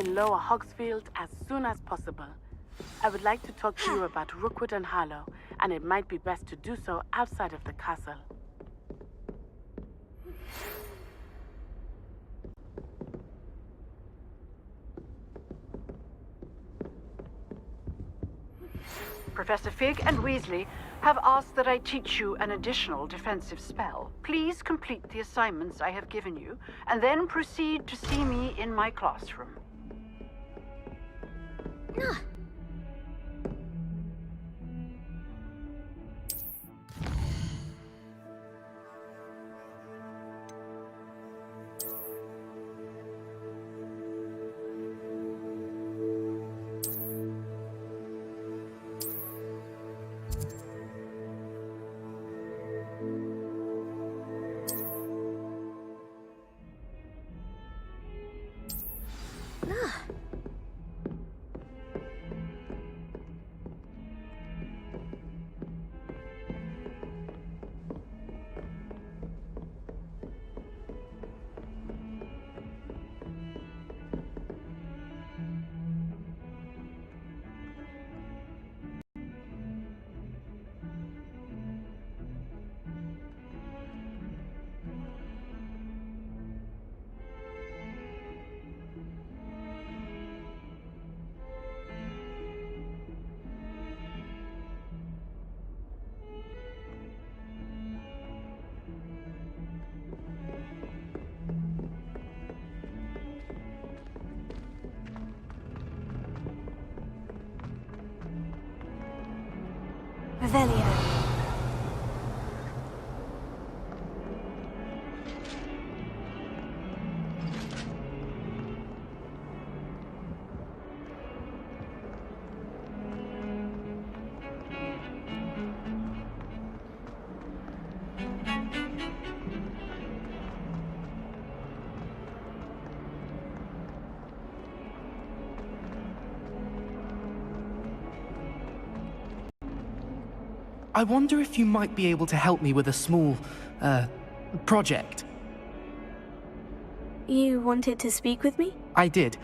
in Lower Hogsfield as soon as possible. I would like to talk to you about Rookwood and Harlow, and it might be best to do so outside of the castle. Professor Fig and Weasley have asked that I teach you an additional defensive spell. Please complete the assignments I have given you, and then proceed to see me in my classroom. Revelio. I wonder if you might be able to help me with a small, project. You wanted to speak with me? I did.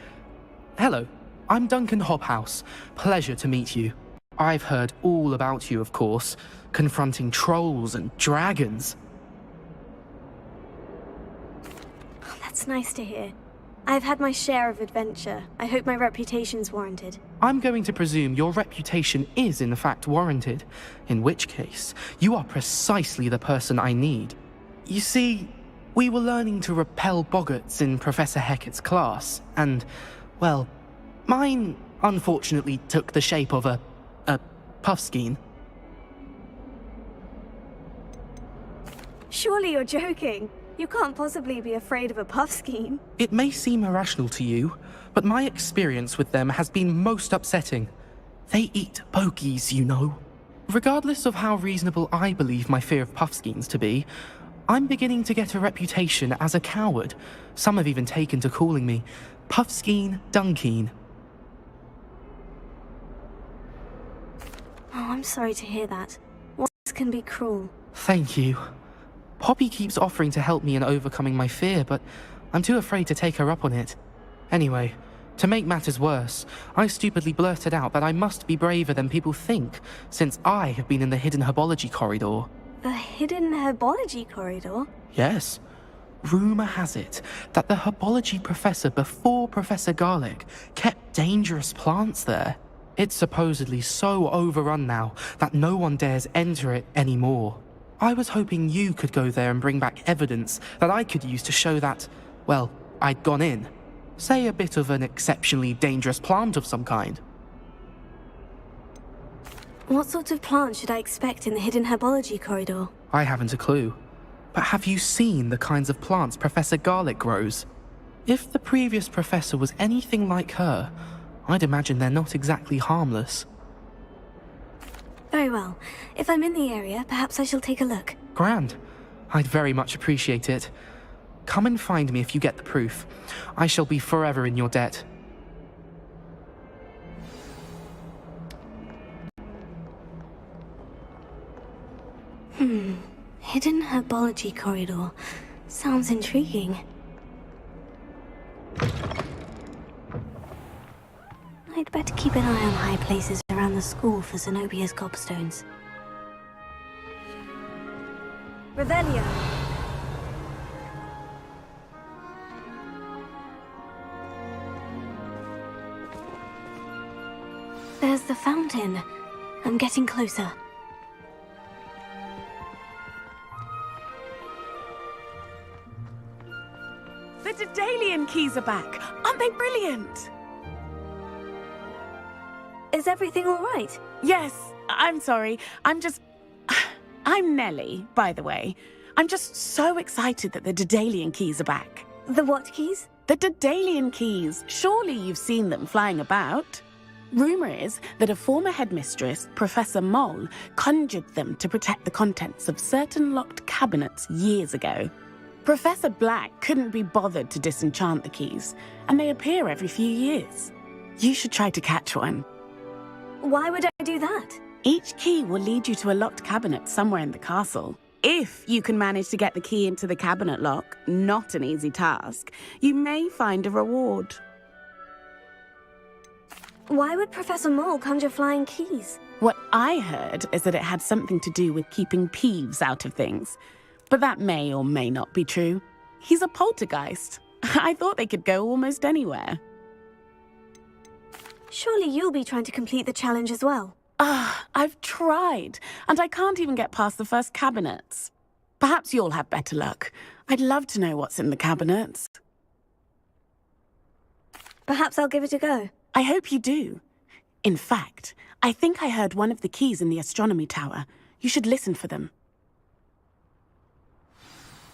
Hello, I'm Duncan Hobhouse. Pleasure to meet you. I've heard all about you, of course, confronting trolls and dragons. Oh, that's nice to hear. I've had my share of adventure. I hope my reputation's warranted. I'm going to presume your reputation is in fact warranted, in which case, you are precisely the person I need. You see, we were learning to repel boggarts in Professor Hecat's class, and, well, mine unfortunately took the shape of a puffskein. Surely you're joking. You can't possibly be afraid of a puffskein. It may seem irrational to you, but my experience with them has been most upsetting. They eat bogies, you know. Regardless of how reasonable I believe my fear of puffskeins to be, I'm beginning to get a reputation as a coward. Some have even taken to calling me Puffskein Dunkeen. Oh, I'm sorry to hear that. Words can be cruel. Thank you. Poppy keeps offering to help me in overcoming my fear, but I'm too afraid to take her up on it. Anyway, to make matters worse, I stupidly blurted out that I must be braver than people think, since I have been in the hidden herbology corridor. The hidden herbology corridor? Yes. Rumour has it that the herbology professor before Professor Garlick kept dangerous plants there. It's supposedly so overrun now that no one dares enter it anymore. I was hoping you could go there and bring back evidence that I could use to show that, well, I'd gone in. Say a bit of an exceptionally dangerous plant of some kind. What sort of plant should I expect in the hidden herbology corridor? I haven't a clue. But have you seen the kinds of plants Professor Garlick grows? If the previous professor was anything like her, I'd imagine they're not exactly harmless. Very well. If I'm in the area, perhaps I shall take a look. Grand. I'd very much appreciate it. Come and find me if you get the proof. I shall be forever in your debt. Hidden herbology corridor. Sounds intriguing. I'd better keep an eye on high places around the school for Zenobia's gobstones. Revelio! There's the fountain. I'm getting closer. The Daedalian keys are back. Aren't they brilliant? Is everything all right? Yes, I'm sorry. I'm Nellie, by the way. I'm just so excited that the Daedalian keys are back. The what keys? The Daedalian keys. Surely you've seen them flying about. Rumour is that a former headmistress, Professor Moll, conjured them to protect the contents of certain locked cabinets years ago. Professor Black couldn't be bothered to disenchant the keys, and they appear every few years. You should try to catch one. Why would I do that? Each key will lead you to a locked cabinet somewhere in the castle. If you can manage to get the key into the cabinet lock, not an easy task, you may find a reward. Why would Professor Moll conjure flying keys? What I heard is that it had something to do with keeping Peeves out of things. But that may or may not be true. He's a poltergeist. I thought they could go almost anywhere. Surely you'll be trying to complete the challenge as well. I've tried, and I can't even get past the first cabinets. Perhaps you'll have better luck. I'd love to know what's in the cabinets. Perhaps I'll give it a go. I hope you do. In fact, I think I heard one of the keys in the astronomy tower. You should listen for them.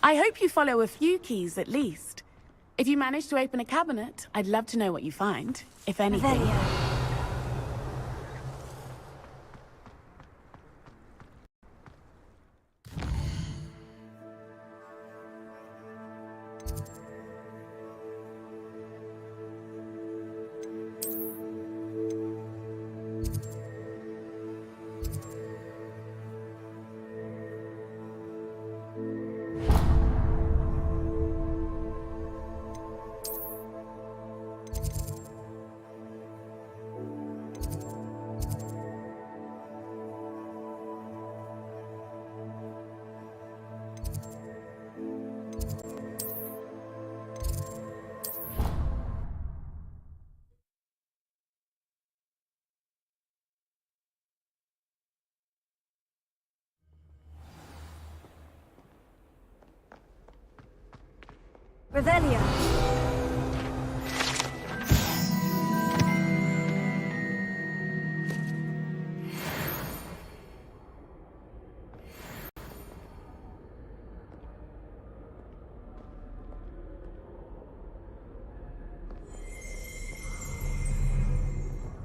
I hope you follow a few keys at least. If you manage to open a cabinet, I'd love to know what you find, if anything. Revelio.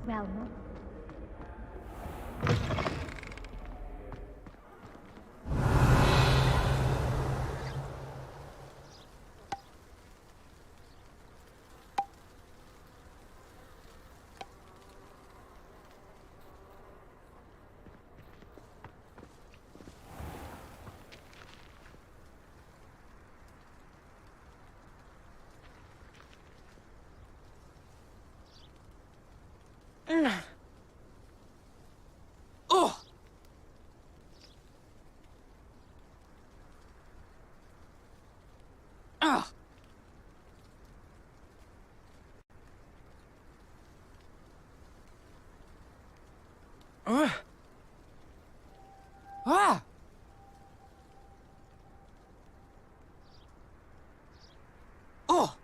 Revelio. Oh! Ah! Ah! Oh!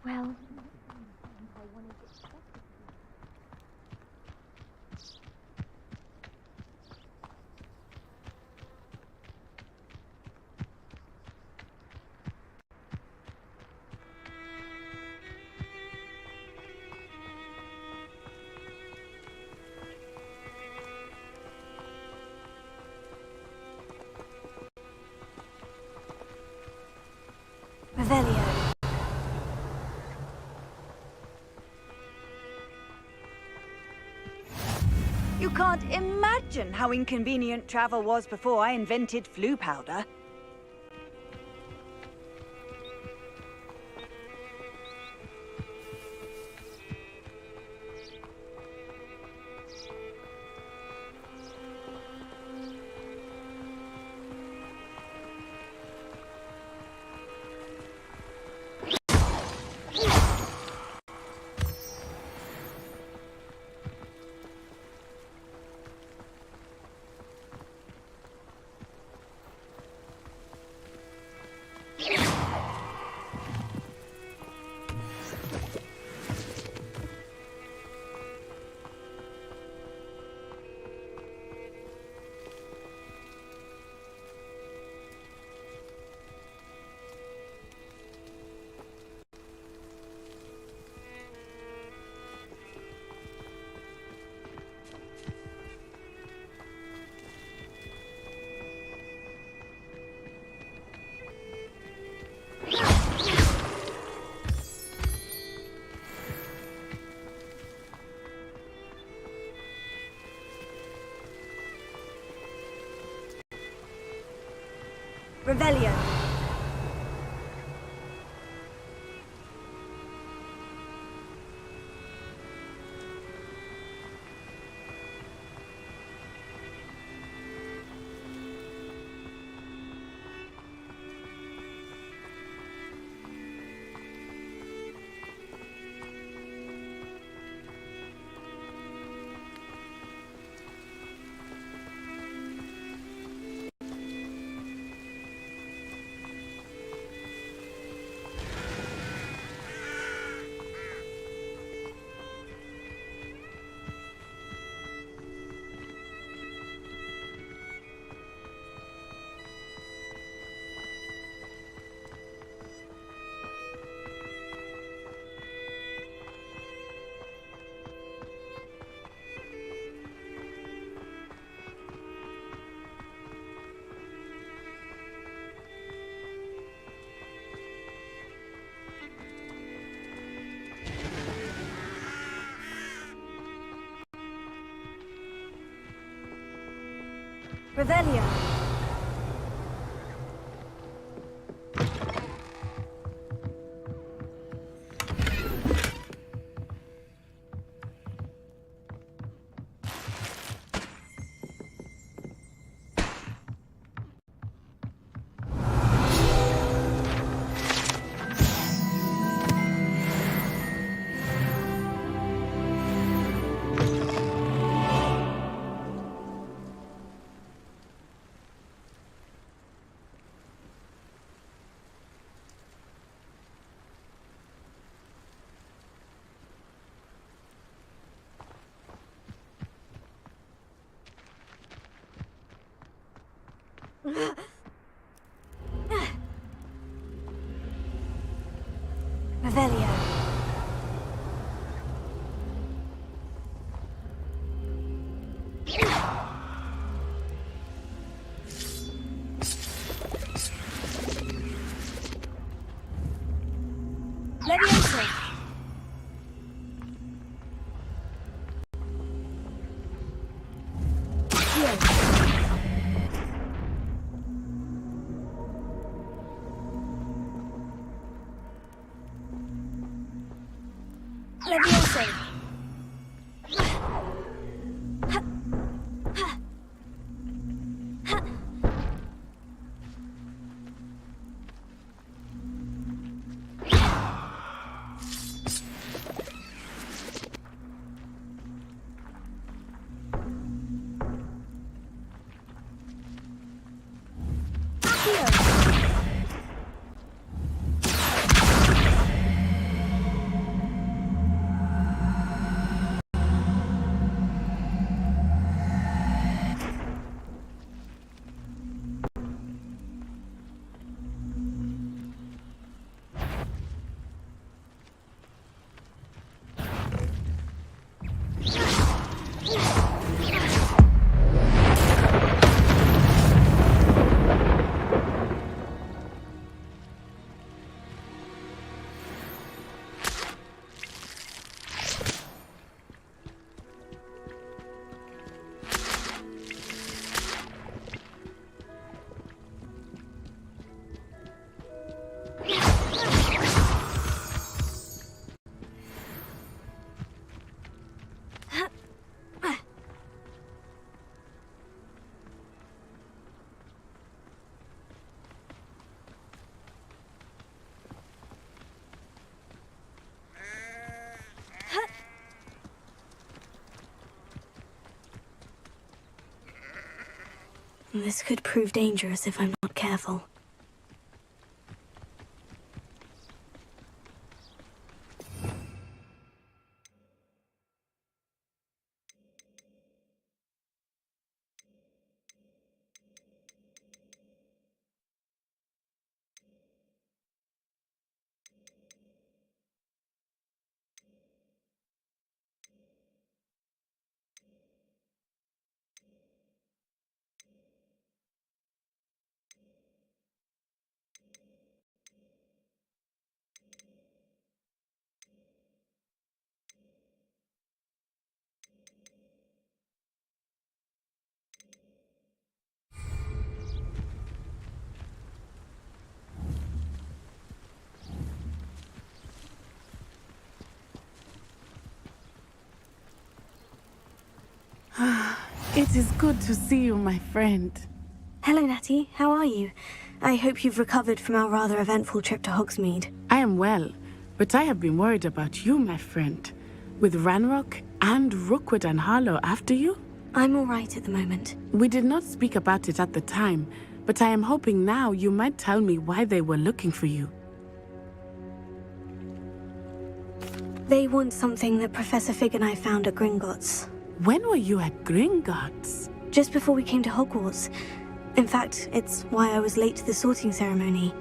Well, Revelio. can't imagine how inconvenient travel was before I invented flu powder. Revelio. Revelio. Revelio. Levioso. Levioso. This could prove dangerous if I'm not careful. It is good to see you, my friend. Hello, Natty. How are you? I hope you've recovered from our rather eventful trip to Hogsmeade. I am well, but I have been worried about you, my friend. With Ranrock and Rookwood and Harlow after you? I'm all right at the moment. We did not speak about it at the time, but I am hoping now you might tell me why they were looking for you. They want something that Professor Fig and I found at Gringotts. When were you at Gringotts? Just before we came to Hogwarts. In fact, it's why I was late to the sorting ceremony.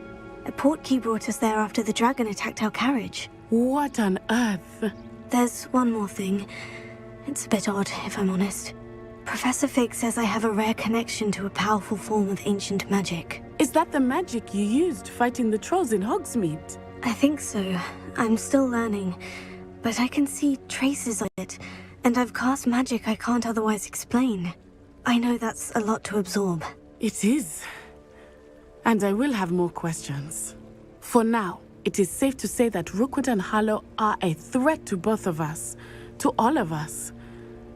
A portkey brought us there after the dragon attacked our carriage. What on earth? There's one more thing. It's a bit odd, if I'm honest. Professor Fig says I have a rare connection to a powerful form of ancient magic. Is that the magic you used fighting the trolls in Hogsmeade? I think so. I'm still learning. But I can see traces of it. And I've cast magic I can't otherwise explain. I know that's a lot to absorb. It is. And I will have more questions. For now, it is safe to say that Rookwood and Harlow are a threat to both of us. To all of us.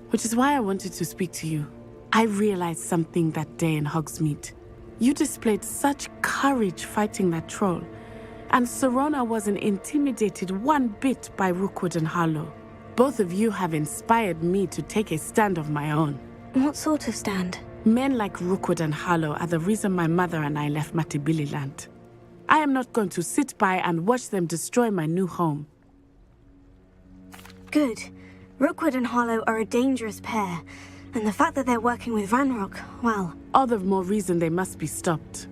Which is why I wanted to speak to you. I realized something that day in Hogsmeade. You displayed such courage fighting that troll. And Serona wasn't intimidated one bit by Rookwood and Harlow. Both of you have inspired me to take a stand of my own. What sort of stand? Men like Rookwood and Harlow are the reason my mother and I left Matabeleland. I am not going to sit by and watch them destroy my new home. Good. Rookwood and Harlow are a dangerous pair, and the fact that they're working with Ranrock, well... All the more reason they must be stopped.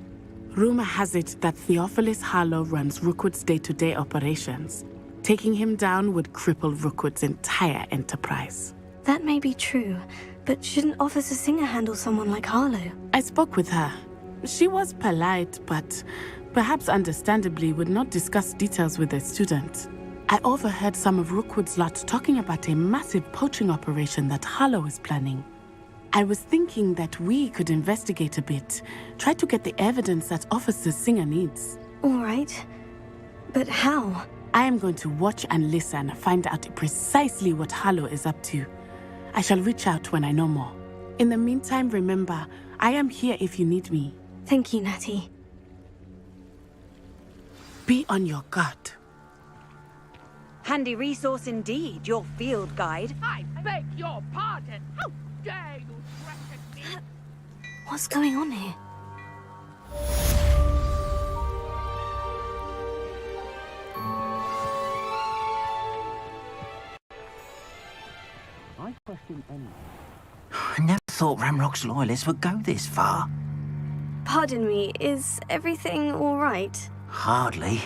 Rumor has it that Theophilus Harlow runs Rookwood's day-to-day operations. Taking him down would cripple Rookwood's entire enterprise. That may be true, but shouldn't Officer Singer handle someone like Harlow? I spoke with her. She was polite, but perhaps understandably would not discuss details with a student. I overheard some of Rookwood's lot talking about a massive poaching operation that Harlow is planning. I was thinking that we could investigate a bit, try to get the evidence that Officer Singer needs. All right. But how? I am going to watch and listen, find out precisely what Harlow is up to. I shall reach out when I know more. In the meantime, remember, I am here if you need me. Thank you, Natty. Be on your guard. Handy resource indeed, your field guide. I beg your pardon. How dare you threaten me? What's going on here? I never thought Ramrock's loyalists would go this far. Pardon me, is everything all right? Hardly.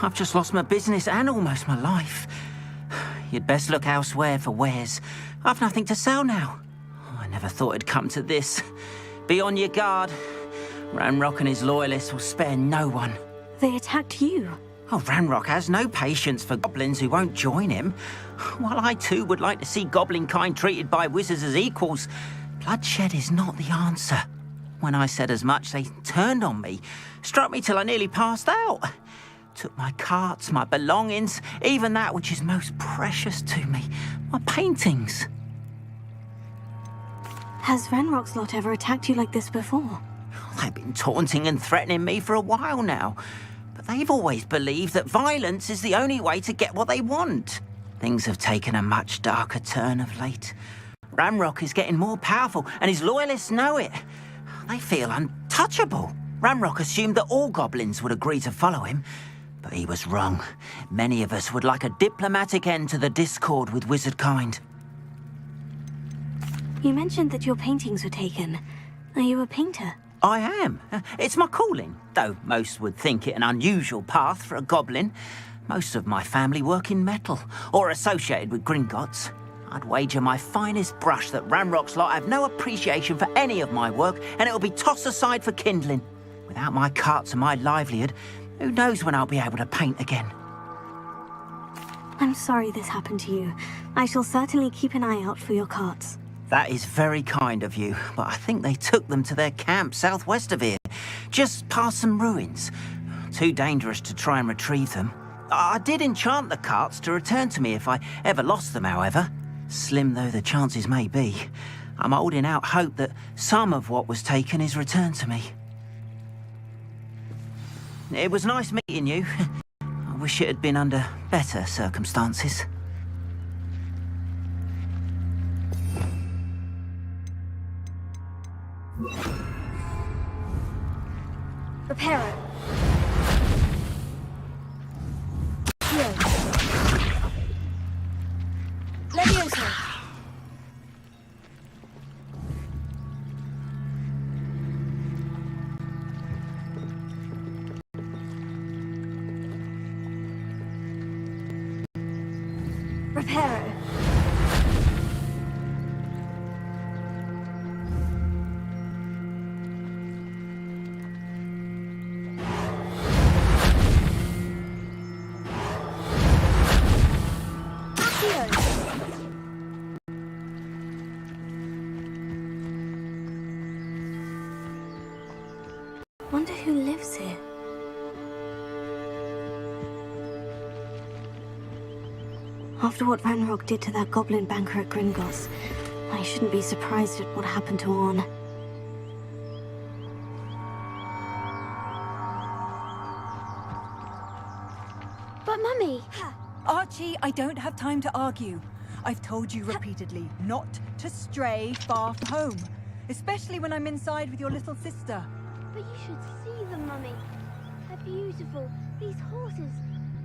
I've just lost my business and almost my life. You'd best look elsewhere for wares. I've nothing to sell now. I never thought it'd come to this. Be on your guard. Ranrock and his loyalists will spare no one. They attacked you. Oh, Ranrock has no patience for goblins who won't join him. While I too would like to see goblin kind treated by wizards as equals, bloodshed is not the answer. When I said as much, they turned on me, struck me till I nearly passed out. Took my carts, my belongings, even that which is most precious to me, my paintings. Has Ranrock's lot ever attacked you like this before? They've been taunting and threatening me for a while now, but they've always believed that violence is the only way to get what they want. Things have taken a much darker turn of late. Ranrock is getting more powerful, and his loyalists know it. They feel untouchable. Ramrock assumed that all goblins would agree to follow him, but he was wrong. Many of us would like a diplomatic end to the discord with wizard kind. You mentioned that your paintings were taken. Are you a painter? I am. It's my calling, though most would think it an unusual path for a goblin. Most of my family work in metal, or associated with Gringotts. I'd wager my finest brush that Ramrock's lot have no appreciation for any of my work, and it'll be tossed aside for kindling. Without my carts and my livelihood, who knows when I'll be able to paint again. I'm sorry this happened to you. I shall certainly keep an eye out for your carts. That is very kind of you, but I think they took them to their camp southwest of here, just past some ruins. Too dangerous to try and retrieve them. I did enchant the carts to return to me if I ever lost them, however. Slim though the chances may be, I'm holding out hope that some of what was taken is returned to me. It was nice meeting you. I wish it had been under better circumstances. Reparo. Here. Levioso. Reparo. Wonder who lives here. After what Ranrock did to that goblin banker at Gringotts, I shouldn't be surprised at what happened to Orn. But Mummy! Archie, I don't have time to argue. I've told you repeatedly not to stray far from home, especially when I'm inside with your little sister. But you should see them, Mummy. They're beautiful. These horses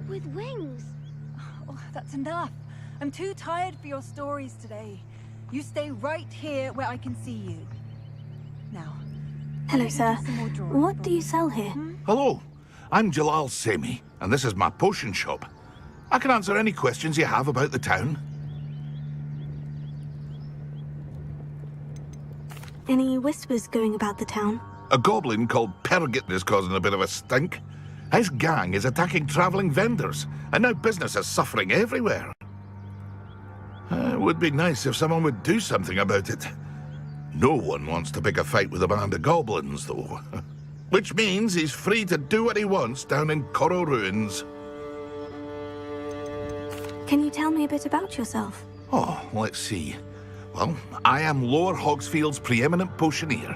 with wings. Oh, that's enough. I'm too tired for your stories today. You stay right here where I can see you. Now. Hello, sir. What do you sell here? Hello, I'm Jalal Semi, and this is my potion shop. I can answer any questions you have about the town. Any whispers going about the town? A goblin called Pergit is causing a bit of a stink. His gang is attacking travelling vendors, and now business is suffering everywhere. It would be nice if someone would do something about it. No one wants to pick a fight with a band of goblins, though. Which means he's free to do what he wants down in Corro Ruins. Can you tell me a bit about yourself? Oh, let's see. Well, I am Lower Hogsfield's preeminent potioneer.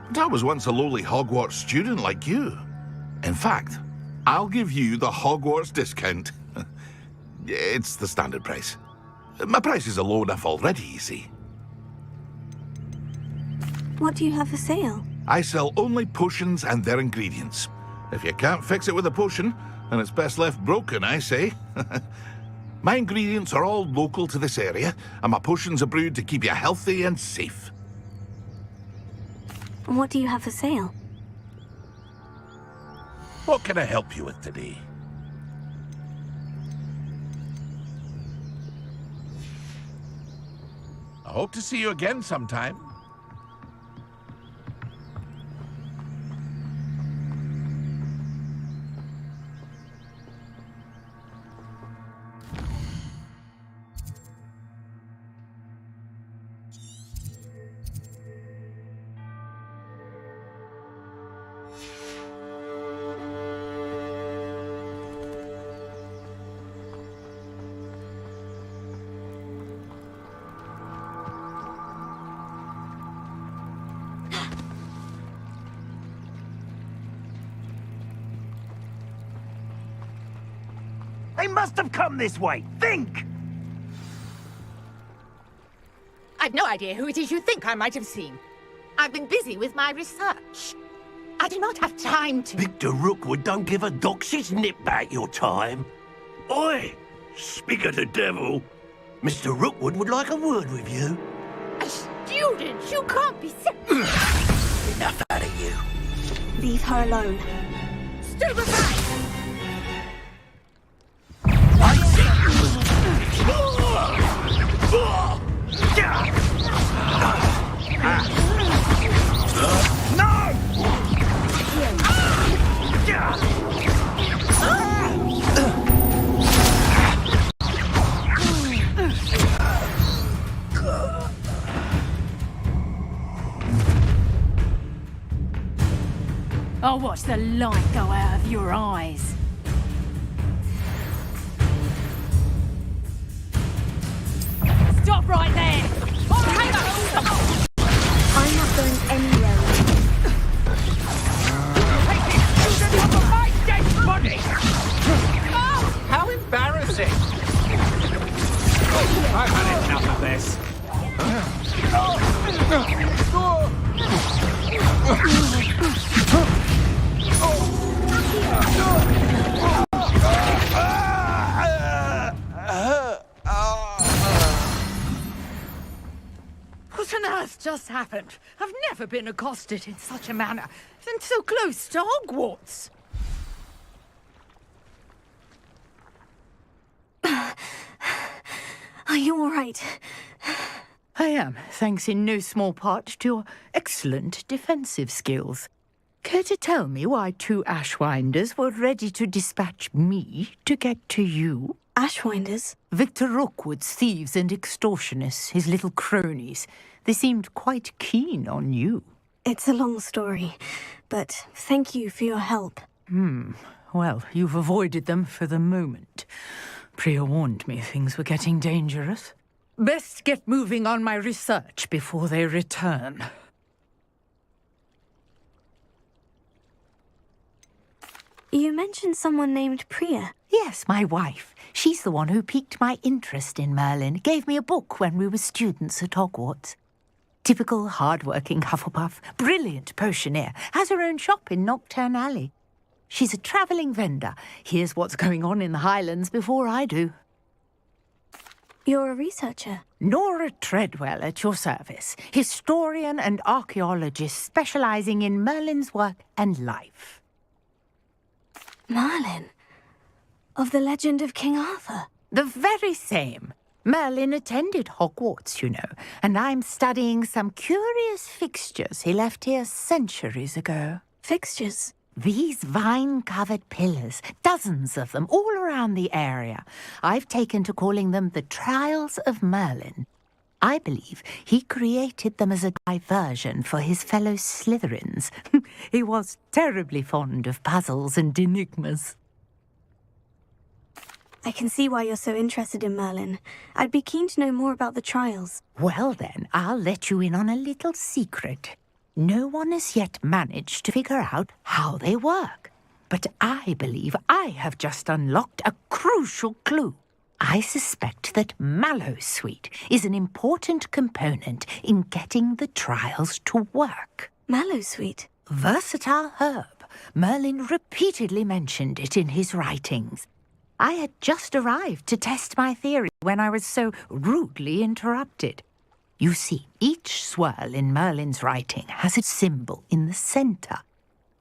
And I was once a lowly Hogwarts student like you. In fact, I'll give you the Hogwarts discount. It's the standard price. My prices are low enough already, you see. What do you have for sale? I sell only potions and their ingredients. If you can't fix it with a potion, then it's best left broken, I say. My ingredients are all local to this area, and my potions are brewed to keep you healthy and safe. What do you have for sale? What can I help you with today? I hope to see you again sometime. They must have come this way. Think! I've no idea who it is you think I might have seen. I've been busy with my research. I do not have time to... Victor Rookwood don't give a doxy's nip back your time. Oi! Speak of the devil. Mr. Rookwood would like a word with you. A student? You can't be... Enough out of you. Leave her alone. Stupefy! I'll watch the light go out of your eyes. Stop right there! I'm not going anywhere. How embarrassing! I've had enough of this. What on earth just happened? I've never been accosted in such a manner, and so close to Hogwarts. Are you all right? I am, thanks in no small part to your excellent defensive skills. Care to tell me why 2 Ashwinders were ready to dispatch me to get to you? Ashwinders? Victor Rookwood's thieves and extortionists, his little cronies. They seemed quite keen on you. It's a long story, but thank you for your help. Well, you've avoided them for the moment. Priya warned me things were getting dangerous. Best get moving on my research before they return. You mentioned someone named Priya. Yes, my wife. She's the one who piqued my interest in Merlin, gave me a book when we were students at Hogwarts. Typical hard-working Hufflepuff, brilliant potioneer, has her own shop in Knockturn Alley. She's a travelling vendor. Hears what's going on in the Highlands before I do. You're a researcher. Nora Treadwell at your service, historian and archaeologist specialising in Merlin's work and life. Merlin? Of the legend of King Arthur? The very same. Merlin attended Hogwarts, you know, and I'm studying some curious fixtures he left here centuries ago. Fixtures? These vine-covered pillars, dozens of them, all around the area. I've taken to calling them the Trials of Merlin. I believe he created them as a diversion for his fellow Slytherins. He was terribly fond of puzzles and enigmas. I can see why you're so interested in Merlin. I'd be keen to know more about the trials. Well then, I'll let you in on a little secret. No one has yet managed to figure out how they work. But I believe I have just unlocked a crucial clue. I suspect that Mallowsweet is an important component in getting the trials to work. Mallowsweet? Versatile herb. Merlin repeatedly mentioned it in his writings. I had just arrived to test my theory when I was so rudely interrupted. You see, each swirl in Merlin's writing has a symbol in the centre.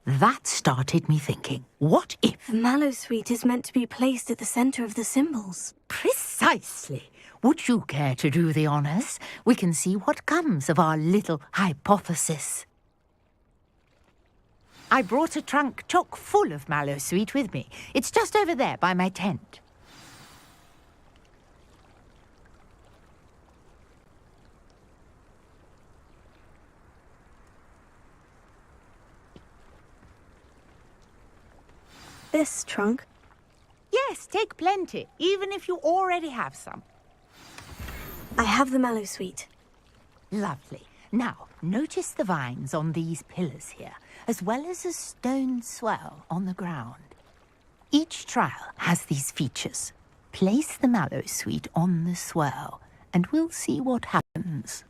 That started me thinking, what if... Mallowsweet is meant to be placed at the centre of the symbols. Precisely. Would you care to do the honours? We can see what comes of our little hypothesis. I brought a trunk chock full of Mallowsweet with me. It's just over there by my tent. This trunk? Yes, take plenty, even if you already have some. I have the Mallowsweet. Lovely. Now, notice the vines on these pillars here, as well as a stone swell on the ground. Each trial has these features. Place the Mallowsweet on the swell, and we'll see what happens.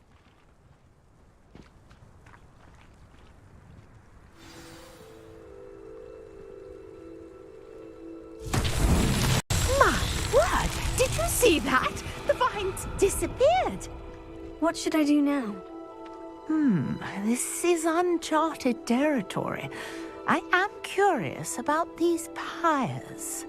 What should I do now? This is uncharted territory. I am curious about these pyres.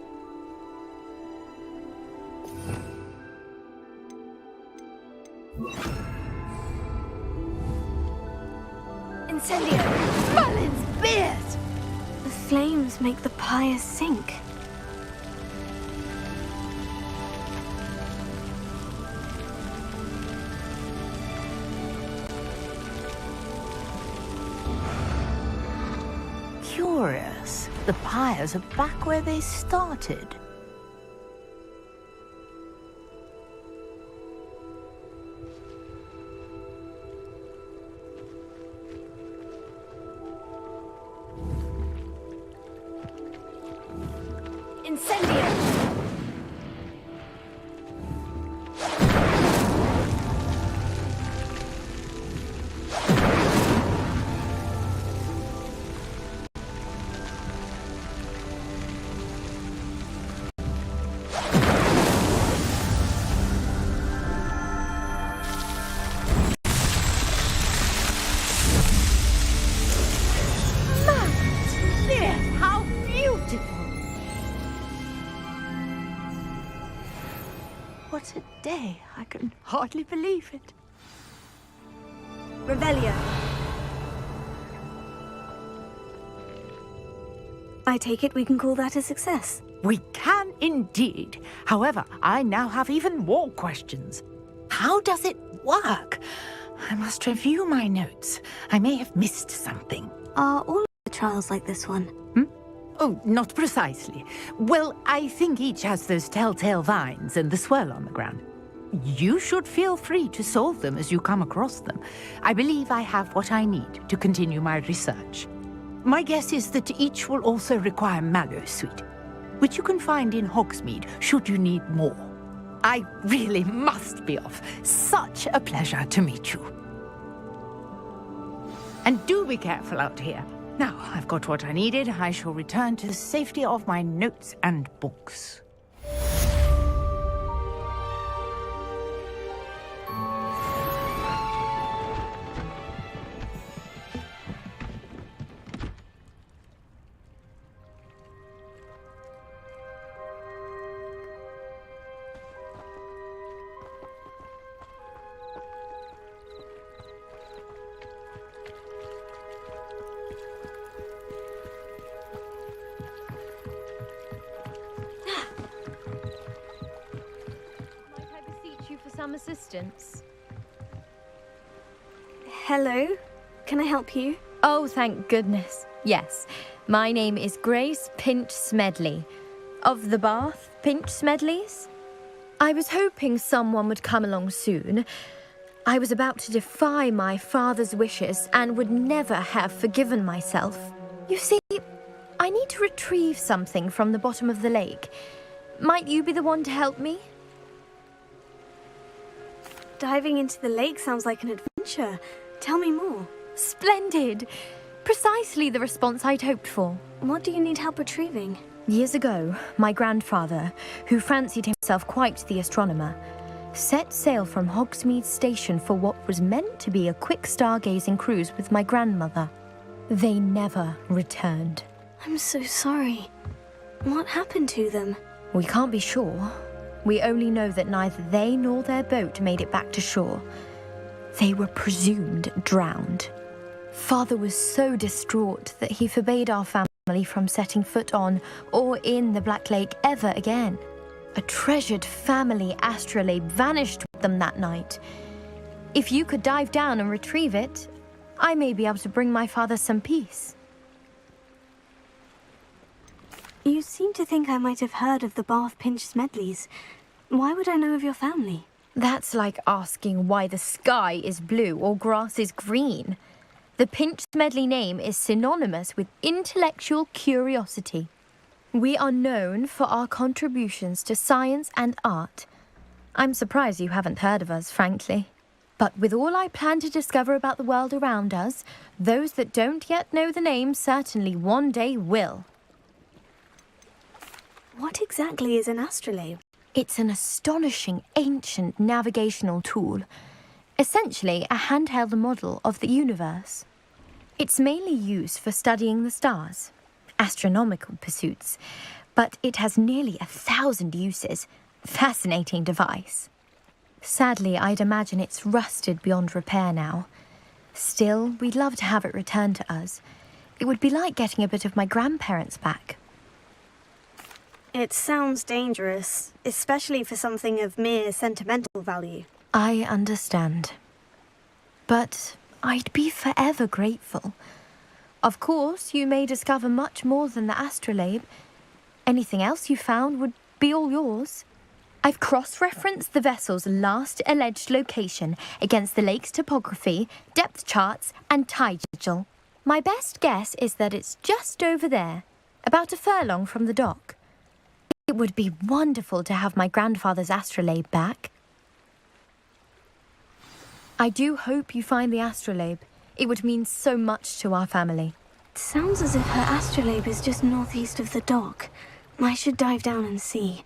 Incendio! Merlin's beard! The flames make the pyres sink. Curious. The pyres are back where they started. Incendio! How beautiful! What a day. I can hardly believe it. Rebellion. I take it we can call that a success. We can indeed. However, I now have even more questions. How does it work? I must review my notes. I may have missed something. Are all of the trials like this one? Oh, not precisely. Well, I think each has those telltale vines and the swirl on the ground. You should feel free to solve them as you come across them. I believe I have what I need to continue my research. My guess is that each will also require mallow sweet, which you can find in Hogsmeade should you need more. I really must be off. Such a pleasure to meet you. And do be careful out here. Now, I've got what I needed. I shall return to the safety of my notes and books. Some assistance. Hello? Can I help you? Oh, thank goodness. Yes. My name is Grace Pinch Smedley. Of the Bath Pinch Smedleys? I was hoping someone would come along soon. I was about to defy my father's wishes and would never have forgiven myself. You see, I need to retrieve something from the bottom of the lake. Might you be the one to help me? Diving into the lake sounds like an adventure. Tell me more. Splendid! Precisely the response I'd hoped for. What do you need help retrieving? Years ago, my grandfather, who fancied himself quite the astronomer, set sail from Hogsmeade Station for what was meant to be a quick stargazing cruise with my grandmother. They never returned. I'm so sorry. What happened to them? We can't be sure. We only know that neither they nor their boat made it back to shore. They were presumed drowned. Father was so distraught that he forbade our family from setting foot on or in the Black Lake ever again. A treasured family astrolabe vanished with them that night. If you could dive down and retrieve it, I may be able to bring my father some peace. You seem to think I might have heard of the Bath Pinch Smedleys. Why would I know of your family? That's like asking why the sky is blue or grass is green. The Pinch Smedley name is synonymous with intellectual curiosity. We are known for our contributions to science and art. I'm surprised you haven't heard of us, frankly. But with all I plan to discover about the world around us, those that don't yet know the name certainly one day will. What exactly is an astrolabe? It's an astonishing ancient navigational tool. essentially a handheld model of the universe. It's mainly used for studying the stars, astronomical pursuits, but it has nearly 1,000 uses. Fascinating device. Sadly, I'd imagine it's rusted beyond repair now. Still, we'd love to have it returned to us. It would be like getting a bit of my grandparents back. It sounds dangerous, especially for something of mere sentimental value. I understand. But I'd be forever grateful. Of course, you may discover much more than the astrolabe. Anything else you found would be all yours. I've cross-referenced the vessel's last alleged location against the lake's topography, depth charts, and tide schedule. My best guess is that it's just over there, about a furlong from the dock. It would be wonderful to have my grandfather's astrolabe back. I do hope you find the astrolabe. It would mean so much to our family. It sounds as if her astrolabe is just northeast of the dock. I should dive down and see.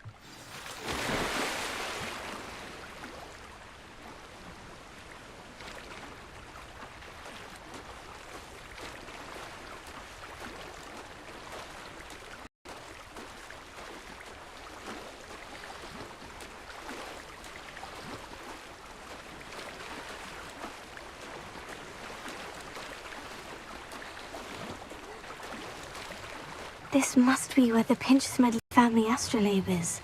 This must be where the Pinch-Smedley family astrolabe is.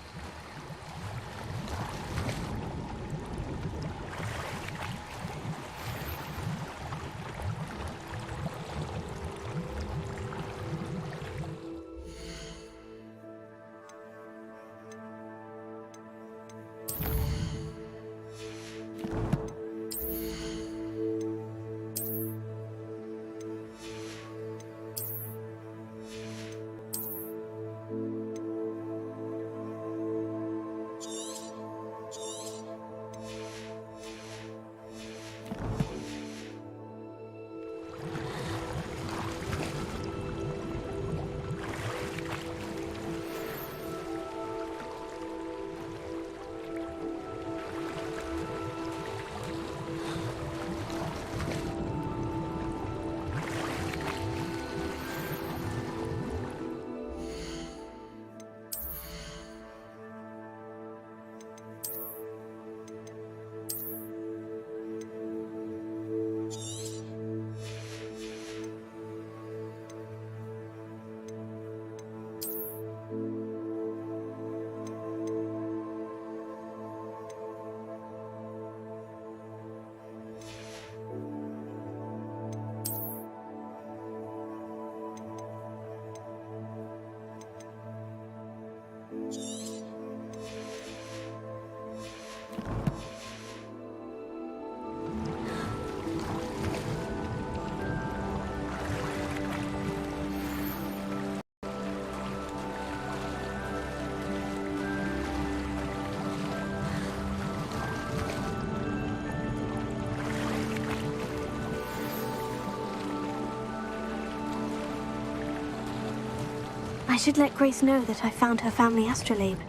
I should let Grace know that I found her family astrolabe.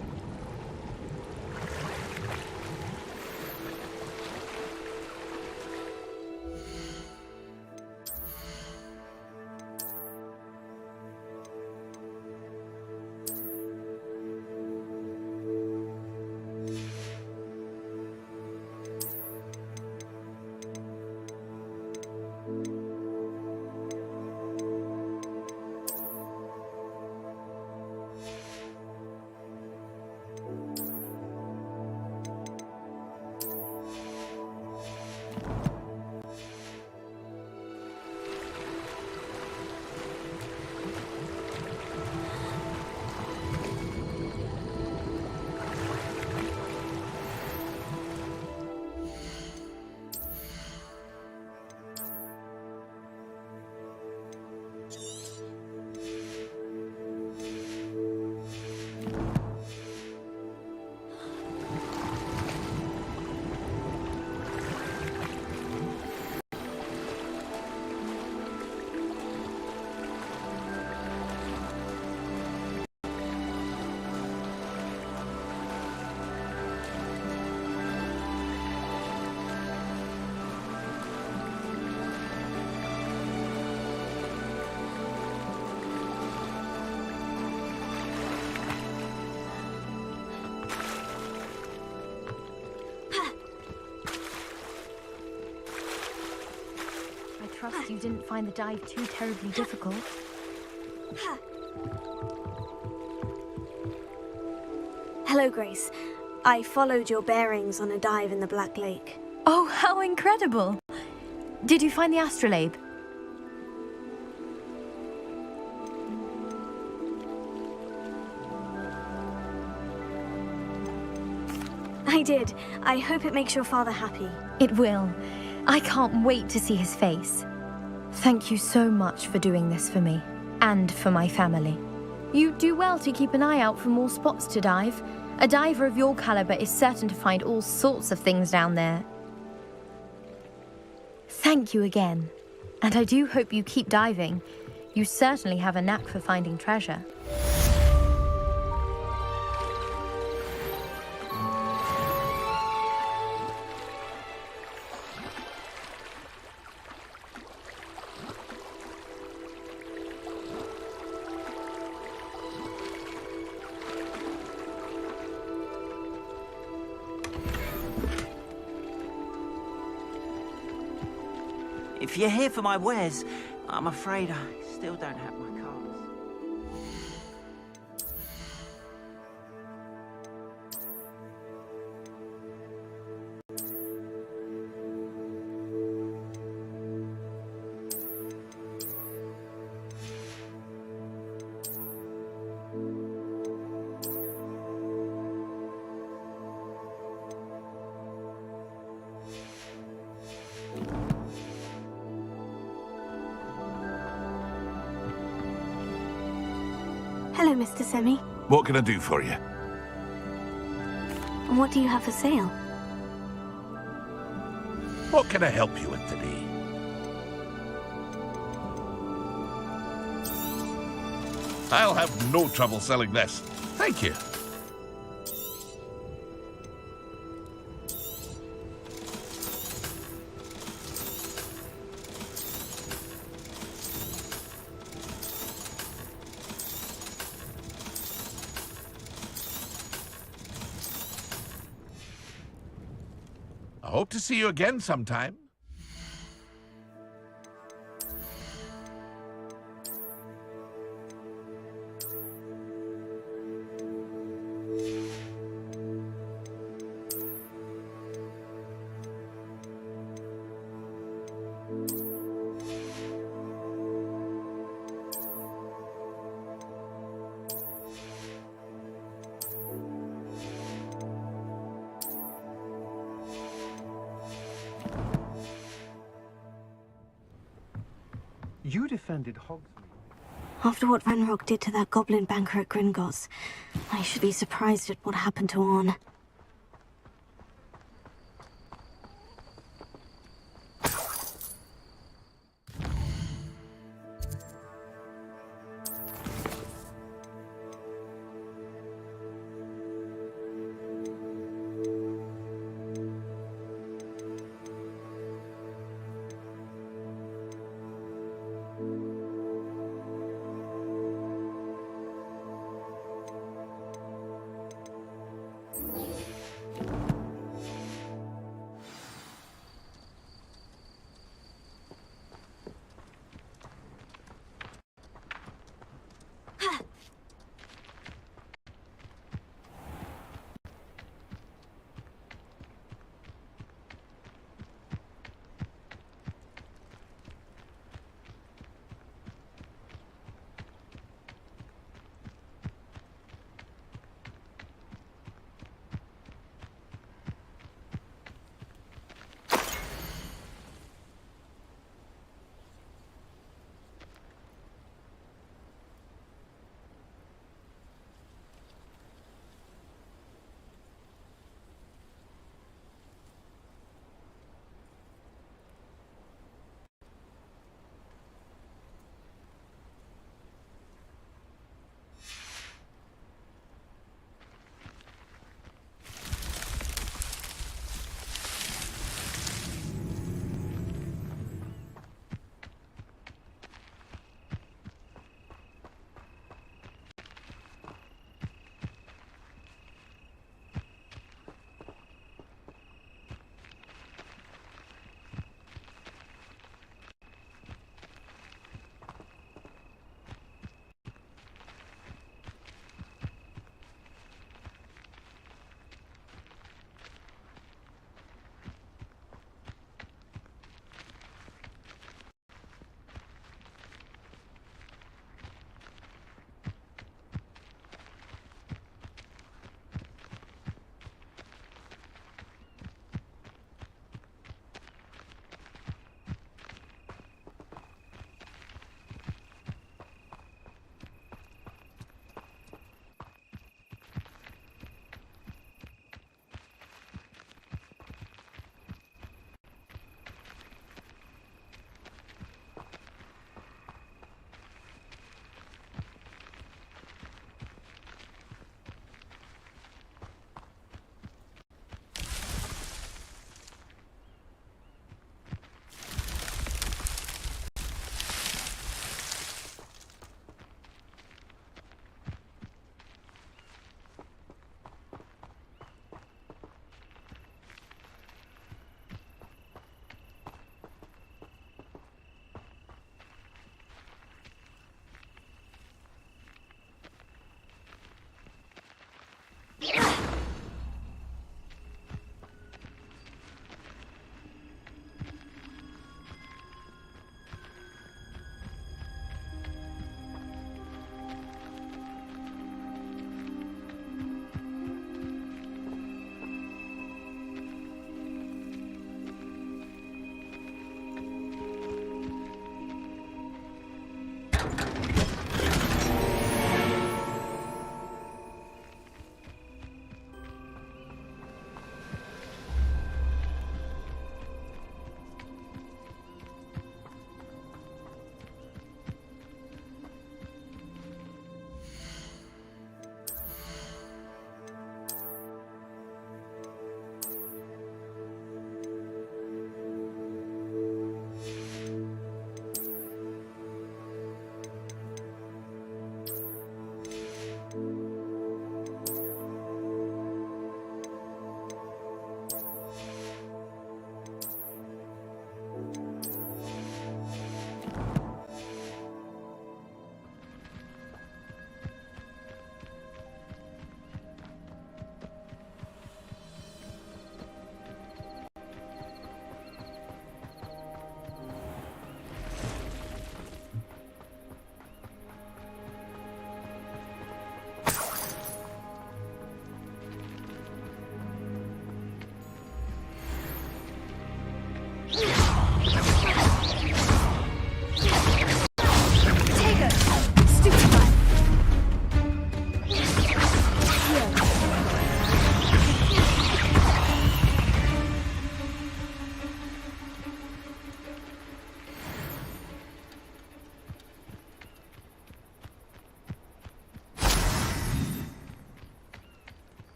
trust you didn't find the dive too terribly difficult. Hello, Grace. I followed your bearings on a dive in the Black Lake. Oh, how incredible! Did you find the astrolabe? I did. I hope it makes your father happy. It will. I can't wait to see his face. Thank you so much for doing this for me, and for my family. You do well to keep an eye out for more spots to dive. A diver of your caliber is certain to find all sorts of things down there. Thank you again. And I do hope you keep diving. You certainly have a knack for finding treasure. If you're here for my wares, I'm afraid I still don't have my cards. Hello, Mr. Semi. What can I do for you? What do you have for sale? What can I help you with today? I'll have no trouble selling this. Thank you. I hope to see you again sometime. You defended Hogsmeade. After what Ranrock did to that goblin banker at Gringotts, I should be surprised at what happened to Orn.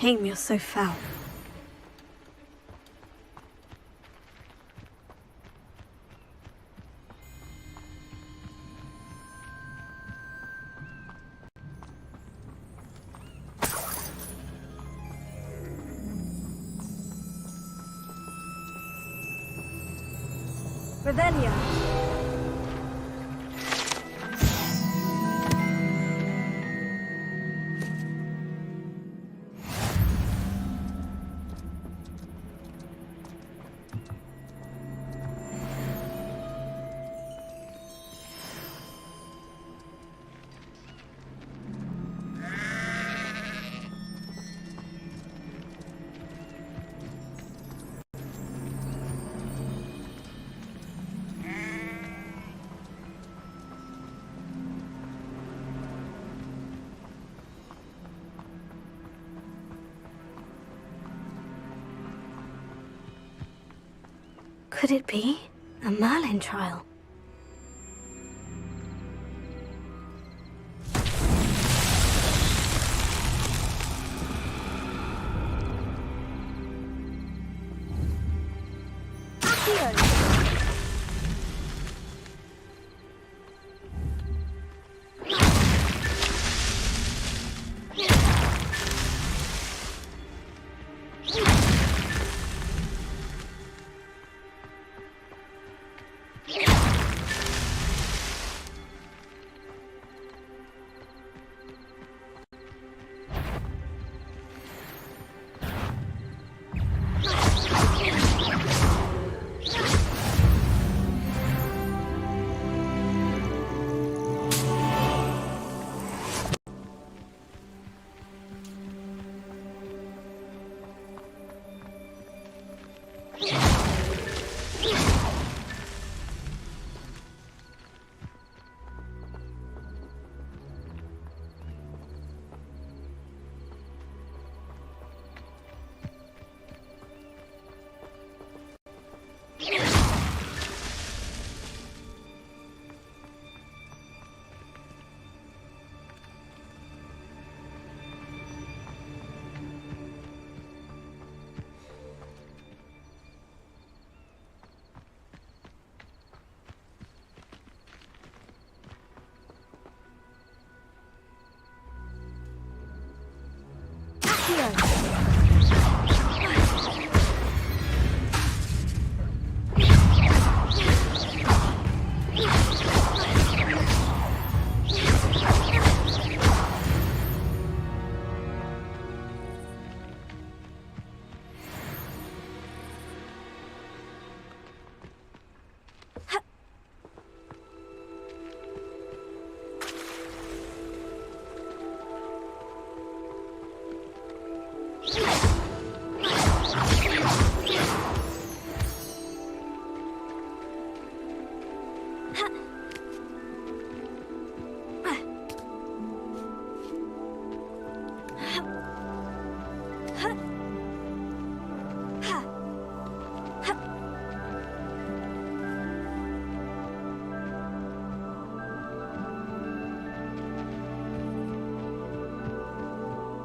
shame you're so foul. Revelio. Could it be a Merlin trial?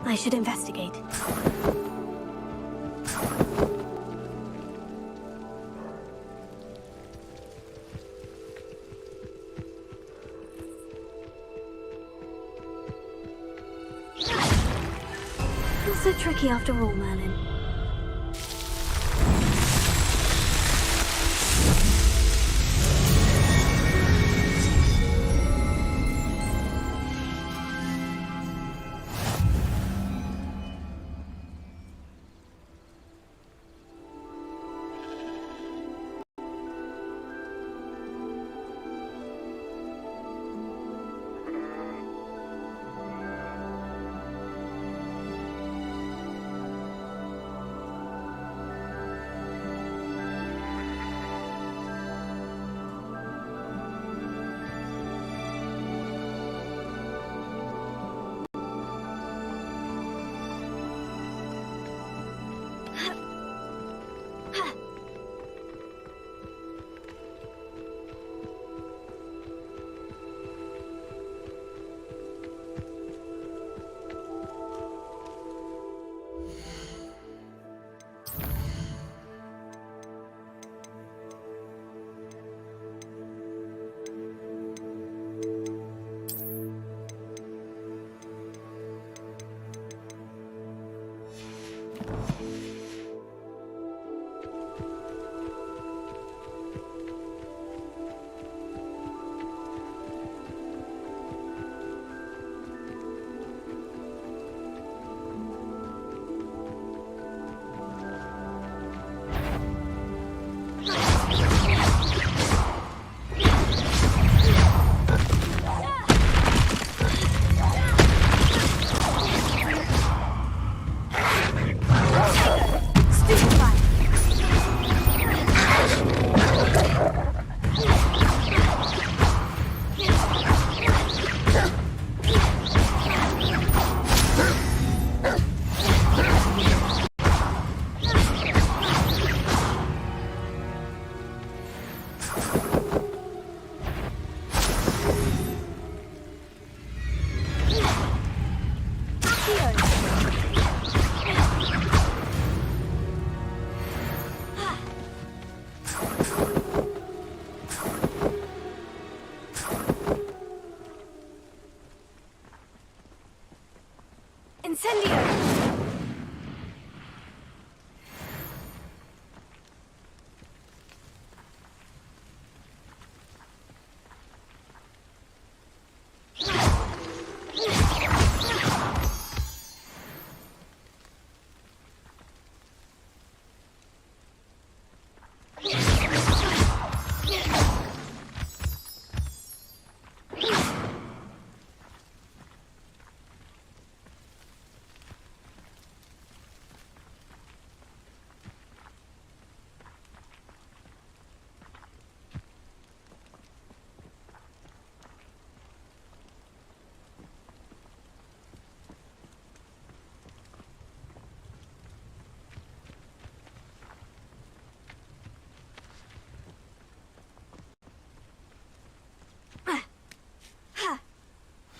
I should investigate. Not so tricky after all, Merlin.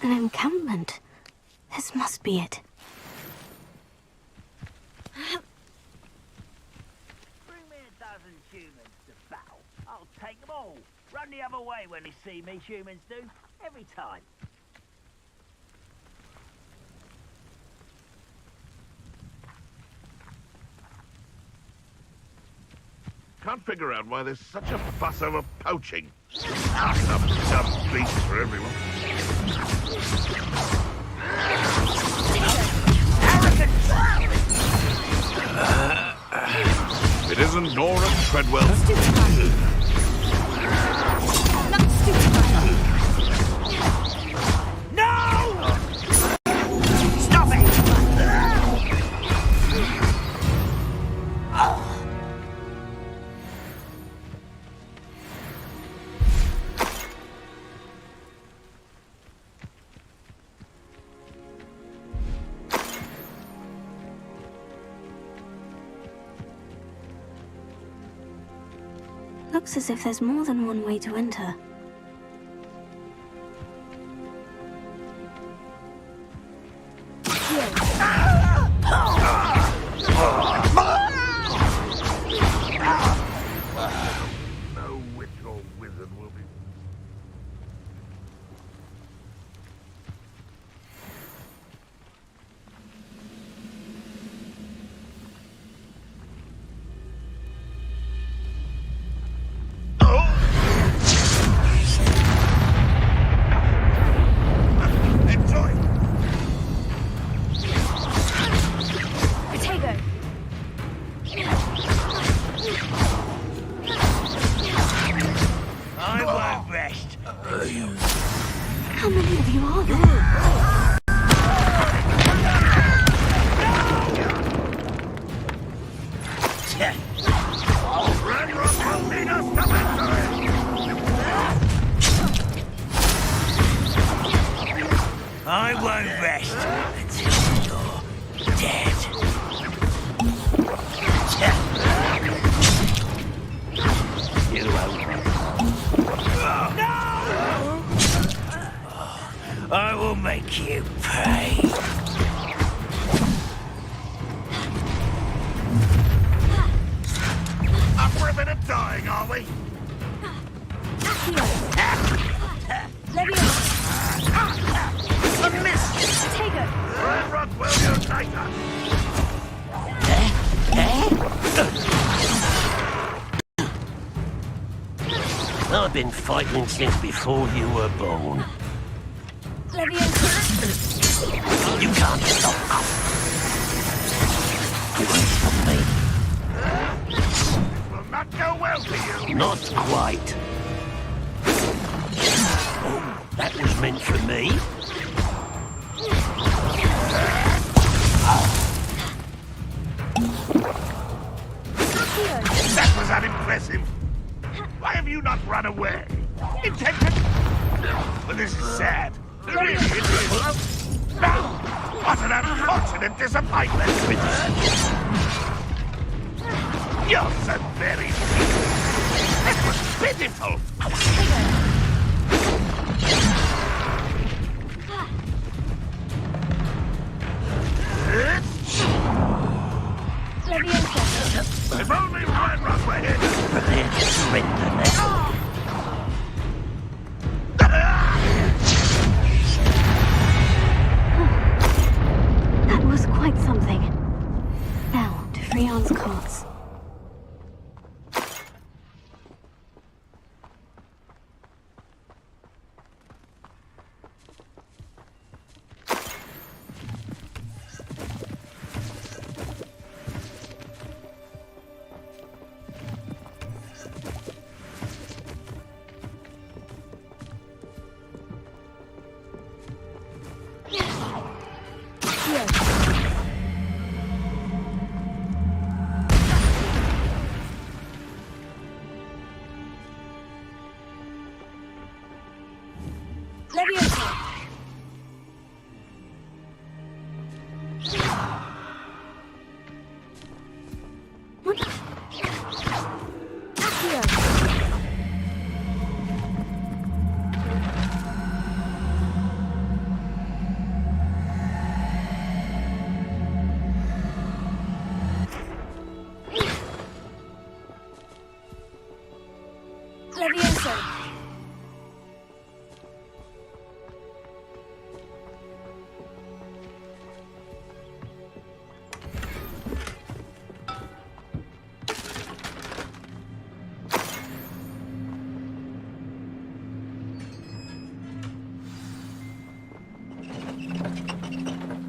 An encampment. This must be it. Bring me a dozen humans to battle. I'll take them all. Run the other way when they see me, humans do. Every time. Can't figure out why there's such a fuss over poaching. Some beasts for everyone. It isn't Nora Treadwell. No! Stop it! Looks as if there's more than one way to enter. No witch or wizard will be... I won't rest. How many of you are there? Red Rock will lead us to victory! I won't rest until you're dead. You won't. No! I will make you pay. Up for a bit of dying, are we? A miss! Red Rock will unite us! I've been fighting since before you were born. You can't stop us. You won't stop me. It will not go well for you! Not quite. Oh, that was meant for me. That was unimpressive! Why have you not run away? Intention? Well, this is sad. Really, it is. Now, what an unfortunate disappointment! You're so very sweet. That was Pitiful! If only Ranrock were here! Prepare to surrender then. That was quite something. Now, to Freon's carts.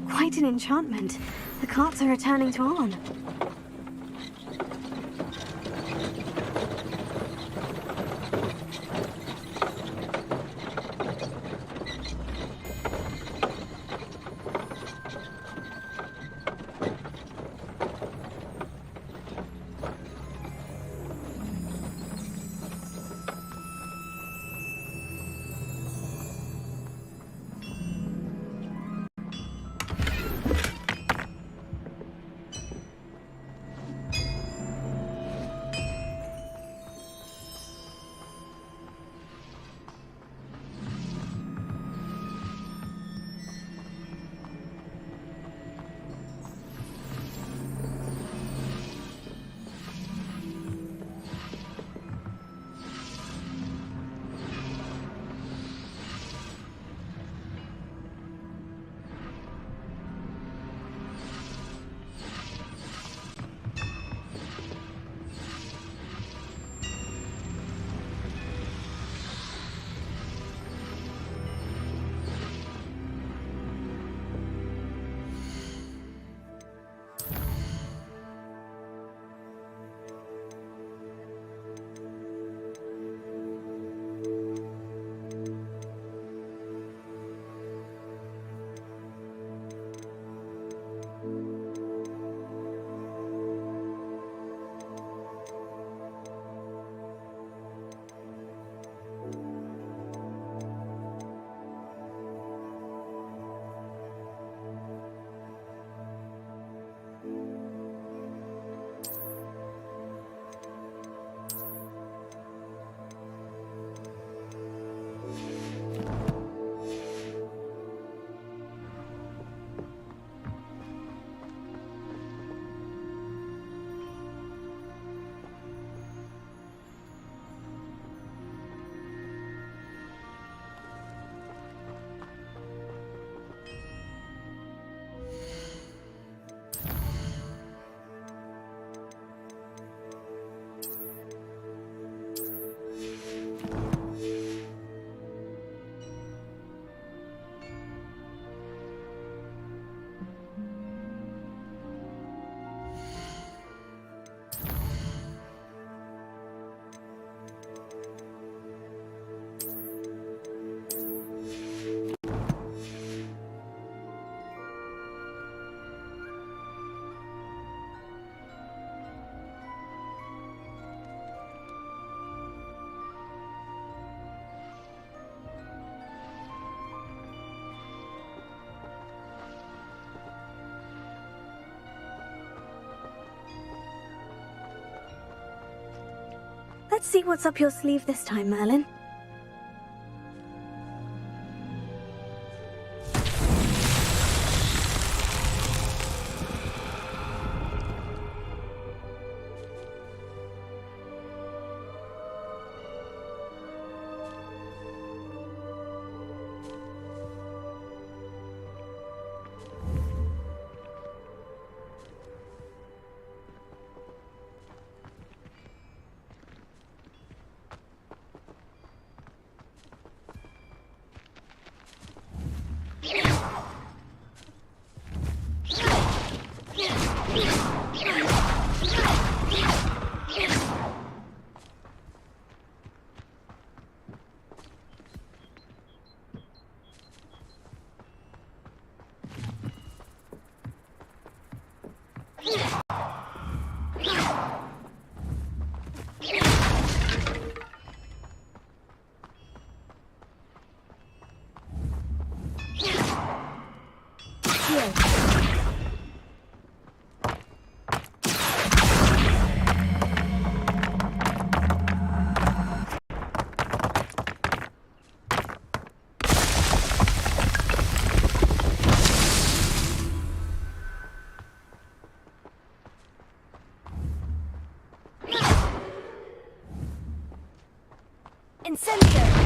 Quite an enchantment. The carts are returning to Arn. Let's see what's up your sleeve this time, Merlin. Incendio!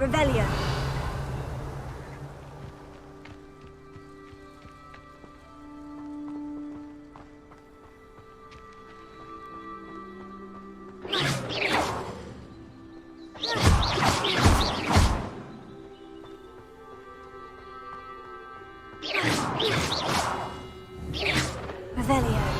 Revelio. Revelio.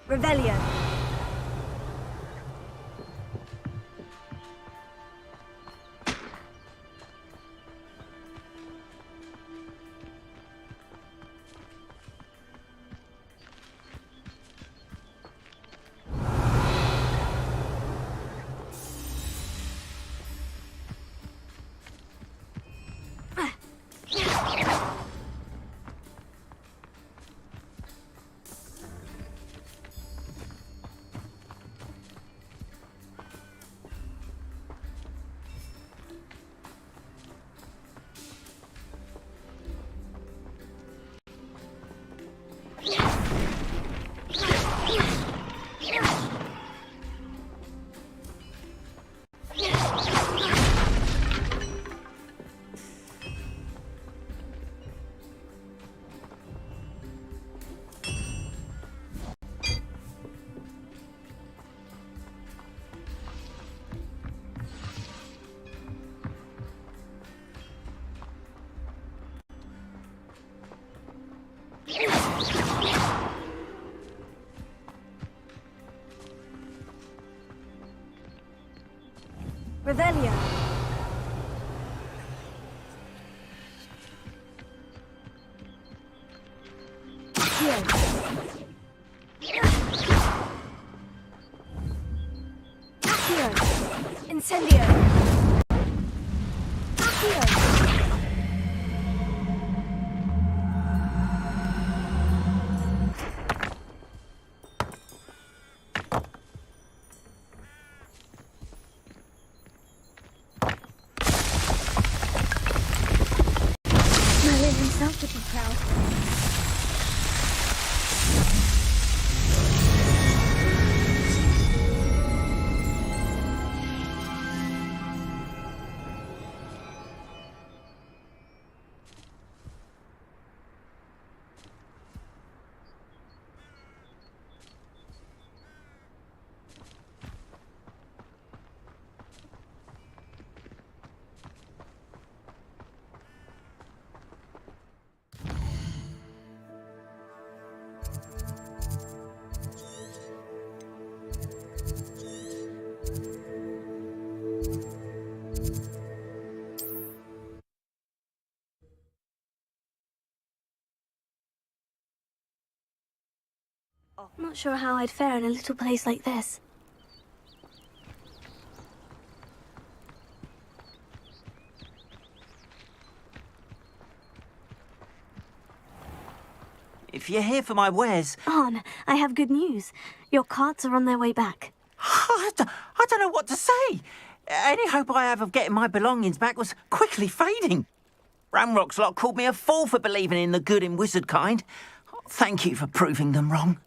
Revelio. Revelio. Accio. Incendio. Accio. Merlin himself would be proud. Not sure how I'd fare in a little place like this. If you're here for my wares... Arn, I have good news. Your carts are on their way back. I don't know what to say. Any hope I have of getting my belongings back was quickly fading. Ramrock's lot called me a fool for believing in the good in wizard kind. Thank you for proving them wrong.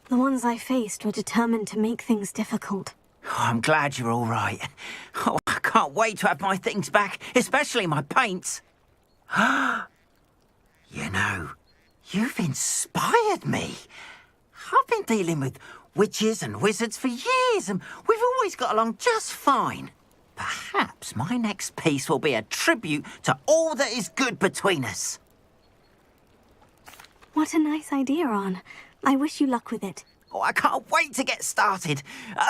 The ones I faced were determined to make things difficult. Oh, I'm glad you're all right. Oh, I can't wait to have my things back, especially my paints. You know, you've inspired me. I've been dealing with witches and wizards for years, and we've always got along just fine. Perhaps my next piece will be a tribute to all that is good between us. What a nice idea, Arn. I wish you luck with it. Oh, I can't wait to get started.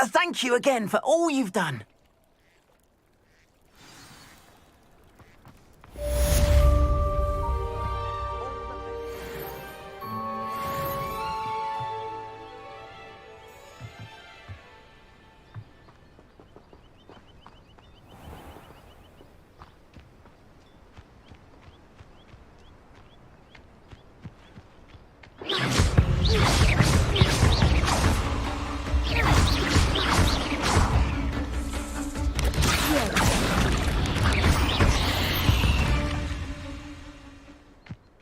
Thank you again for all you've done.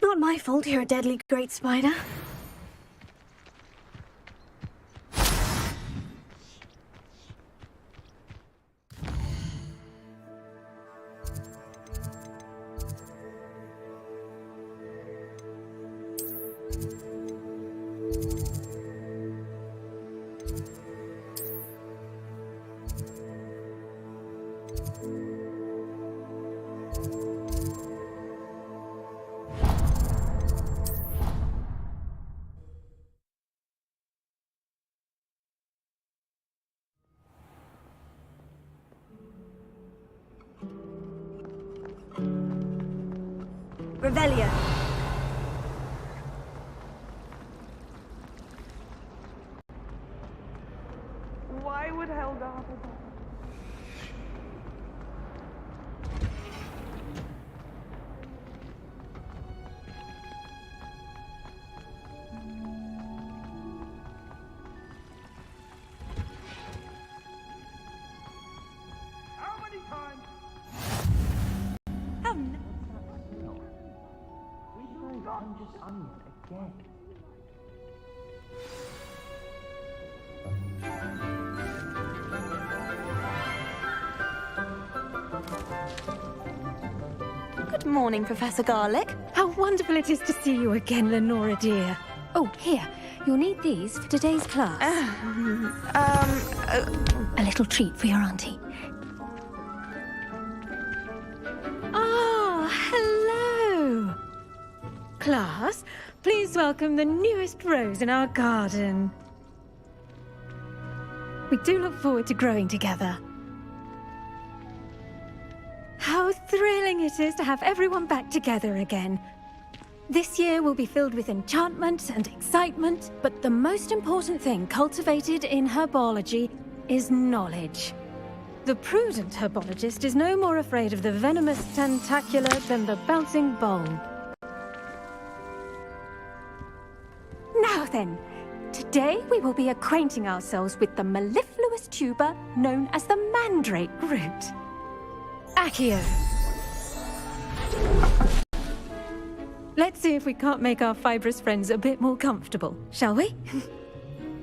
Not my fault you're a deadly great spider. Revelio. Why would Helga have a dog? How many times? Oh, no. We tried Hunter's Onion again. Good morning, Professor Garlic. How wonderful it is to see you again, Lenora dear. Oh, here. You'll need these for today's class. A little treat for your auntie. Ah, hello. Class, please welcome the newest rose in our garden. We do look forward to growing together. How thrilling it is to have everyone back together again. This year will be filled with enchantment and excitement, but the most important thing cultivated in herbology is knowledge. The prudent herbologist is no more afraid of the venomous tentacular than the bouncing bulb. Now then, today we will be acquainting ourselves with the mellifluous tuber known as the mandrake root. Accio. Let's see if we can't make our fibrous friends a bit more comfortable, shall we?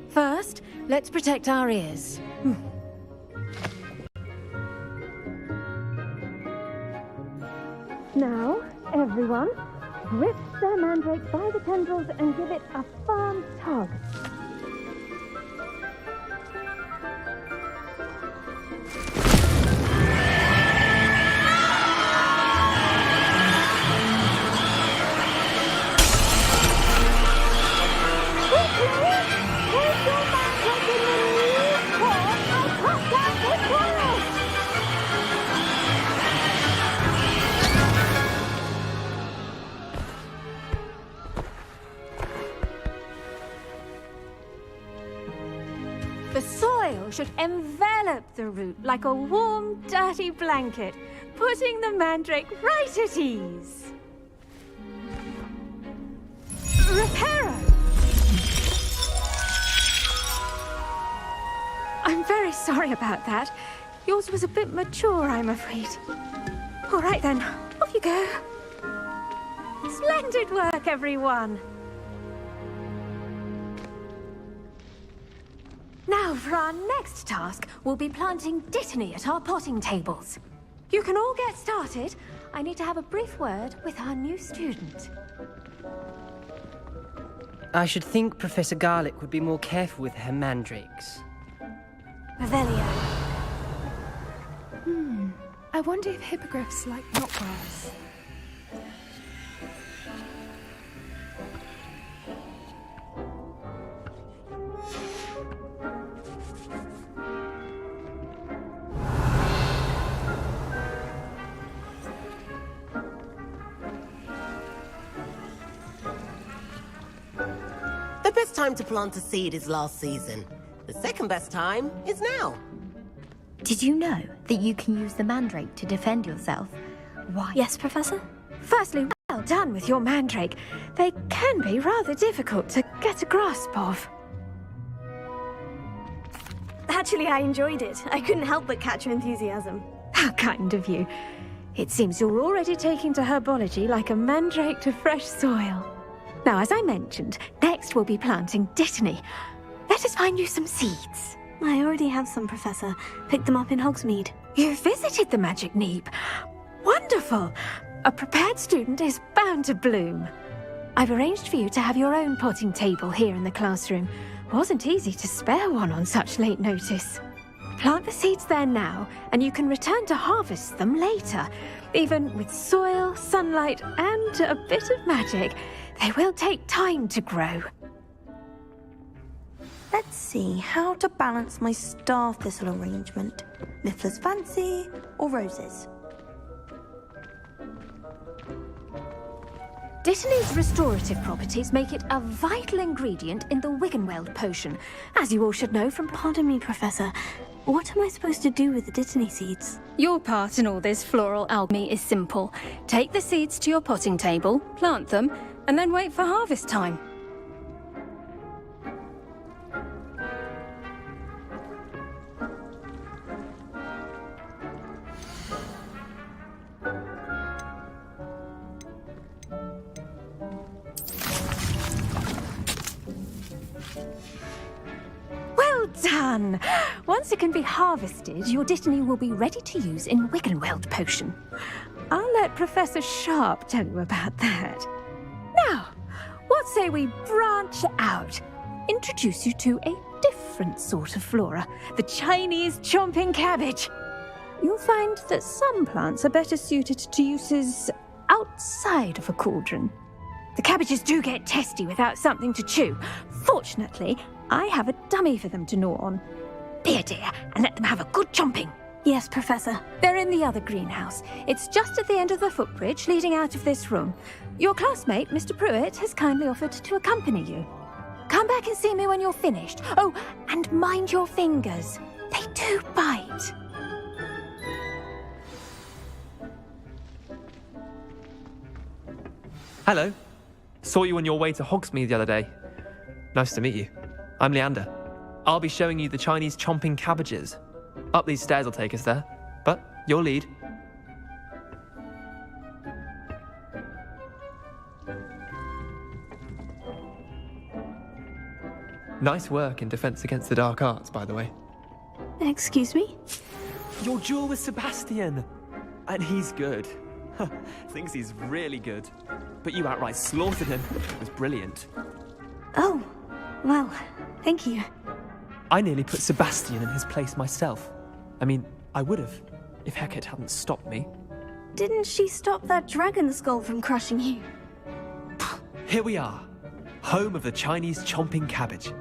First, let's protect our ears. Now, everyone, grip their mandrake by the tendrils and give it a firm tug. The soil should envelop the root like a warm, dirty blanket, putting the mandrake right at ease. Reparo! I'm very sorry about that. Yours was a bit mature, I'm afraid. All right then, off you go. Splendid work, everyone. Now, for our next task, we'll be planting Dittany at our potting tables. You can all get started. I need to have a brief word with our new student. I should think Professor Garlick would be more careful with her mandrakes. Revelio. I wonder if hippogriffs like knotgrass. The best time to plant a seed is last season. The second best time is now. Did you know that you can use the mandrake to defend yourself? Why? Yes, Professor? Firstly, well done with your mandrake. They can be rather difficult to get a grasp of. Actually, I enjoyed it. I couldn't help but catch your enthusiasm. How kind of you. It seems you're already taking to herbology like a mandrake to fresh soil. Now, as I mentioned, next we'll be planting Dittany. Let us find you some seeds. I already have some, Professor. Picked them up in Hogsmeade. You visited the Magic Neep. Wonderful! A prepared student is bound to bloom. I've arranged for you to have your own potting table here in the classroom. Wasn't easy to spare one on such late notice. Plant the seeds there now, and you can return to harvest them later. Even with soil, sunlight, and a bit of magic, they will take time to grow. Let's see how to balance my star thistle arrangement. Miffler's Fancy or roses? Dittany's restorative properties make it a vital ingredient in the Wiggenweld potion, as you all should know from... Pardon me, Professor. What am I supposed to do with the Dittany seeds? Your part in all this floral alchemy is simple. Take the seeds to your potting table, plant them, and then wait for harvest time. Well done! Once it can be harvested, your Dittany will be ready to use in Wiggenweld potion. I'll let Professor Sharp tell you about that. Now, what say we branch out? Introduce you to a different sort of flora, the Chinese chomping cabbage. You'll find that some plants are better suited to uses outside of a cauldron. The cabbages do get testy without something to chew. Fortunately, I have a dummy for them to gnaw on. Be a dear and let them have a good chomping. Yes, Professor. They're in the other greenhouse. It's just at the end of the footbridge leading out of this room. Your classmate, Mr. Pruitt, has kindly offered to accompany you. Come back and see me when you're finished. Oh, and mind your fingers. They do bite. Hello. Saw you on your way to Hogsmeade the other day. Nice to meet you. I'm Leander. I'll be showing you the Chinese chomping cabbages. Up these stairs will take us there, but your lead. Nice work in Defense Against the Dark Arts, by the way. Excuse me? Your duel with Sebastian! And he's good. Thinks he's really good. But you outright slaughtered him. It was brilliant. Oh, well, thank you. I nearly put Sebastian in his place myself. I mean, I would have, if Hecate hadn't stopped me. Didn't she stop that dragon skull from crushing you? Here we are, home of the Chinese chomping cabbage.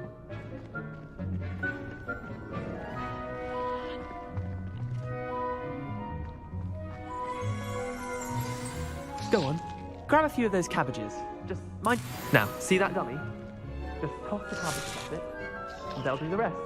Go on, grab a few of those cabbages. Just mind. Now, see that dummy? Just toss the cabbage off it, and they'll do the rest.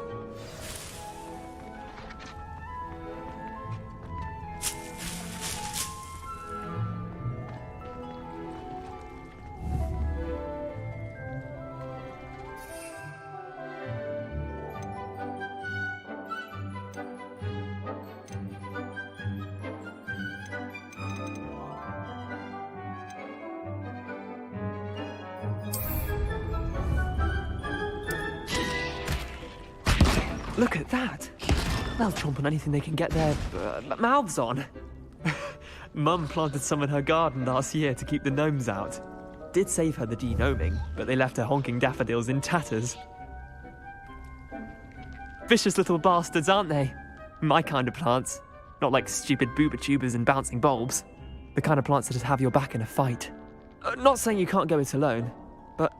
Look at that! They'll chomp on anything they can get their mouths on. Mum planted some in her garden last year to keep the gnomes out. Did save her the de-gnoming, but they left her honking daffodils in tatters. Vicious little bastards, aren't they? My kind of plants. Not like stupid booba tubers and bouncing bulbs. The kind of plants that just have your back in a fight. Not saying you can't go it alone, but,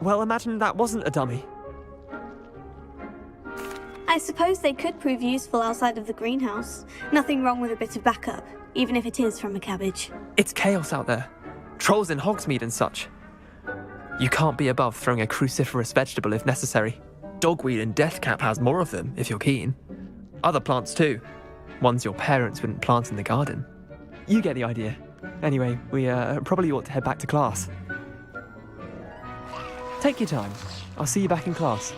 well, imagine that wasn't a dummy. I suppose they could prove useful outside of the greenhouse. Nothing wrong with a bit of backup, even if it is from a cabbage. It's chaos out there. Trolls in Hogsmeade and such. You can't be above throwing a cruciferous vegetable if necessary. Dogweed and deathcap has more of them, if you're keen. Other plants too. Ones your parents wouldn't plant in the garden. You get the idea. Anyway, we probably ought to head back to class. Take your time. I'll see you back in class.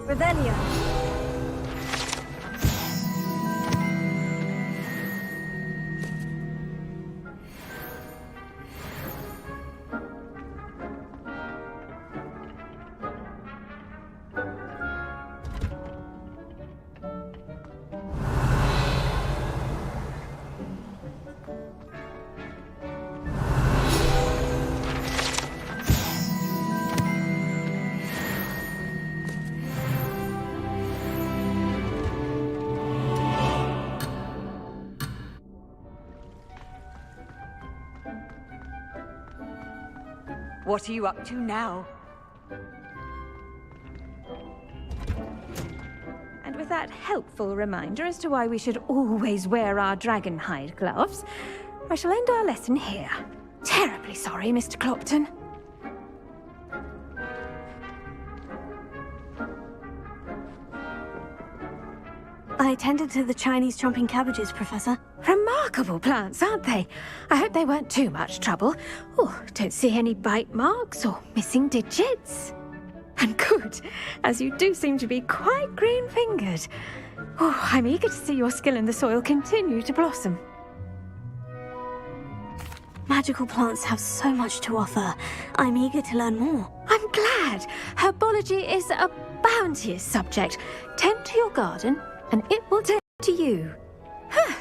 Revelio. What are you up to now? And with that helpful reminder as to why we should always wear our dragon hide gloves, I shall end our lesson here. Terribly sorry, Mr. Clopton. I attended to the Chinese chomping cabbages, Professor. Remarkable plants, aren't they? I hope they weren't too much trouble. Oh, don't see any bite marks or missing digits. And good, as you do seem to be quite green-fingered. Oh, I'm eager to see your skill in the soil continue to blossom. Magical plants have so much to offer. I'm eager to learn more. I'm glad. Herbology is a bounteous subject. Tend to your garden, and it will tend to you. Huh.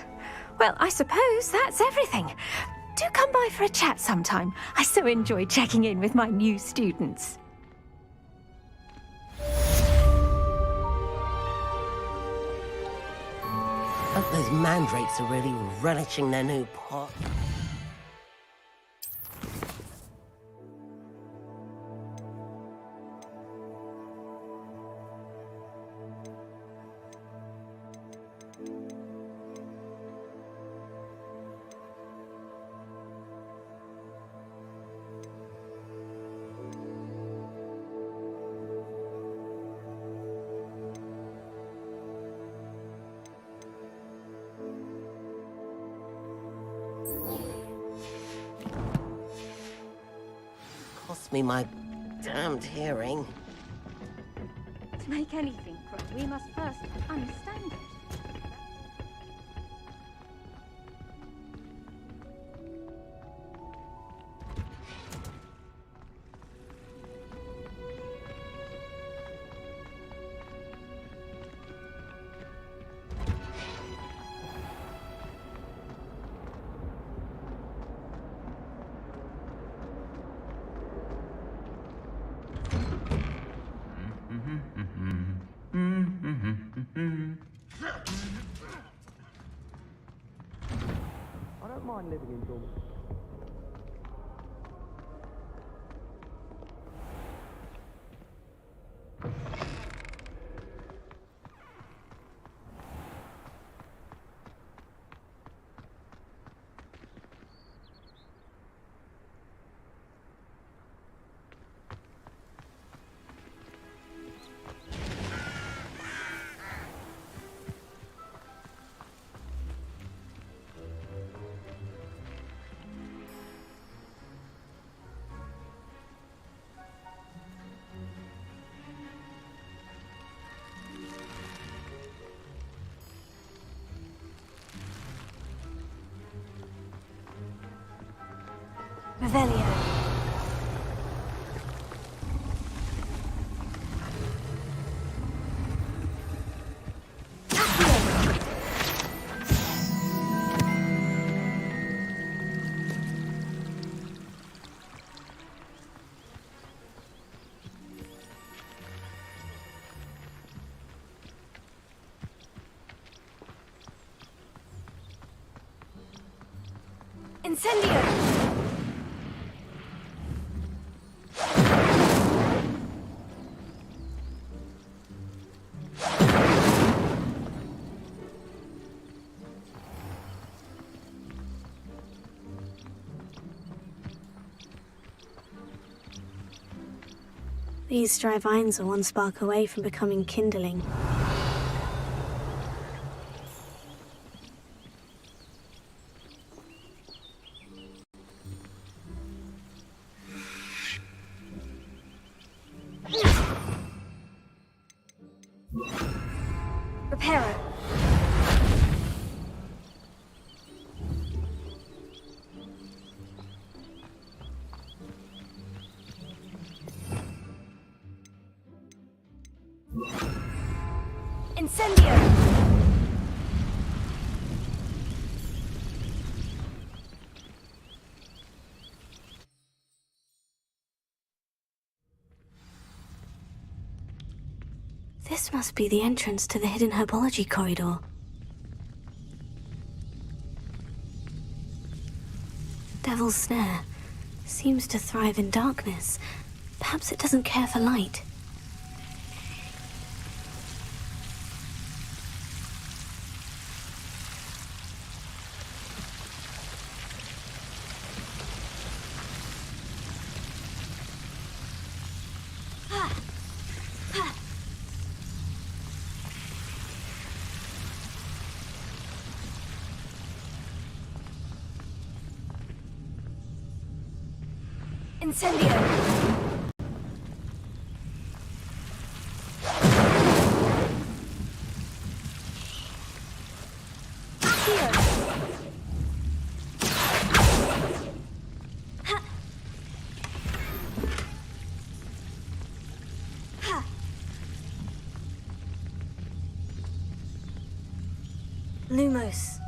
Well, I suppose that's everything. Do come by for a chat sometime. I so enjoy checking in with my new students. Hope those mandrakes are really relishing their new pot. Cost me my damned hearing. To make anything grow, we must first understand it. I don't mind living in dormitories. Revelio. Incendio! These dry vines are one spark away from becoming kindling. Reparo. Incendio! This must be the entrance to the hidden herbology corridor. Devil's Snare seems to thrive in darkness. Perhaps it doesn't care for light. Incendio! Here! Ha! Ha! Lumos.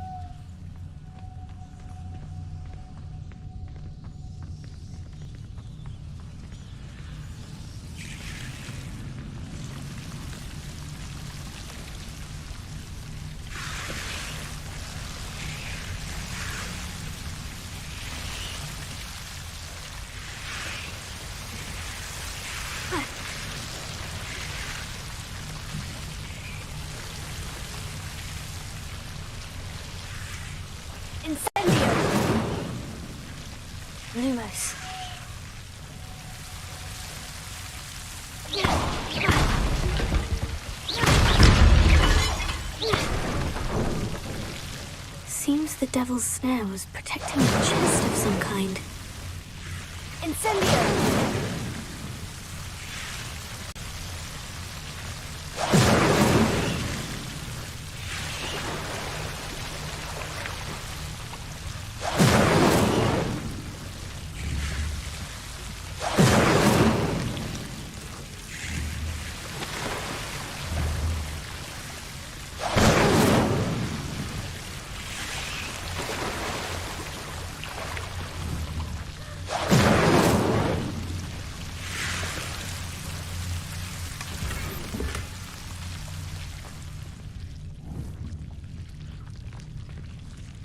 Lumos. Seems the devil's snare was protecting a chest of some kind. Incendio!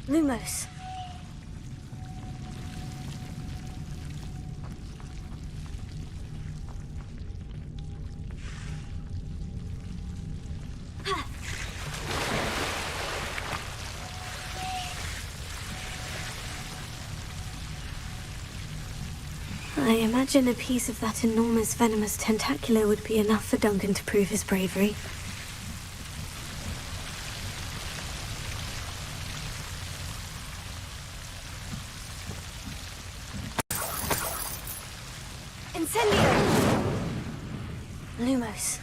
Lumos. I imagine a piece of that enormous venomous tentacular would be enough for Duncan to prove his bravery. Incendio! Lumos.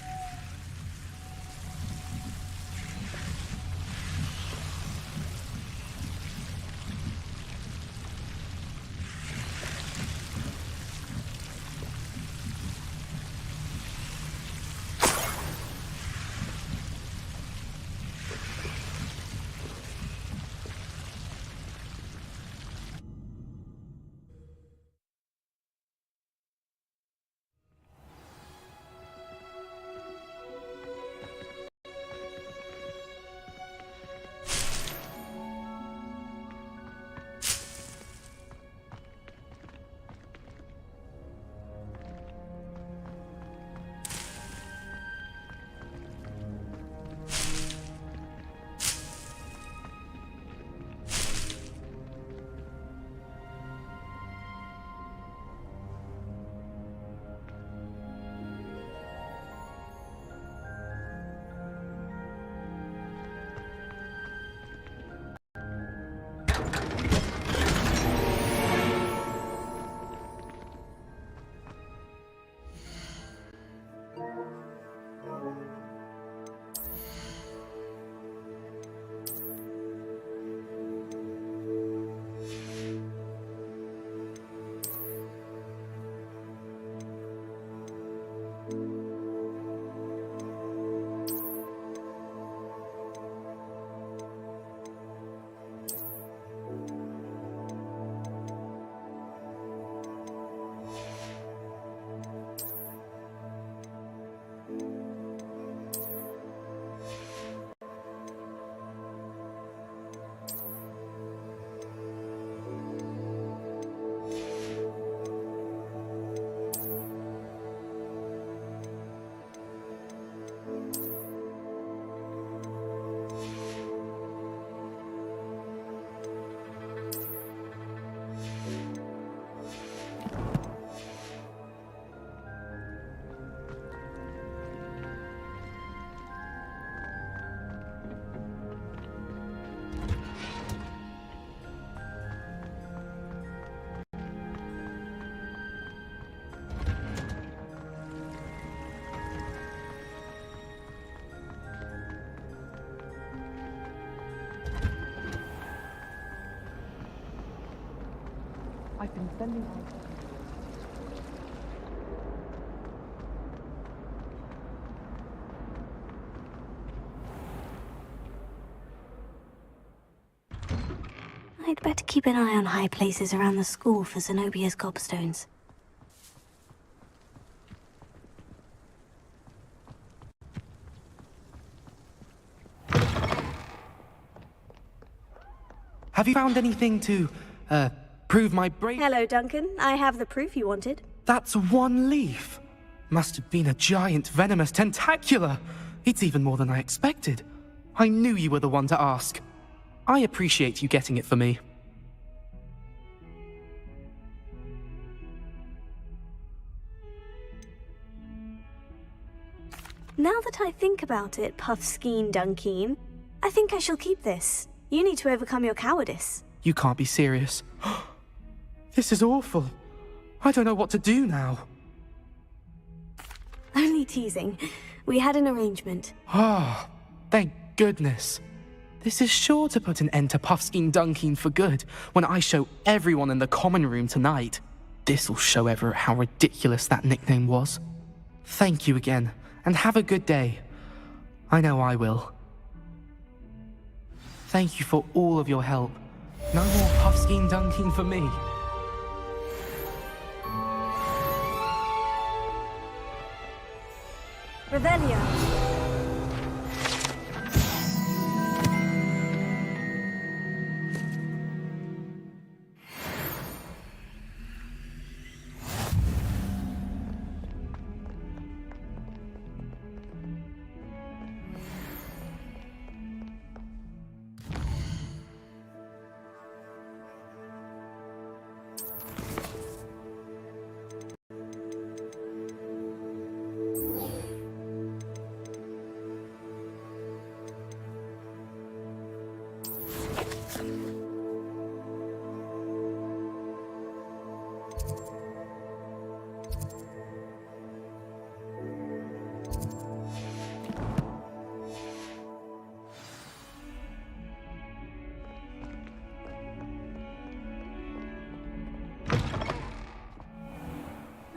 I've been spending... I'd better keep an eye on high places around the school for Zenobia's gobstones. Have you found anything to, prove my bravery? Hello, Duncan. I have the proof you wanted. That's one leaf. Must have been a giant venomous tentacula. It's even more than I expected. I knew you were the one to ask. I appreciate you getting it for me. that I think about it, Puffskeen Dunkeen, I think I shall keep this. You need to overcome your cowardice. You can't be serious. This is awful. I don't know what to do now. Only teasing. We had an arrangement. Ah, thank goodness. This is sure to put an end to Puffskeen Dunkeen for good when I show everyone in the common room tonight. This'll show Everett how ridiculous that nickname was. Thank you again, and have a good day. I know I will. Thank you for all of your help. No more Puffskeen Dunkeen for me. Revelio.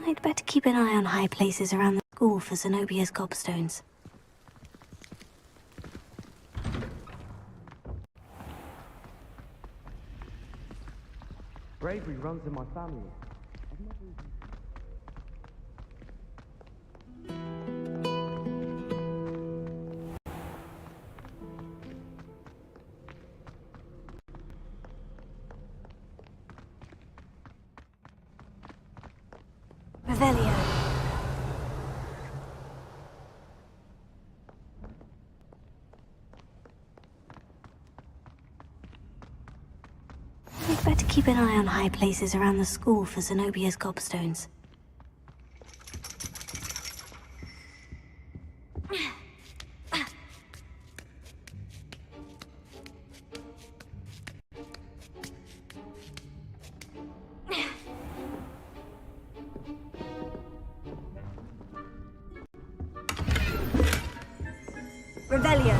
I'd better keep an eye on high places around the school for Zenobia's gobstones. Bravery runs in my family. Revelio. We'd better keep an eye on high places around the school for Zenobia's gobstones. Revelio.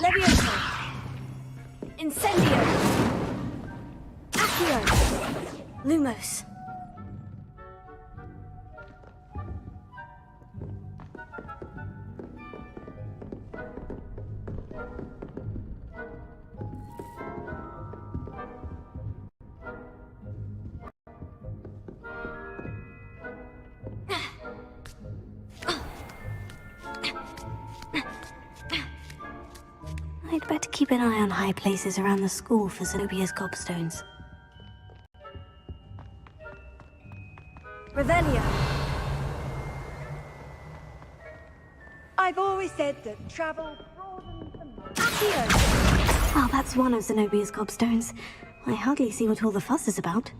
Levioso. Incendio. Accio. Lumos. I'd better keep an eye on high places around the school for Zenobia's gobstones. Revelio. I've always said that travel broadens the mind. Accio. Well, that's one of Zenobia's gobstones. I hardly see what all the fuss is about.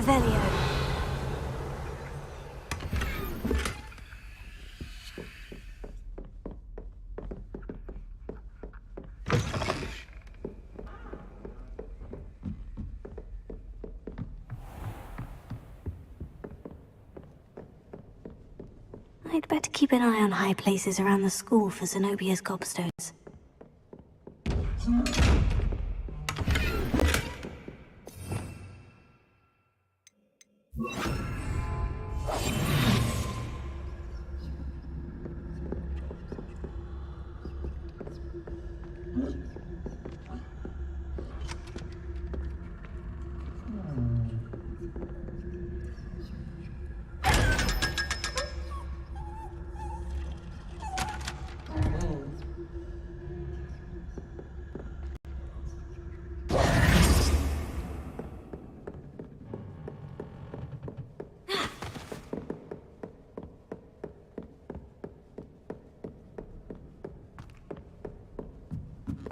Revelio. I'd better keep an eye on high places around the school for Zenobia's gobstones.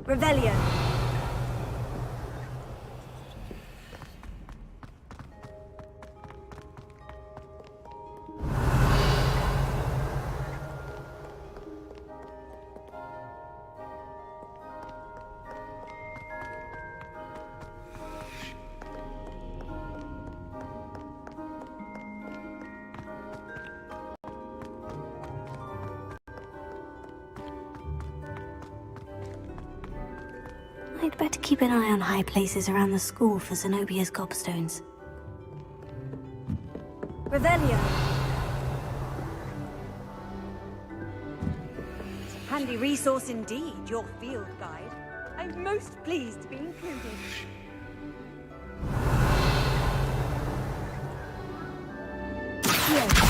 Revelio. I'd better keep an eye on high places around the school for Zenobia's gobstones. Revelio. Handy resource indeed, your field guide. I'm most pleased to be included. Yes.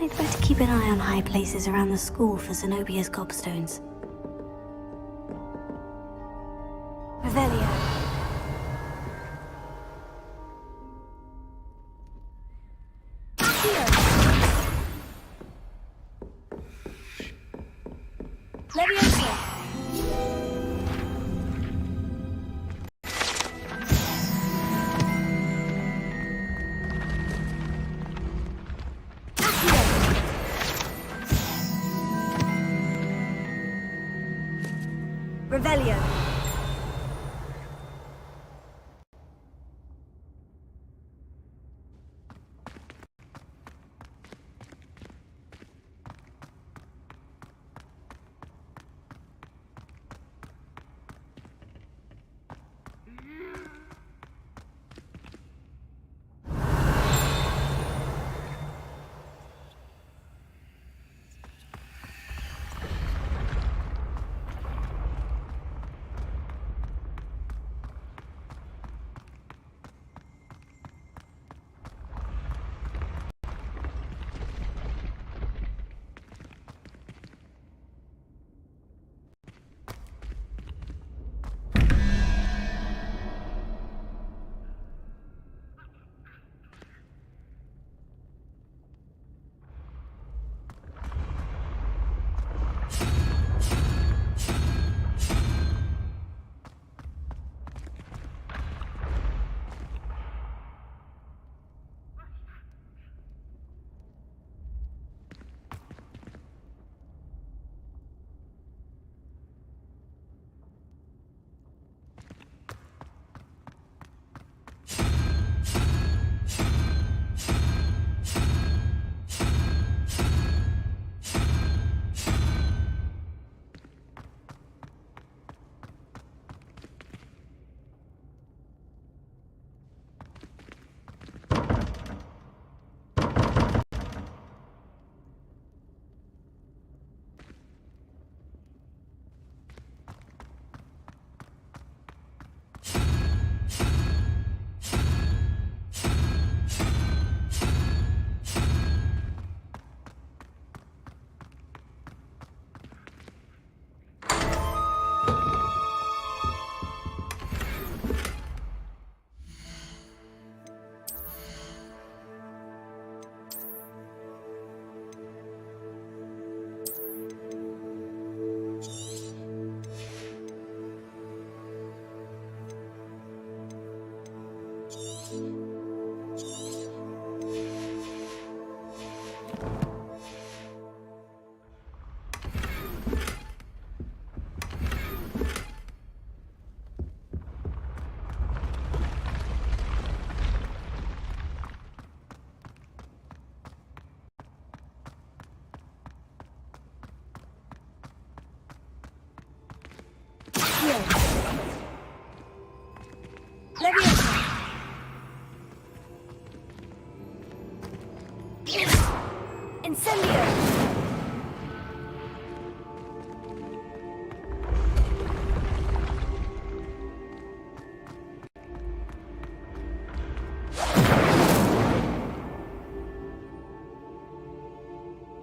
I'd better keep an eye on high places around the school for Zenobia's gobstones. Revelio. Leviosa. Revelio.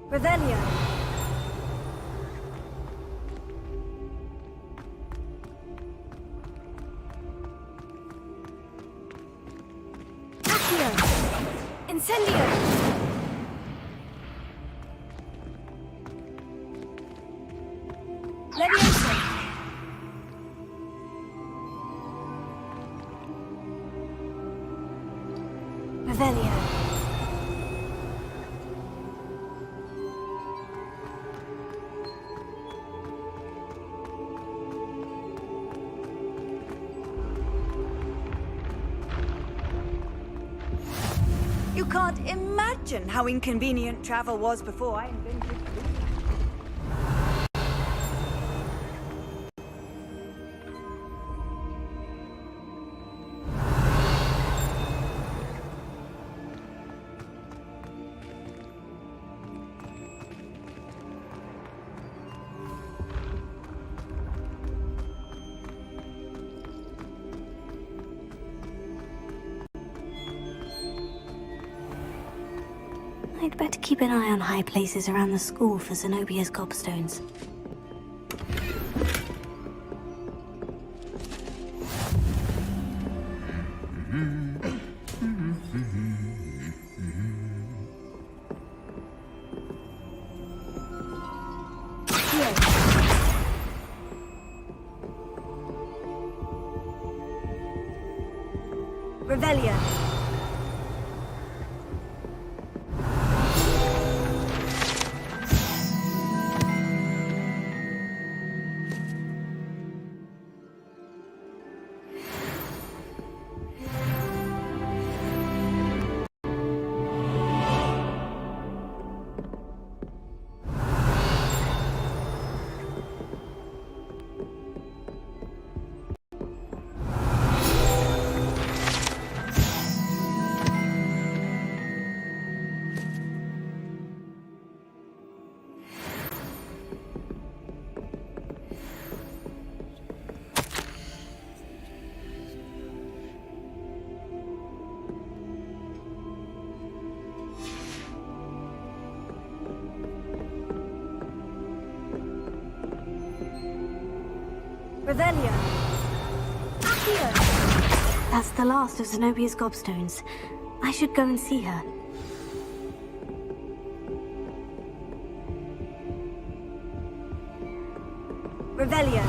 Revelio. Accio. Incendio. Leviosa. Revelio. You can't imagine how inconvenient travel was before I invented it. I'd better keep an eye on high places around the school for Zenobia's gobstones. Revelio. Revelio! Accio! That's the last of Zenobia's gobstones. I should go and see her. Revelio!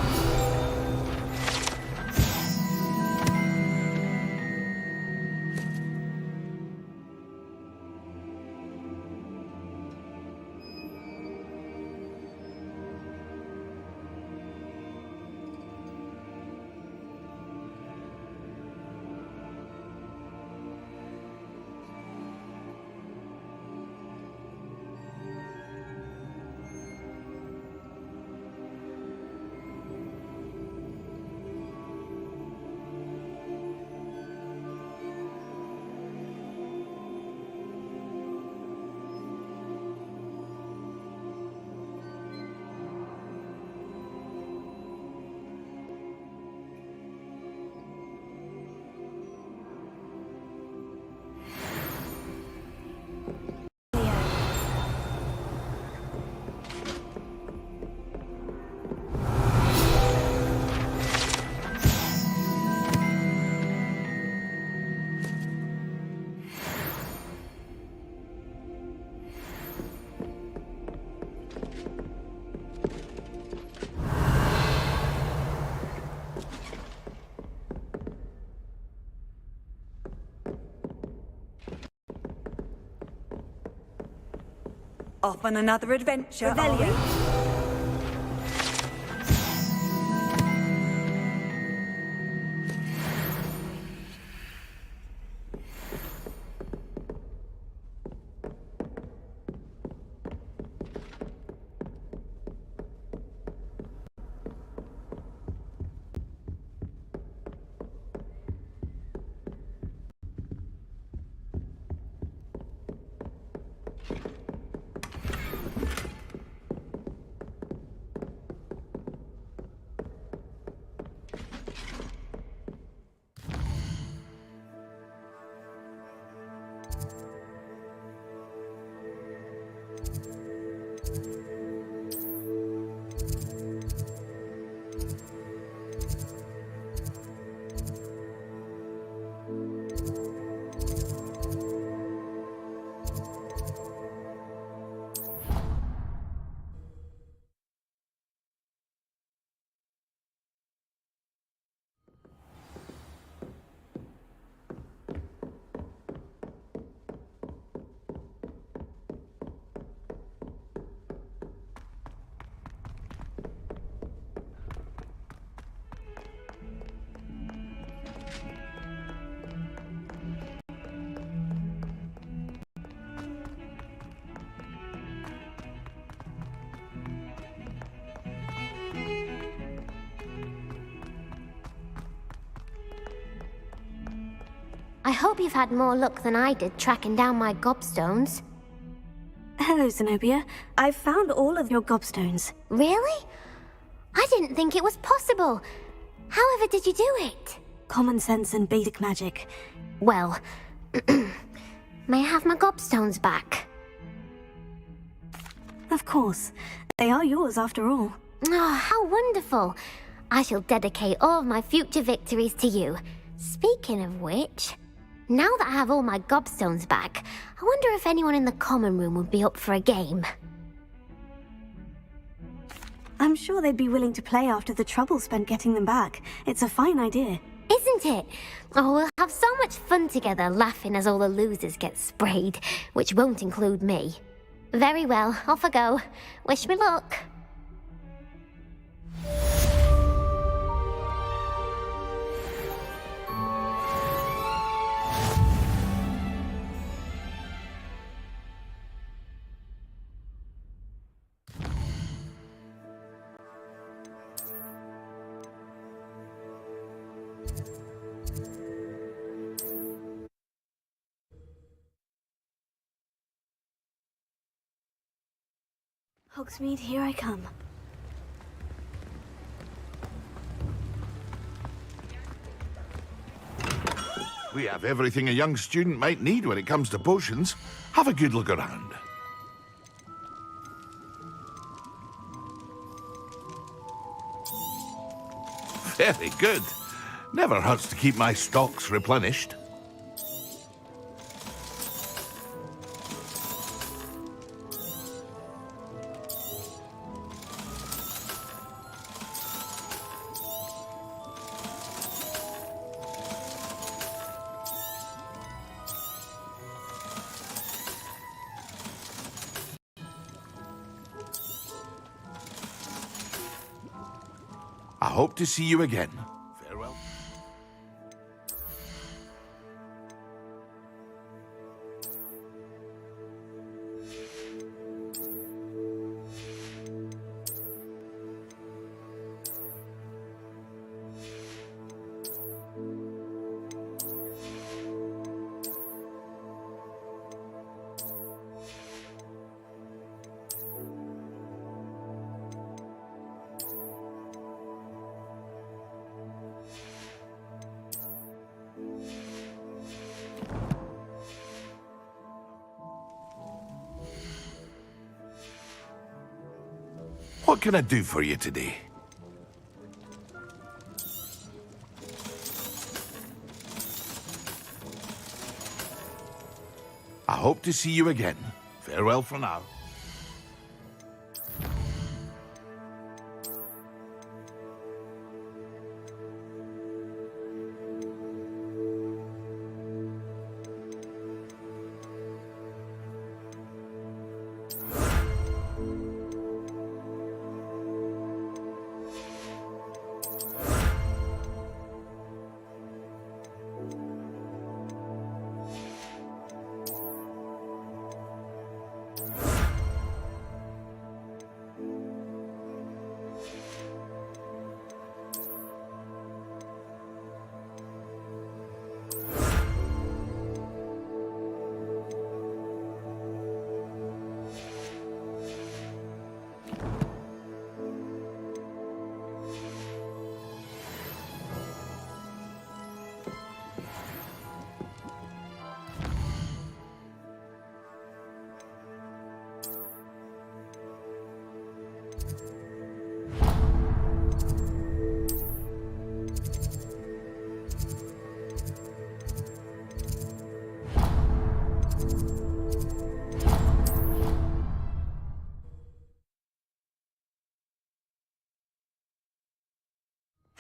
Off on another adventure, are we? I hope you've had more luck than I did tracking down my gobstones. Hello, Zenobia. I've found all of your gobstones. Really? I didn't think it was possible. However did you do it? Common sense and basic magic. Well, may I have my gobstones back? Of course. They are yours after all. Oh, how wonderful. I shall dedicate all of my future victories to you. Speaking of which, now that I have all my gobstones back, I wonder if anyone in the common room would be up for a game. I'm sure they'd be willing to play after the trouble spent getting them back. It's a fine idea. Isn't it? Oh, we'll have so much fun together laughing as all the losers get sprayed, which won't include me. Very well, off I go. Wish me luck. Hogsmeade, here I come. We have everything a young student might need when it comes to potions. Have a good look around. Very good. Never hurts to keep my stocks replenished. I hope to see you again. Farewell. What can I do for you today? I hope to see you again. Farewell for now.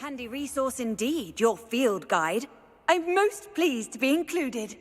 Handy resource indeed, your field guide. I'm most pleased to be included.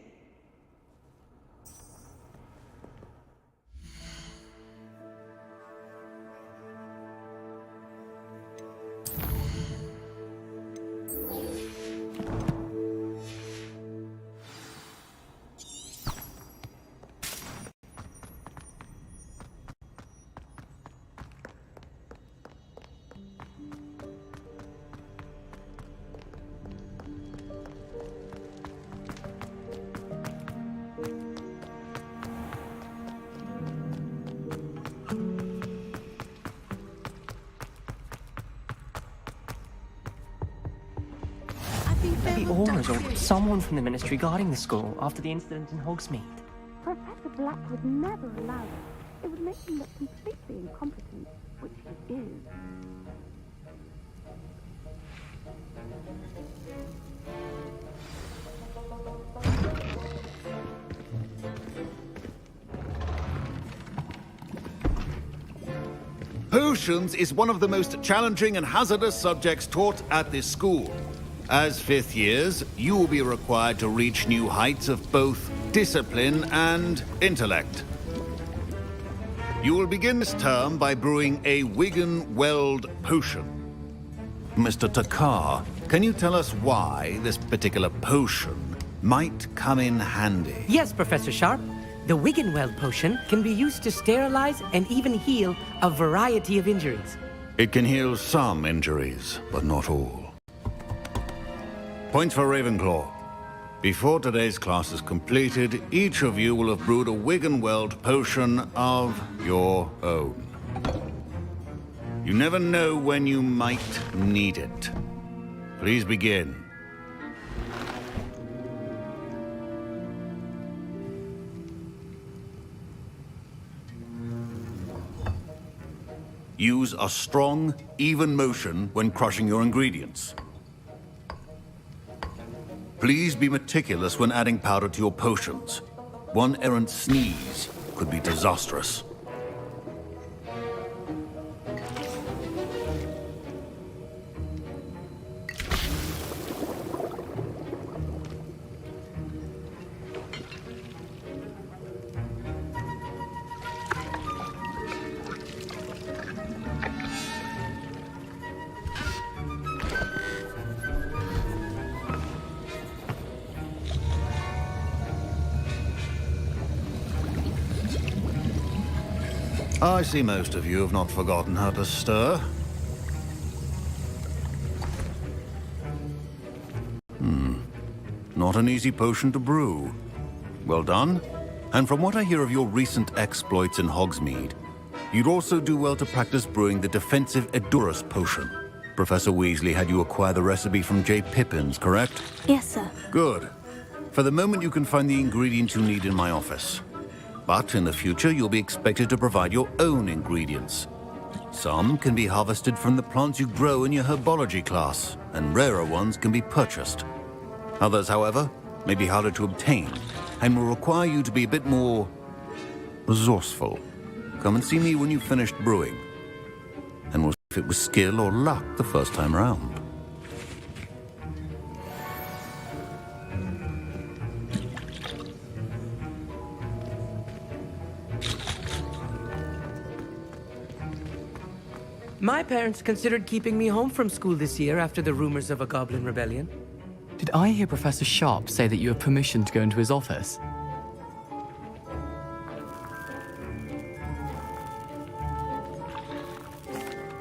Maybe Aura's or someone from the Ministry guarding the school after the incident in Hogsmeade. Professor Black would never allow it. It would make him look completely incompetent, which he is. Potions is one of the most challenging and hazardous subjects taught at this school. As fifth years, you will be required to reach new heights of both discipline and intellect. You will begin this term by brewing a Wigan-Weld potion. Mr. Takar, can you tell us why this particular potion might come in handy? Yes, Professor Sharp. The Wigan-Weld potion can be used to sterilize and even heal a variety of injuries. It can heal some injuries, but not all. Points for Ravenclaw. Before today's class is completed, each of you will have brewed a Wigan-Weld potion of your own. You never know when you might need it. Please begin. Use a strong, even motion when crushing your ingredients. Please be meticulous when adding powder to your potions. One errant sneeze could be disastrous. I see most of you have not forgotten how to stir. Not an easy potion to brew. Well done. And from what I hear of your recent exploits in Hogsmeade, you'd also do well to practice brewing the defensive Edurus potion. Professor Weasley had you acquire the recipe from J. Pippins, correct? Yes, sir. Good. For the moment, you can find the ingredients you need in my office. But in the future, you'll be expected to provide your own ingredients. Some can be harvested from the plants you grow in your herbology class, and rarer ones can be purchased. Others, however, may be harder to obtain, and will require you to be a bit more resourceful. Come and see me when you've finished brewing, and we'll see if it was skill or luck the first time round. My parents considered keeping me home from school this year after the rumors of a goblin rebellion. Did I hear Professor Sharp say that you have permission to go into his office?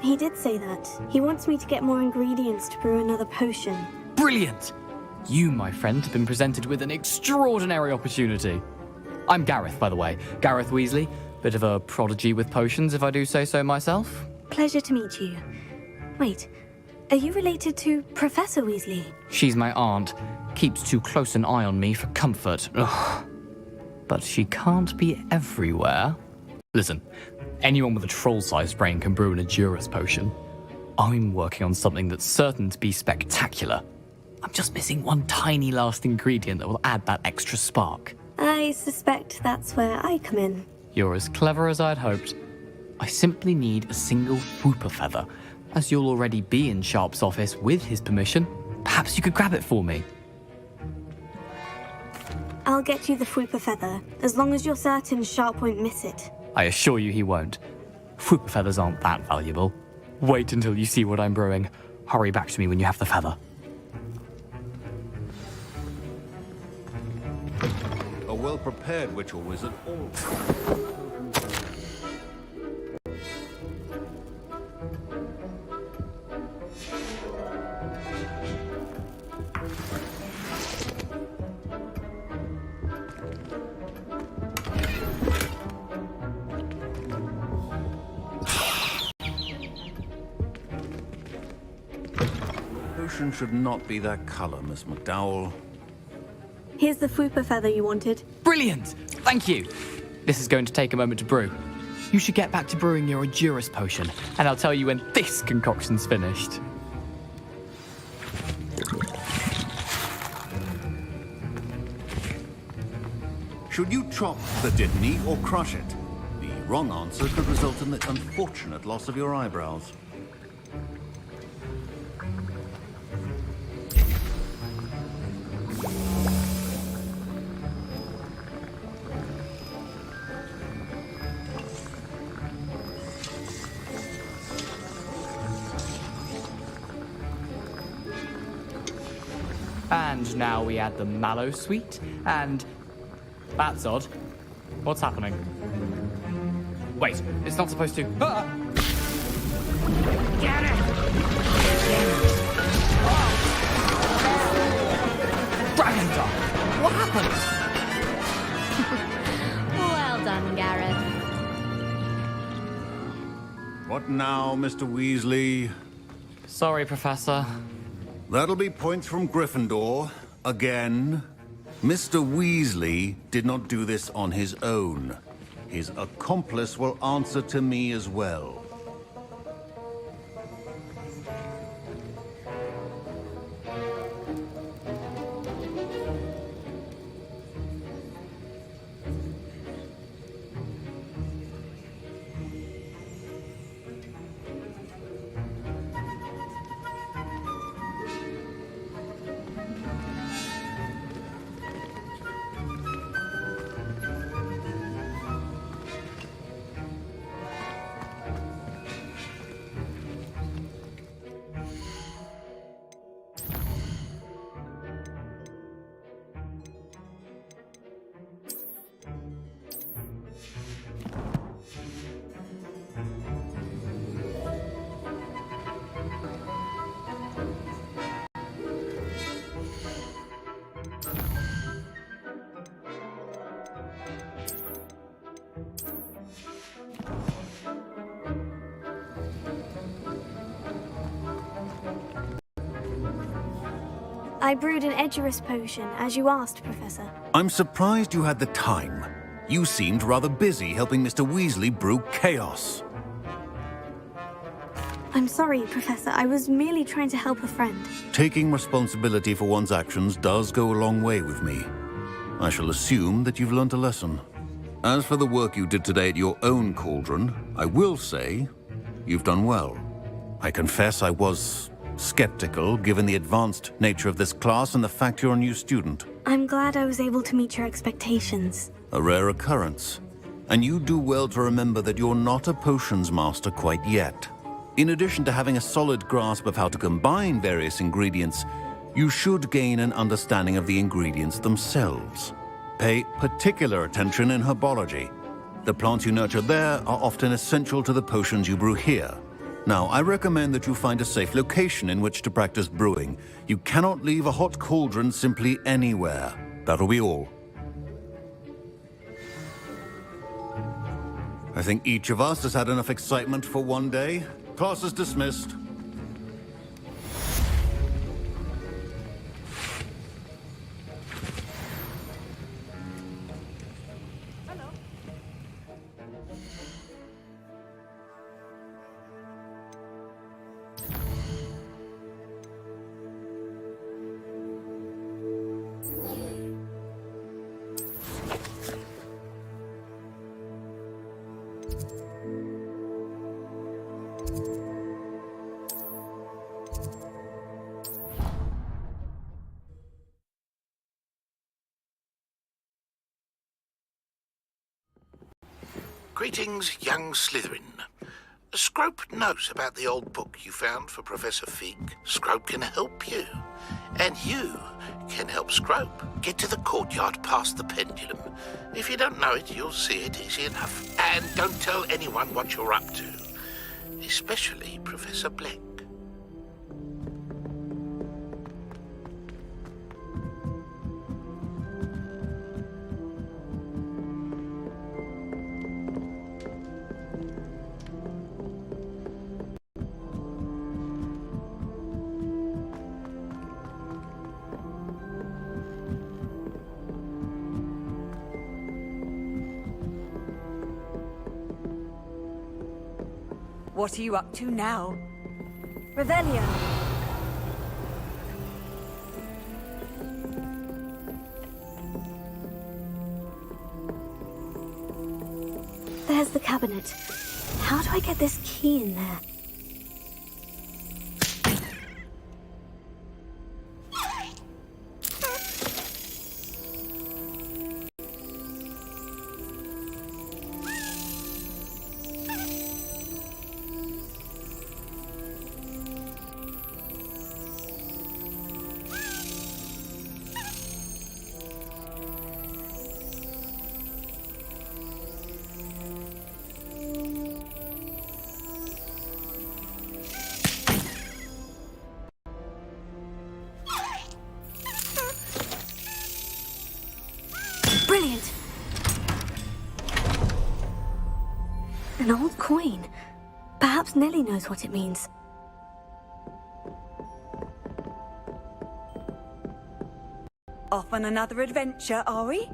He did say that. He wants me to get more ingredients to brew another potion. Brilliant! You, my friend, have been presented with an extraordinary opportunity. I'm Gareth, by the way. Gareth Weasley. Bit of a prodigy with potions, if I do say so myself. Pleasure to meet you. Wait, are you related to Professor Weasley? She's my aunt. Keeps too close an eye on me for comfort. Ugh. But she can't be everywhere. Listen, anyone with a troll-sized brain can brew an Edurus potion. I'm working on something that's certain to be spectacular. I'm just missing one tiny last ingredient that will add that extra spark. I suspect that's where I come in. You're as clever as I'd hoped. I simply need a single whooper feather. As you'll already be in Sharp's office with his permission, perhaps you could grab it for me. I'll get you the whooper feather, as long as you're certain Sharp won't miss it. I assure you he won't. Whooper feathers aren't that valuable. Wait until you see what I'm brewing. Hurry back to me when you have the feather. A well-prepared witch or wizard always... Potion should not be that color, Miss McDowell. Here's the whooper feather you wanted. Brilliant! Thank you! This is going to take a moment to brew. You should get back to brewing your Edurus potion, and I'll tell you when this concoction's finished. Should you chop the Dittany or crush it? The wrong answer could result in the unfortunate loss of your eyebrows. And now we add the mallow sweet, and... That's odd. What's happening? Wait, it's not supposed to... Ah! Get it! Dragon Dog! What happened? Well done, Gareth. What now, Mr. Weasley? Sorry, Professor. That'll be points from Gryffindor. Again. Mr. Weasley did not do this on his own. His accomplice will answer to me as well. I brewed an Edurus potion, as you asked, Professor. I'm surprised you had the time. You seemed rather busy helping Mr. Weasley brew chaos. I'm sorry, Professor. I was merely trying to help a friend. Taking responsibility for one's actions does go a long way with me. I shall assume that you've learnt a lesson. As for the work you did today at your own cauldron, I will say you've done well. I confess I was skeptical, given the advanced nature of this class and the fact you're a new student. I'm glad I was able to meet your expectations. A rare occurrence. And you do well to remember that you're not a potions master quite yet. In addition to having a solid grasp of how to combine various ingredients, you should gain an understanding of the ingredients themselves. Pay particular attention in herbology. The plants you nurture there are often essential to the potions you brew here. Now, I recommend that you find a safe location in which to practice brewing. You cannot leave a hot cauldron simply anywhere. That'll be all. I think each of us has had enough excitement for one day. Class is dismissed. Greetings, young Slytherin. Scrope knows about the old book you found for Professor Fig. Scrope can help you. And you can help Scrope get to the courtyard past the pendulum. If you don't know it, you'll see it easy enough. And don't tell anyone what you're up to. Especially Professor Black. What are you up to now? Revelio. There's the cabinet. How do I get this key in there? Brilliant! An old coin. Perhaps Nellie knows what it means. Off on another adventure, are we?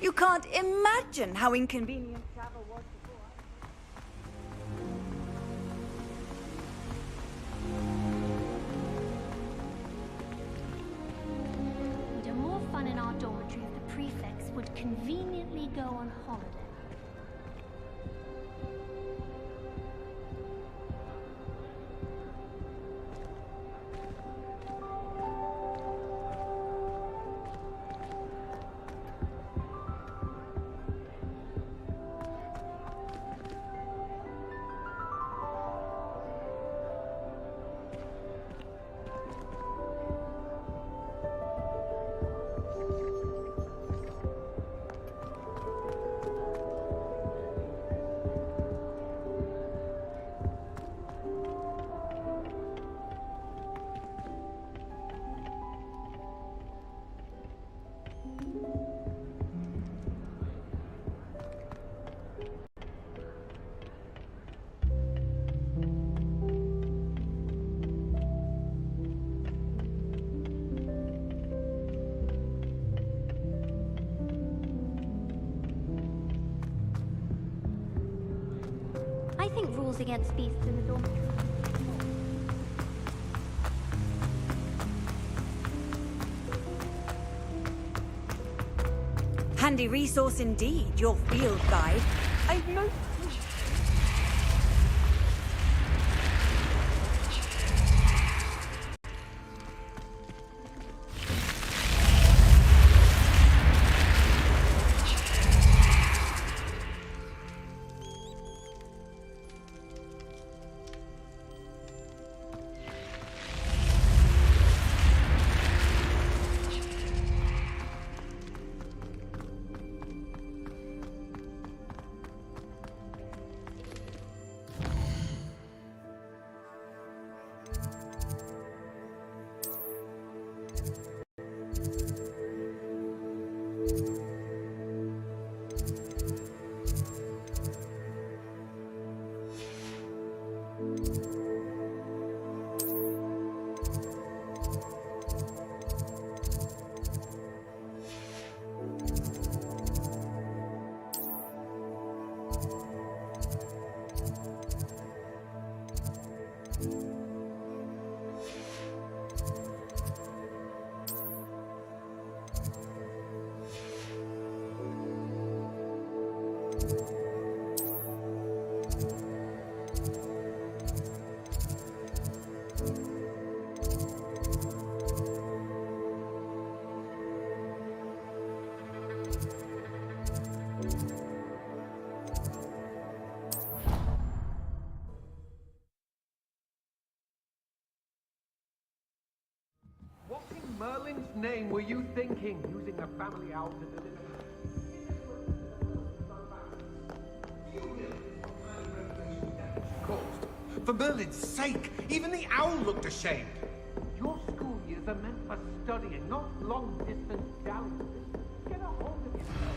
You can't imagine how inconvenient travel was before. could conveniently go on holiday. I think rules against beasts in the dormitory. Handy resource indeed, your field guide. I most... What in Merlin's name were you thinking, using the family owl to deliver? For Merlin's sake, even the owl looked ashamed. Your school years are meant for studying, not long-distance dalliances. Get a hold of yourself.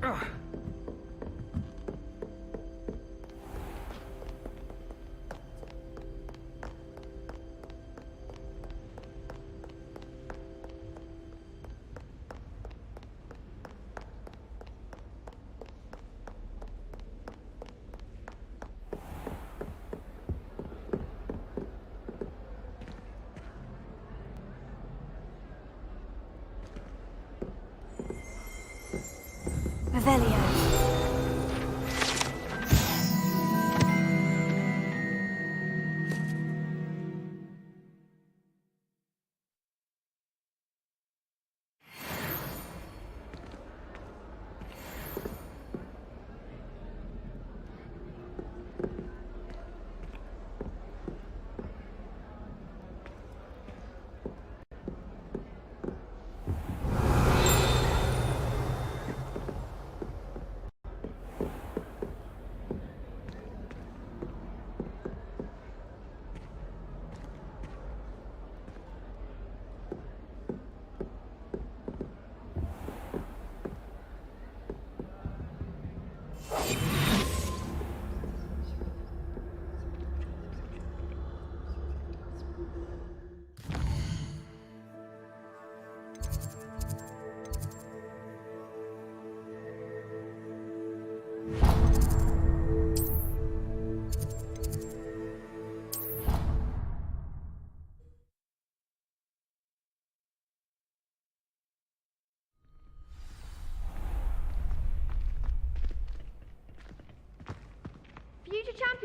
Ugh. Revelio.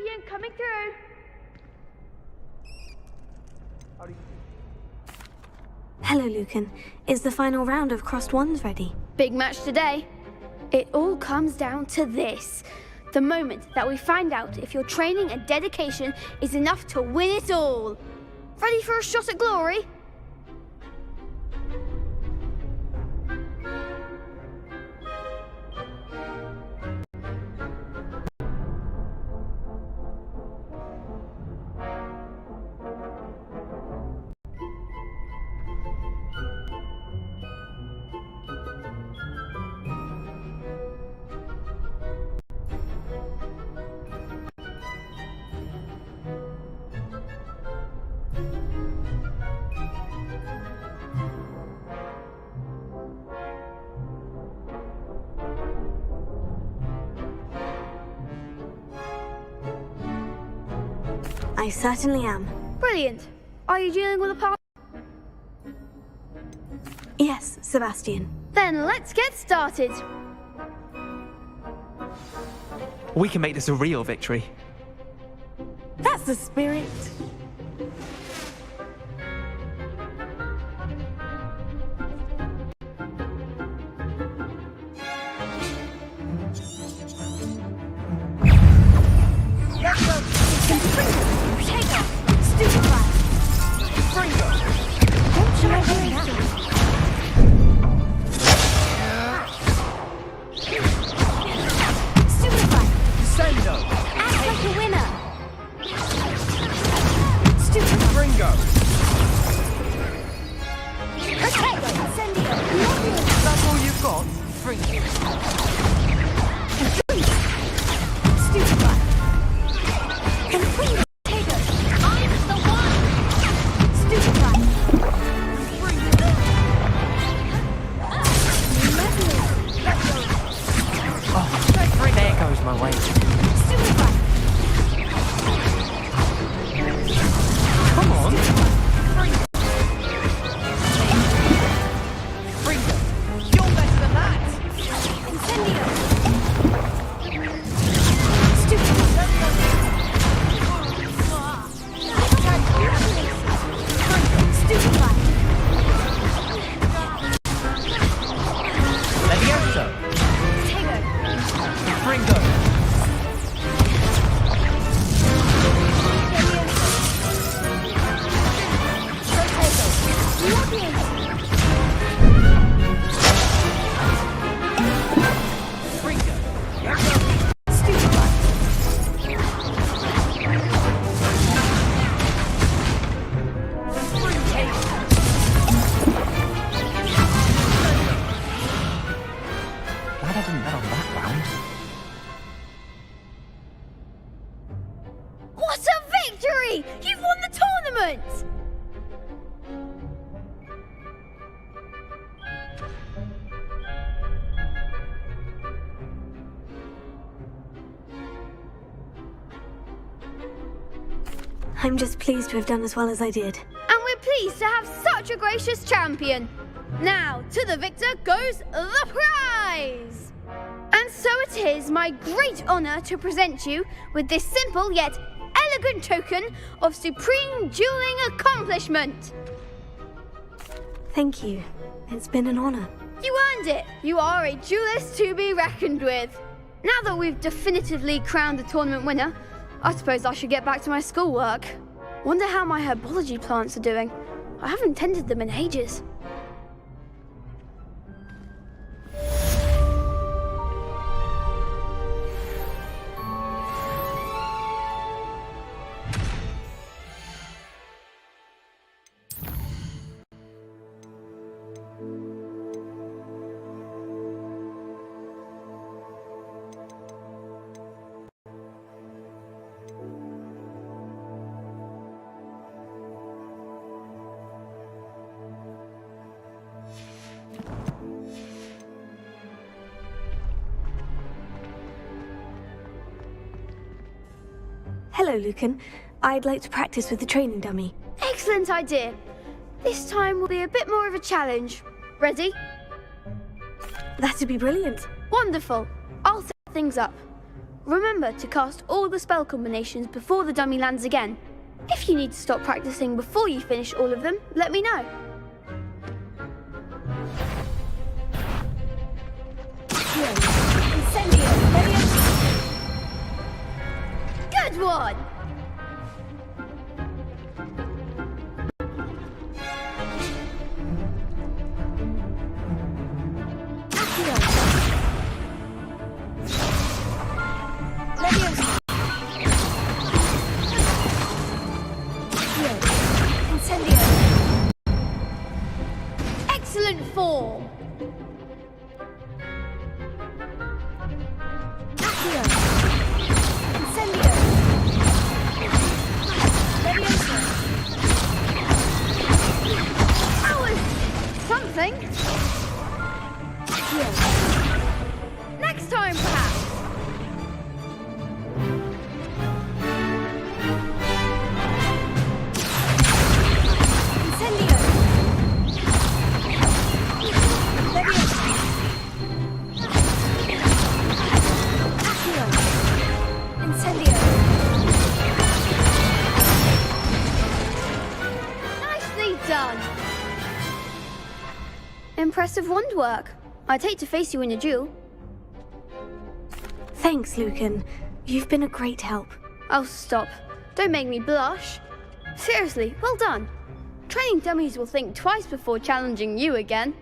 champion coming through. Hello, Lucan. Is the final round of Crossed Wands ready? Big match today. It all comes down to this. The moment that we find out if your training and dedication is enough to win it all. Ready for a shot at glory? I certainly am. Brilliant. Are you dealing with a part? Yes, Sebastian. Then let's get started. We can make this a real victory. That's the spirit. What a victory! You've won the tournament! I'm just pleased to have done as well as I did. And we're pleased to have such a gracious champion. Now, to the victor goes the prize! And so it is my great honor to present you with this simple yet elegant token of supreme dueling accomplishment. Thank you. It's been an honor. You earned it. You are a duelist to be reckoned with. Now that we've definitively crowned the tournament winner, I suppose I should get back to my schoolwork. Wonder how my herbology plants are doing. I haven't tended them in ages. Hello, Lucan. I'd like to practice with the training dummy. Excellent idea. This time will be a bit more of a challenge. Ready? That'd be brilliant. Wonderful. I'll set things up. Remember to cast all the spell combinations before the dummy lands again. If you need to stop practicing before you finish all of them, let me know. Good one! Excellent form! That was something. Next time, perhaps. Nicely done. Impressive wand work. I'd hate to face you in a duel. Thanks, Lucan. You've been a great help. Oh, stop. Don't make me blush. Seriously, well done. Training dummies will think twice before challenging you again.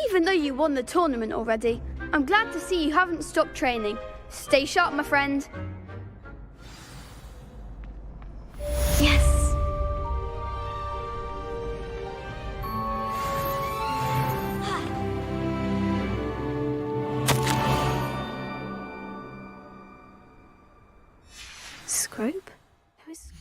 Even though you won the tournament already, I'm glad to see you haven't stopped training. Stay sharp, my friend. Yes. Scrope? Who is...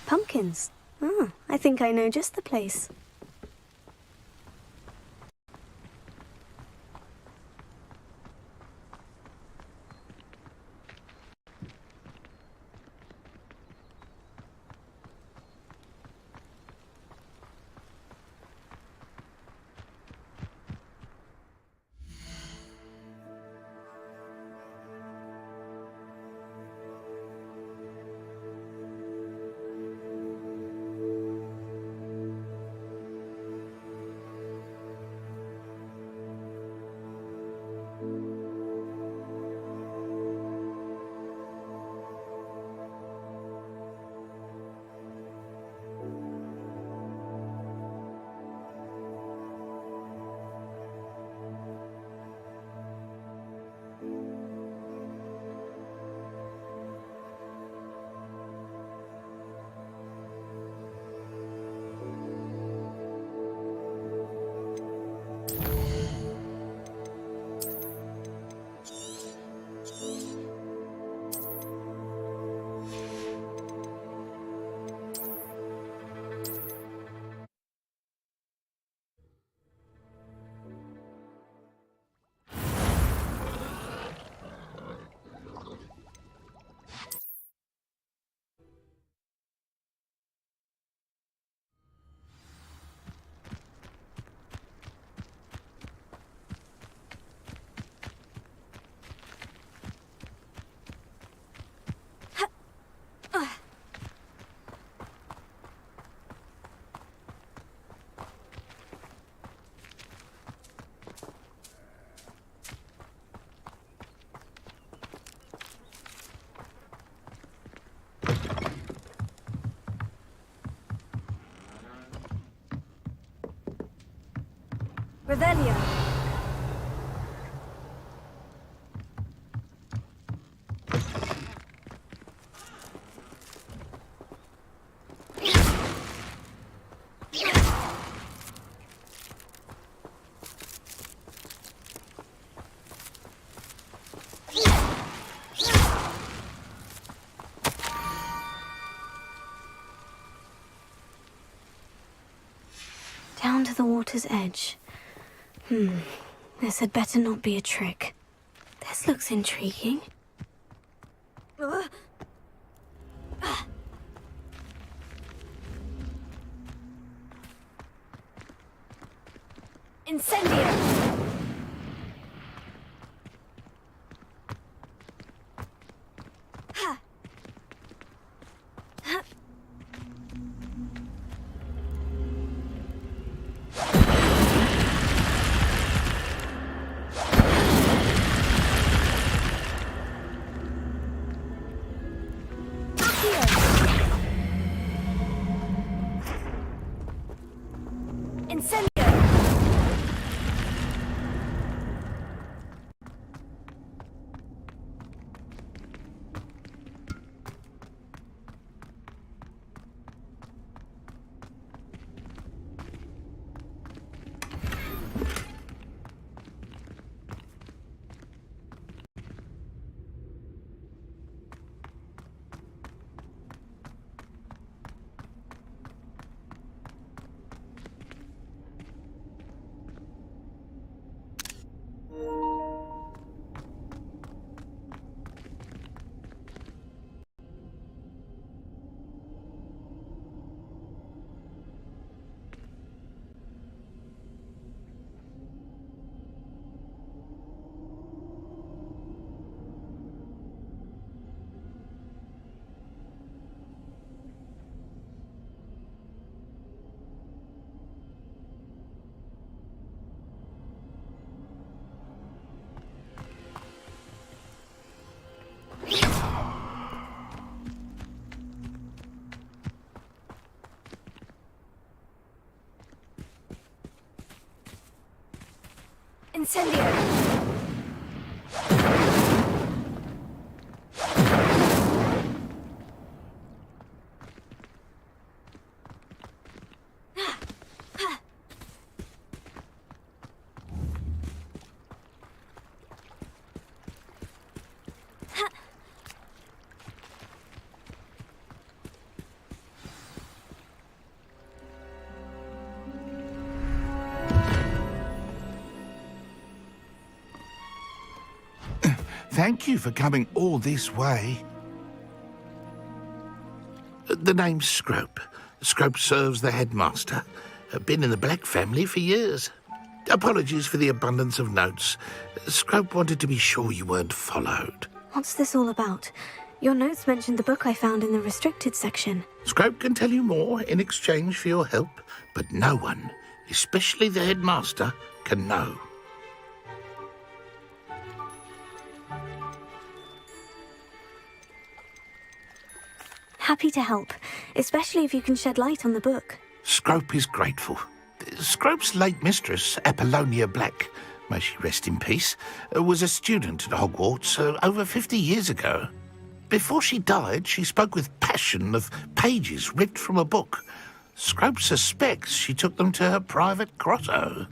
Pumpkins. Ah, I think I know just the place. Revelio. Down to the water's edge. This had better not be a trick. This looks intriguing. Incendio! Incendio! Thank you for coming all this way. The name's Scrope. Scrope serves the headmaster. Been in the Black family for years. Apologies for the abundance of notes. Scrope wanted to be sure you weren't followed. What's this all about? Your notes mentioned the book I found in the restricted section. Scrope can tell you more in exchange for your help, but no one, especially the headmaster, can know. Happy to help, especially if you can shed light on the book. Scrope is grateful. Scrope's late mistress, Apollonia Black, may she rest in peace, was a student at Hogwarts over 50 years ago. Before she died, she spoke with passion of pages ripped from a book. Scrope suspects she took them to her private grotto.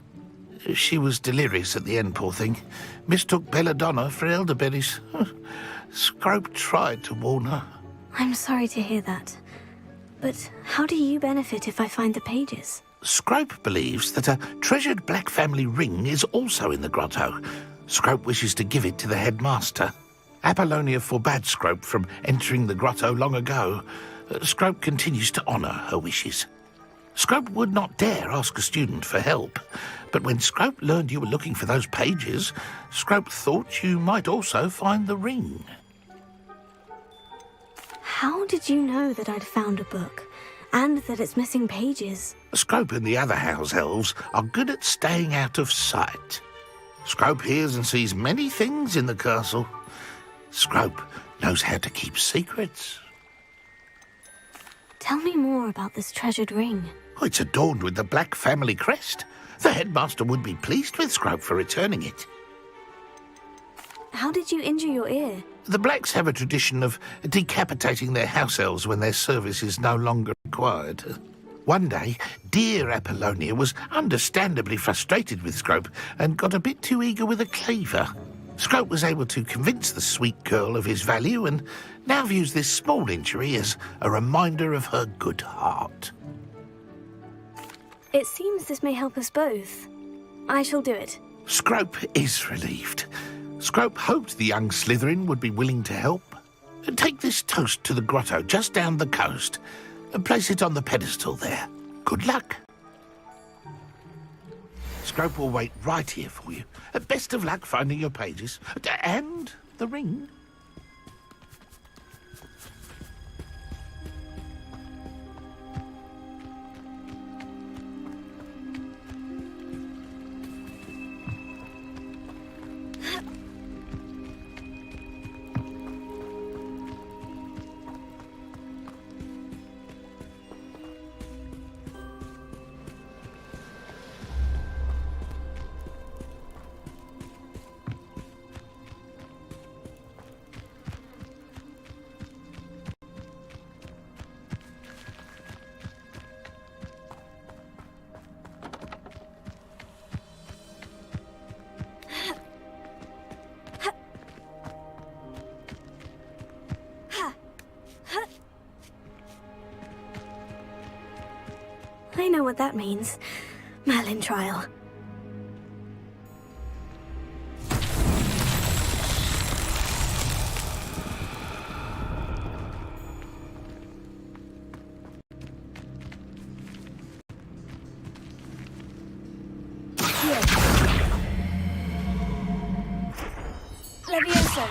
She was delirious at the end, poor thing. Mistook belladonna for elderberries. Scrope tried to warn her. I'm sorry to hear that. But how do you benefit if I find the pages? Scrope believes that a treasured Black family ring is also in the grotto. Scrope wishes to give it to the headmaster. Apollonia forbade Scrope from entering the grotto long ago. Scrope continues to honour her wishes. Scrope would not dare ask a student for help, but when Scrope learned you were looking for those pages, Scrope thought you might also find the ring. How did you know that I'd found a book, and that it's missing pages? Scrope and the other house elves are good at staying out of sight. Scrope hears and sees many things in the castle. Scrope knows how to keep secrets. Tell me more about this treasured ring. Oh, it's adorned with the Black family crest. The headmaster would be pleased with Scrope for returning it. How did you injure your ear? The Blacks have a tradition of decapitating their house elves when their service is no longer required. One day, dear Apollonia was understandably frustrated with Scrope and got a bit too eager with a cleaver. Scrope was able to convince the sweet girl of his value and now views this small injury as a reminder of her good heart. It seems this may help us both. I shall do it. Scrope is relieved. Scrope hoped the young Slytherin would be willing to help. Take this toast to the grotto just down the coast and place it on the pedestal there. Good luck. Scrope will wait right here for you. Best of luck finding your pages. And the ring. I know what that means. Merlin trial. Levioso.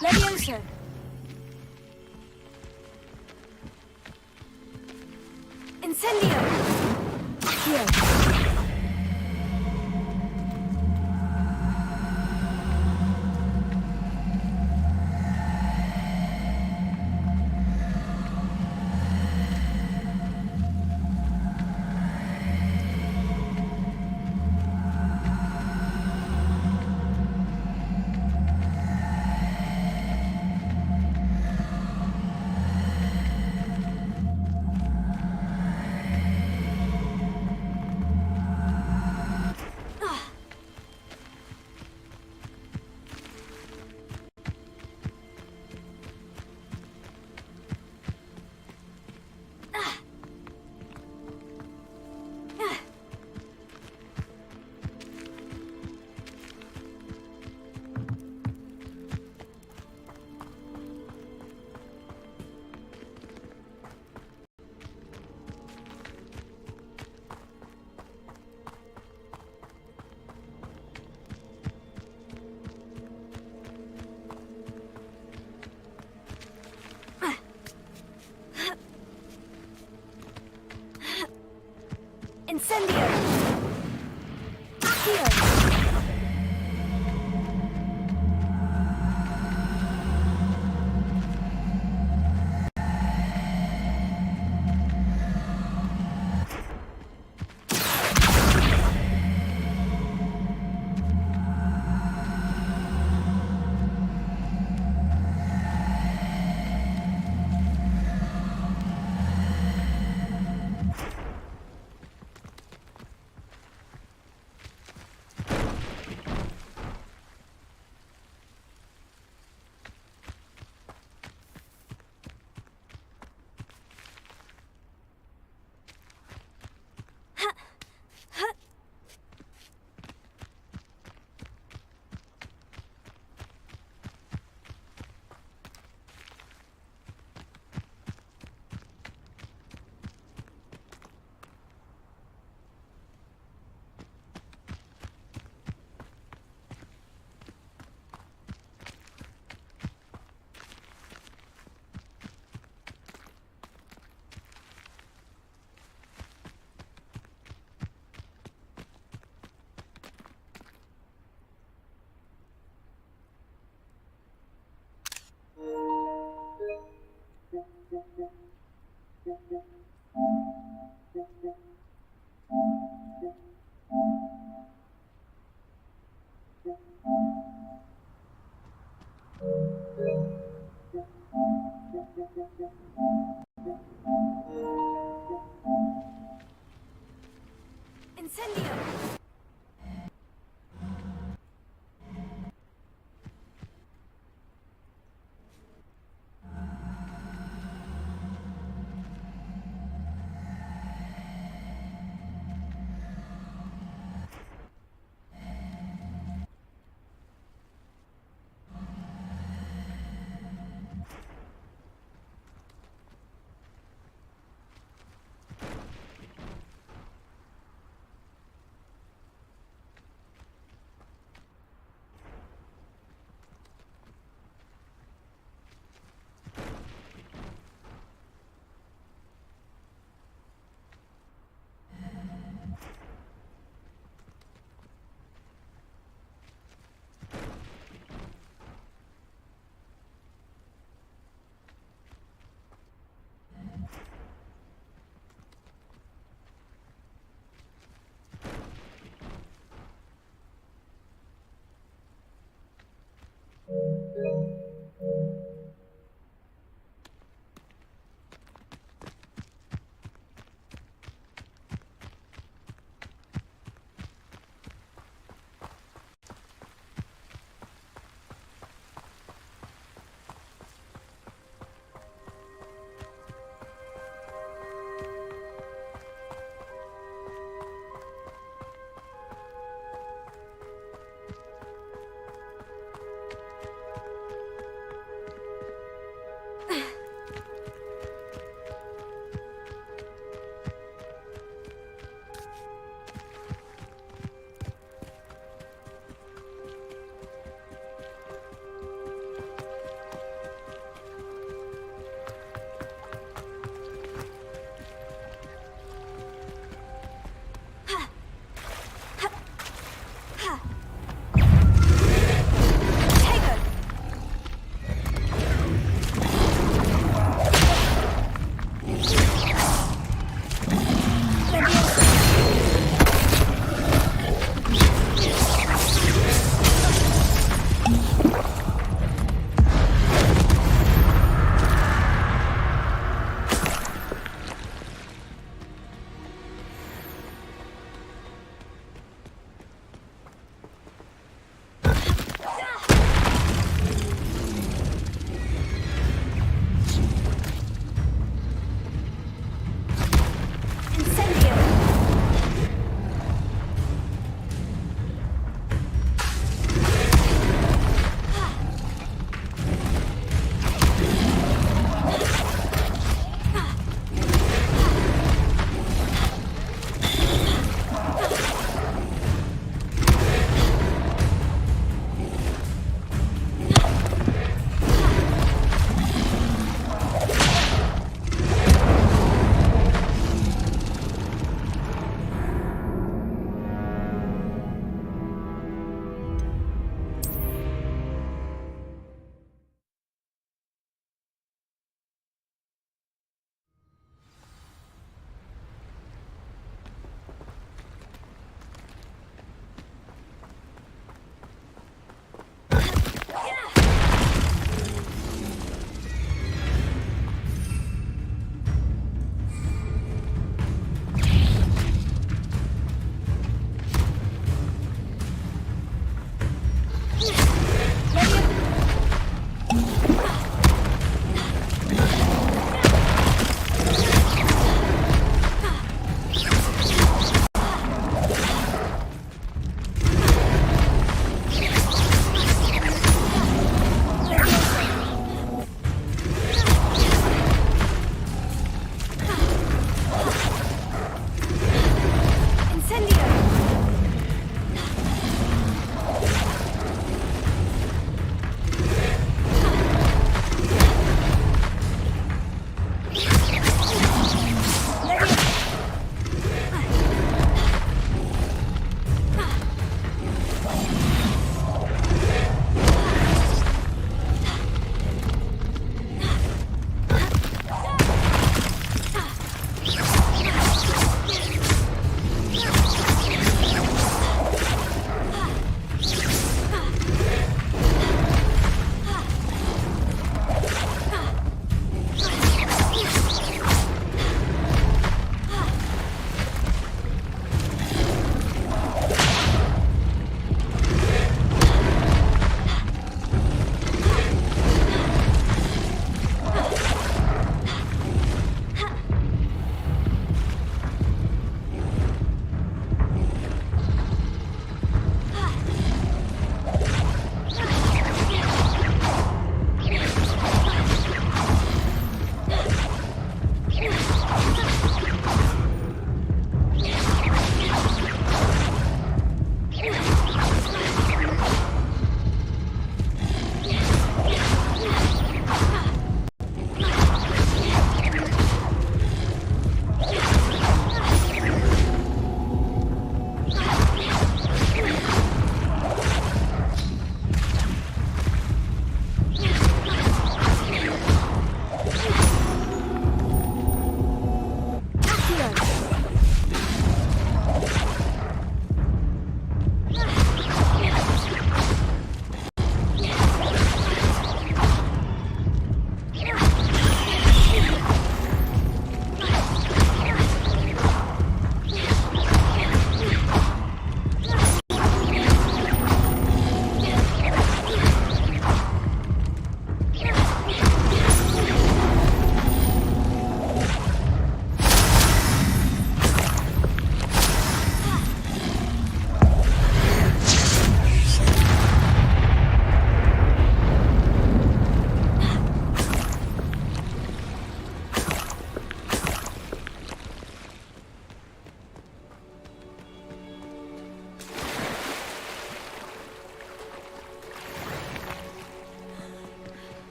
Levioso. Incendio. Here. Incendio! Accio! Incendio!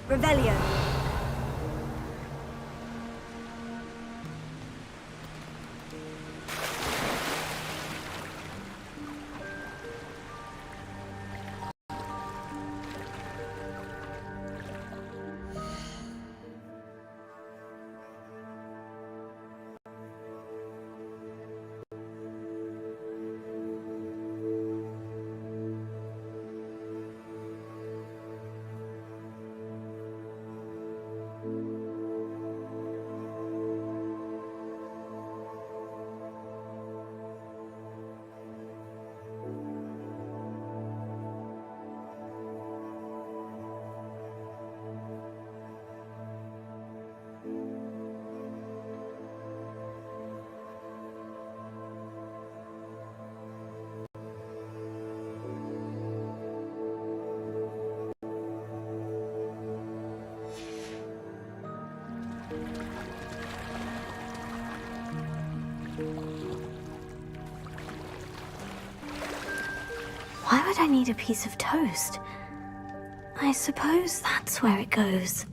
Revelio. Why would I need a piece of toast? I suppose that's where it goes.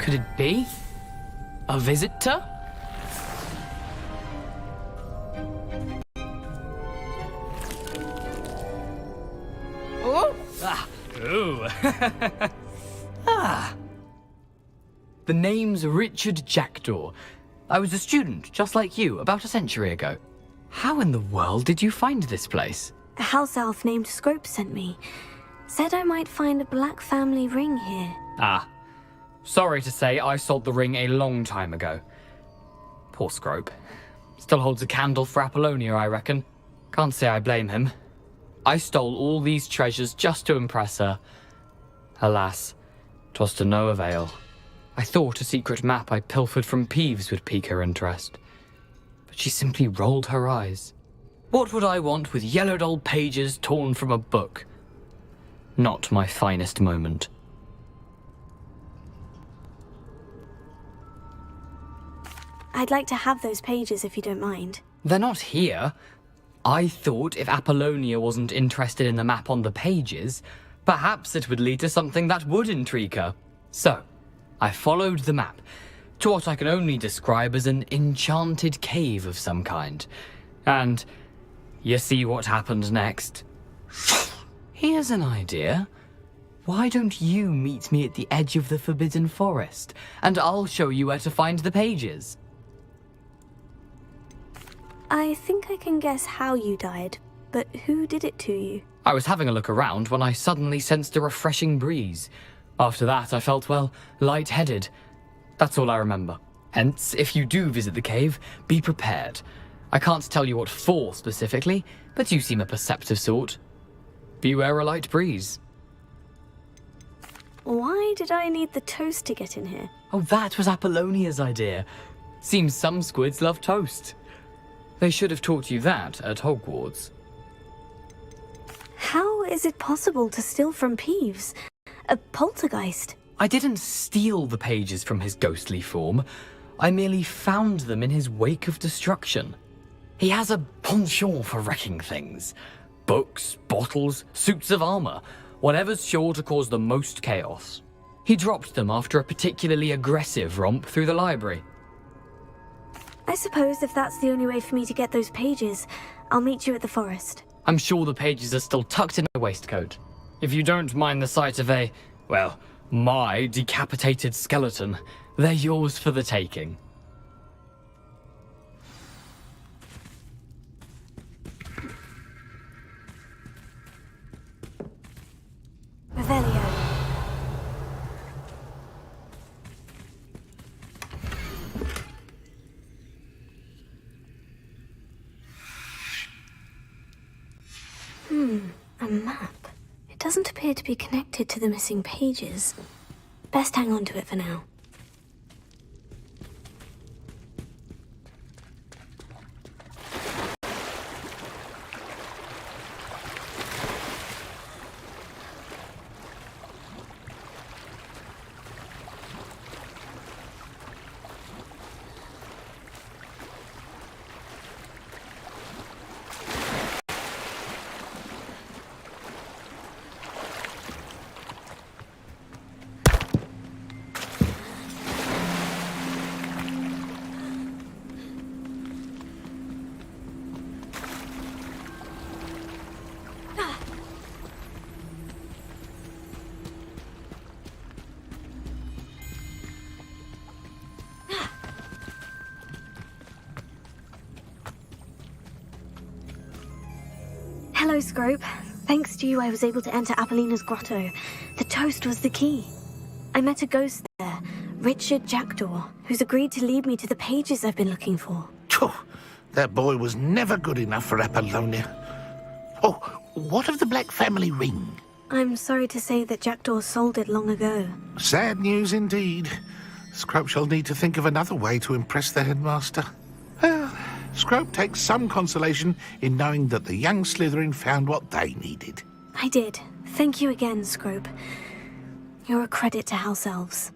Could it be? A visitor? Oh! Ah! Ooh! Ah! The name's Richard Jackdaw. I was a student, just like you, about a century ago. How in the world did you find this place? A house elf named Scrope sent me. Said I might find a black family ring here. Ah. Sorry to say, I sold the ring a long time ago. Poor Scrope. Still holds a candle for Apollonia, I reckon. Can't say I blame him. I stole all these treasures just to impress her. Alas, 'twas to no avail. I thought a secret map I pilfered from Peeves would pique her interest. But she simply rolled her eyes. What would I want with yellowed old pages torn from a book? Not my finest moment. I'd like to have those pages if you don't mind. They're not here. I thought if Apollonia wasn't interested in the map on the pages, perhaps it would lead to something that would intrigue her. So, I followed the map to what I can only describe as an enchanted cave of some kind. And you see what happened next? Here's an idea. Why don't you meet me at the edge of the Forbidden Forest, and I'll show you where to find the pages? I think I can guess how you died, but who did it to you? I was having a look around when I suddenly sensed a refreshing breeze. After that, I felt, well, lightheaded. That's all I remember. Hence, if you do visit the cave, be prepared. I can't tell you what for specifically, but you seem a perceptive sort. Beware a light breeze. Why did I need the toast to get in here? Oh, that was Apollonia's idea. Seems some squids love toast. They should have taught you that at Hogwarts. How is it possible to steal from Peeves? A poltergeist? I didn't steal the pages from his ghostly form. I merely found them in his wake of destruction. He has a penchant for wrecking things. Books, bottles, suits of armor, whatever's sure to cause the most chaos. He dropped them after a particularly aggressive romp through the library. I suppose if that's the only way for me to get those pages, I'll meet you at the forest. I'm sure the pages are still tucked in my waistcoat. If you don't mind the sight of my decapitated skeleton, they're yours for the taking. Revelio. A map. It doesn't appear to be connected to the missing pages. Best hang on to it for now. Hello, Scrope. Thanks to you, I was able to enter Apollina's grotto. The toast was the key. I met a ghost there, Richard Jackdaw, who's agreed to lead me to the pages I've been looking for. Phew, that boy was never good enough for Apollonia. Oh, what of the Black family ring? I'm sorry to say that Jackdaw sold it long ago. Sad news indeed. Scrope shall need to think of another way to impress the headmaster. Well, Scrope takes some consolation in knowing that the young Slytherin found what they needed. I did. Thank you again, Scrope. You're a credit to House Elves.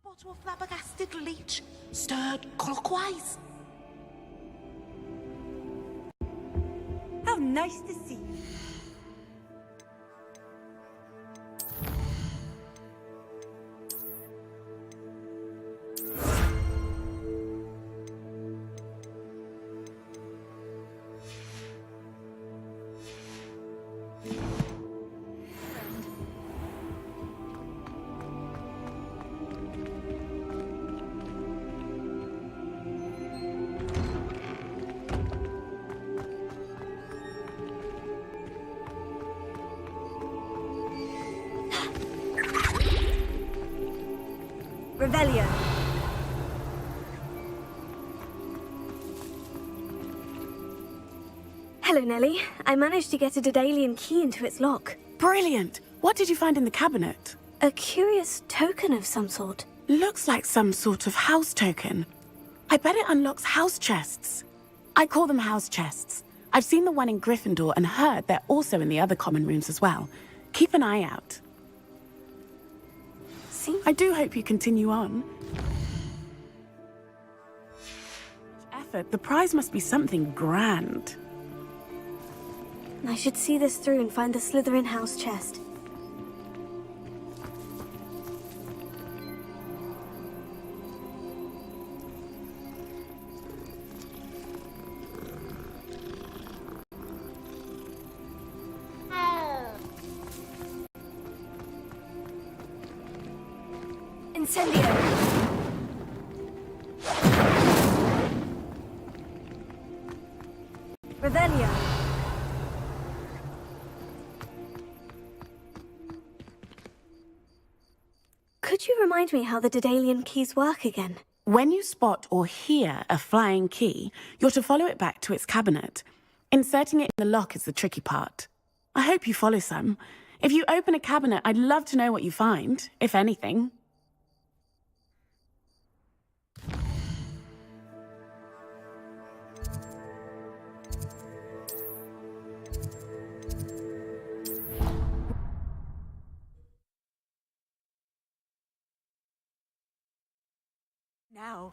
Bottle of flabbergasted leech, stirred clockwise. How nice to see you. Revelio. Hello, Nellie. I managed to get a Daedalian key into its lock. Brilliant! What did you find in the cabinet? A curious token of some sort. Looks like some sort of house token. I bet it unlocks house chests. I call them house chests. I've seen the one in Gryffindor and heard they're also in the other common rooms as well. Keep an eye out. See? I do hope you continue on. Effort, the prize must be something grand. I should see this through and find the Slytherin house chest. Incendio! Revelio! Could you remind me how the Daedalian keys work again? When you spot or hear a flying key, you're to follow it back to its cabinet. Inserting it in the lock is the tricky part. I hope you follow some. If you open a cabinet, I'd love to know what you find, if anything. Now.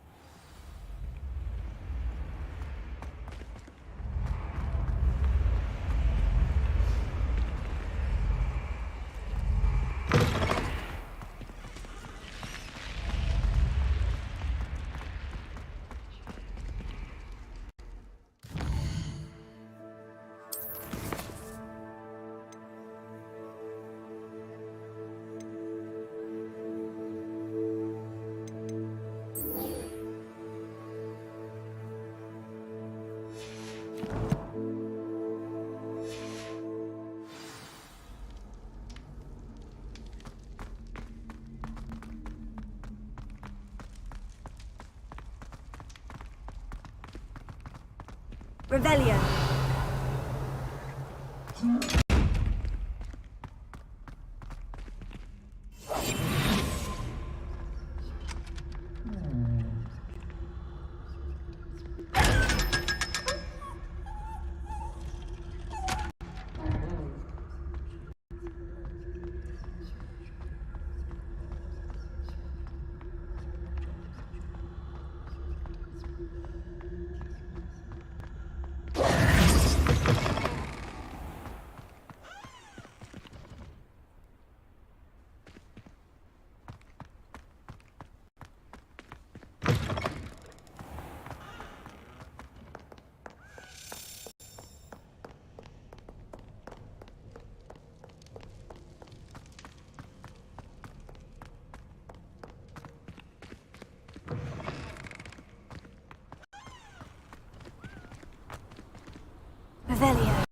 Revelio. Revelio.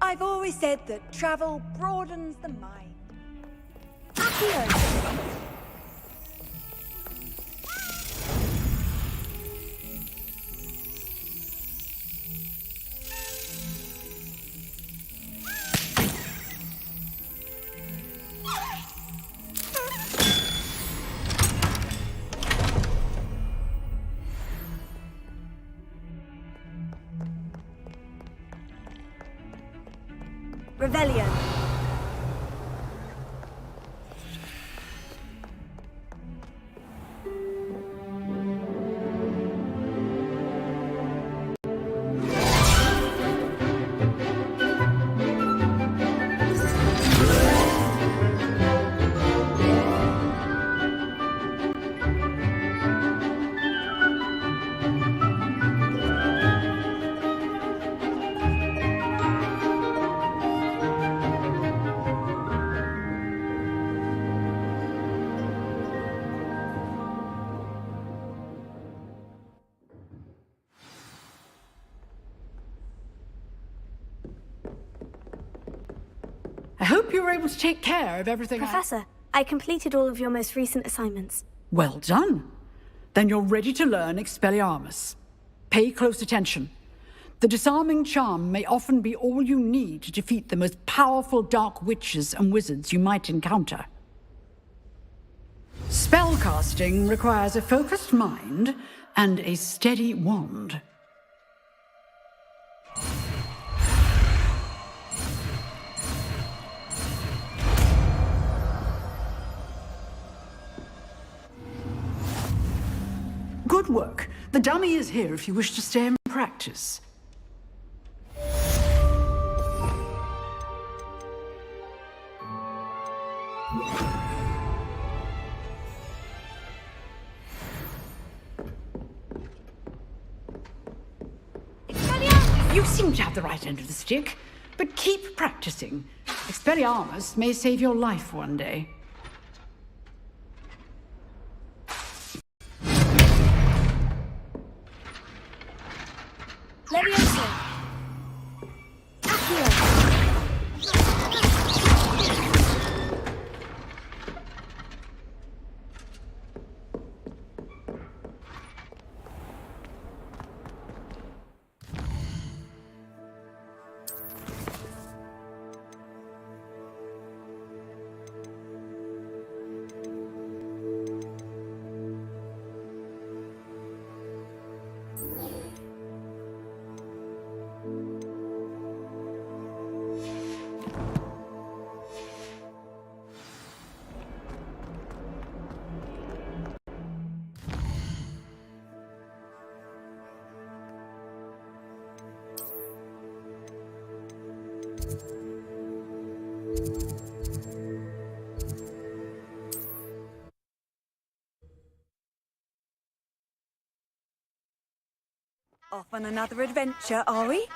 I've always said that travel broadens the mind. Rebellion. I hope you were able to take care of everything. Professor, I completed all of your most recent assignments. Well done. Then you're ready to learn Expelliarmus. Pay close attention. The disarming charm may often be all you need to defeat the most powerful dark witches and wizards you might encounter. Spellcasting requires a focused mind and a steady wand. Good work. The dummy is here if you wish to stay and practice. You seem to have the right end of the stick, but keep practicing. Expelliarmus may save your life one day. Leviosa. Off on another adventure, are we?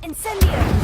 Incendio!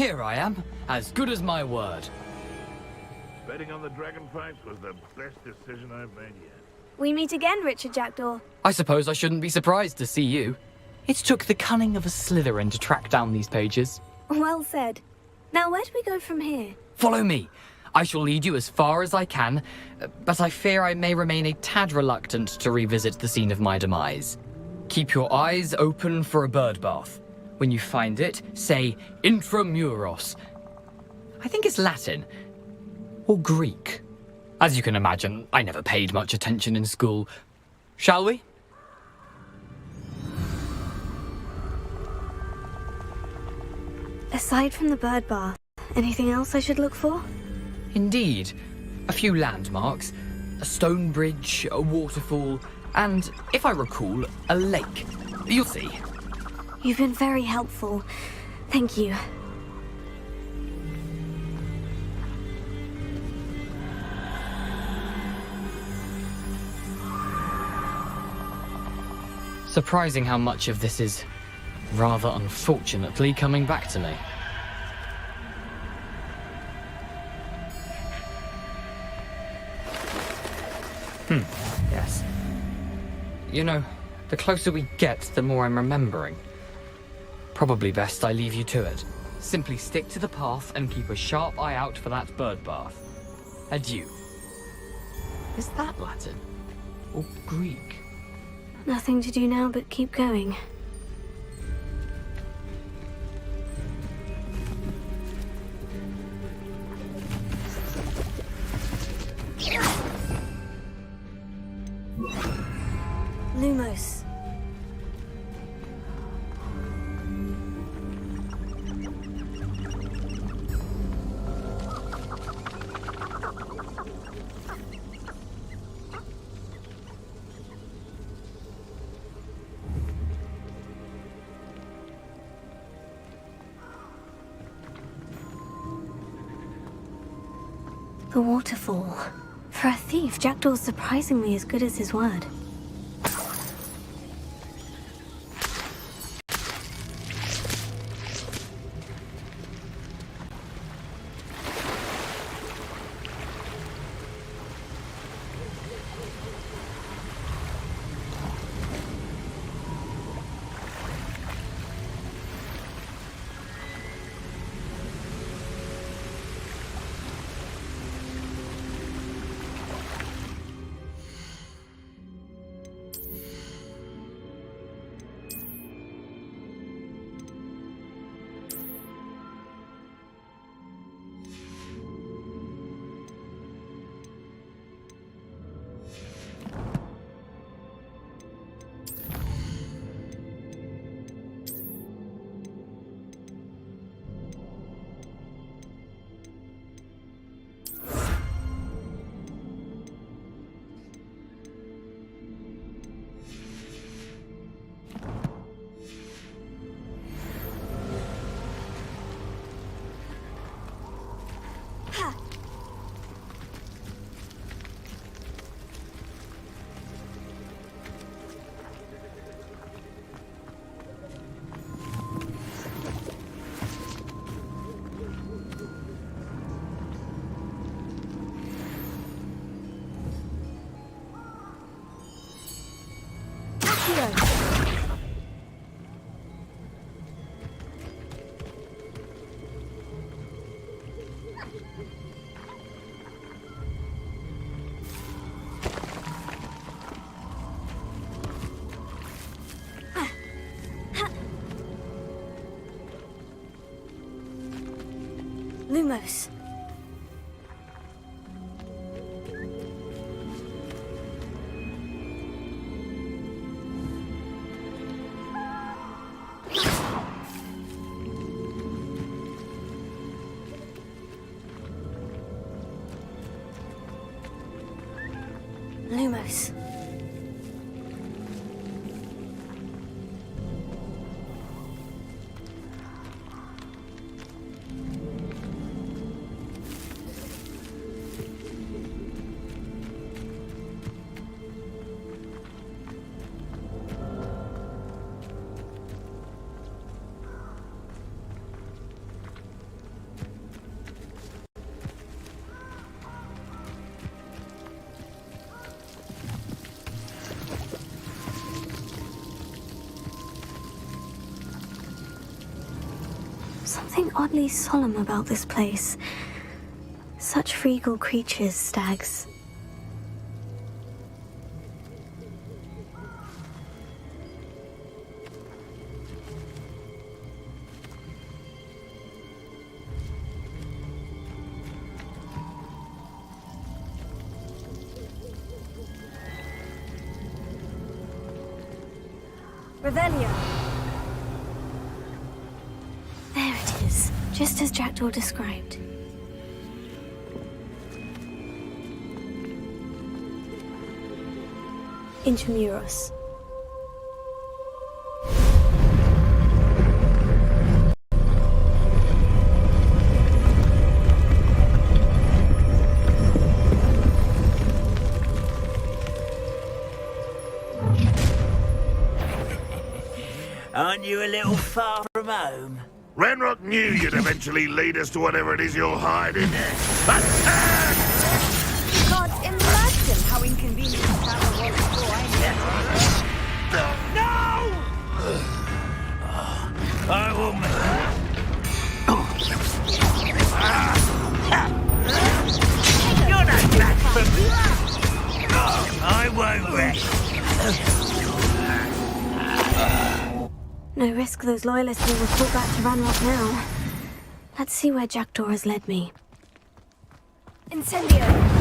Here I am, as good as my word. Betting on the dragonflies was the best decision I've made yet. We meet again, Richard Jackdaw. I suppose I shouldn't be surprised to see you. It took the cunning of a Slytherin to track down these pages. Well said. Now, where do we go from here? Follow me. I shall lead you as far as I can, but I fear I may remain a tad reluctant to revisit the scene of my demise. Keep your eyes open for a bird bath. When you find it, say intramuros. I think it's Latin. Or Greek. As you can imagine, I never paid much attention in school. Shall we? Aside from the bird bath, anything else I should look for? Indeed. A few landmarks. A stone bridge, a waterfall, and, if I recall, a lake. You'll see. You've been very helpful. Thank you. Surprising how much of this is, rather unfortunately, coming back to me. Yes. You know, the closer we get, the more I'm remembering. Probably best I leave you to it. Simply stick to the path and keep a sharp eye out for that bird bath. Adieu. Is that Latin? Or Greek? Nothing to do now but keep going. Lumos. The waterfall. For a thief, Jackdaw's surprisingly as good as his word. Lumos. Lumos. Something oddly solemn about this place. Such regal creatures, stags. Revelio. There it is, just as Jackdaw described. Intramuros. Aren't you a little far from home? Renrock knew you'd eventually lead us to whatever it is you're hiding. Attack! Can't imagine how inconvenient that was before I knew. No! I will You're not back from me! I won't rest. No risk those loyalists will report back to Ranrock now. Let's see where Jackdaw has led me. Incendio!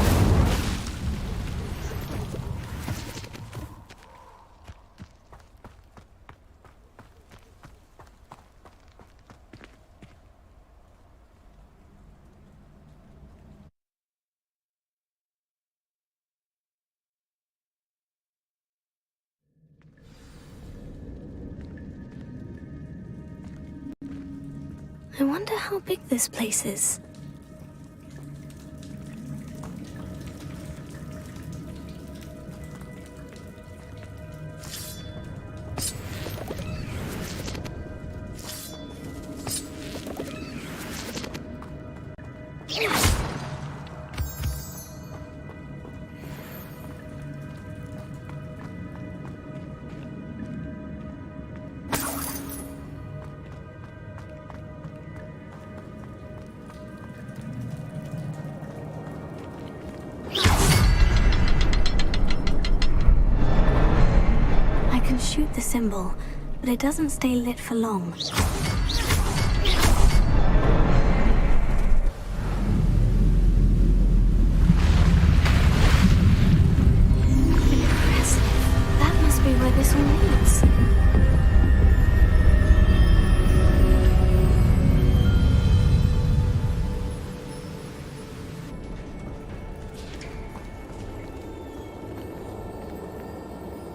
I wonder how big this place is. Shoot the symbol, but it doesn't stay lit for long. Impressive. That must be where this all leads.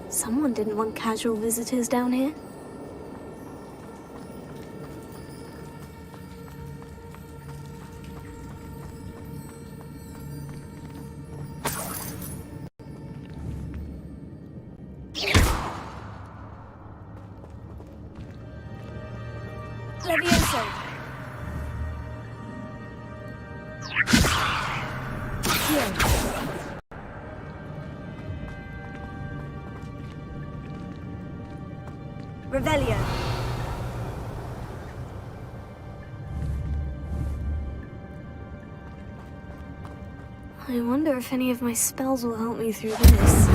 Someone didn't want casual visitors down here. Levioso! Here. Revelio. I wonder if any of my spells will help me through this.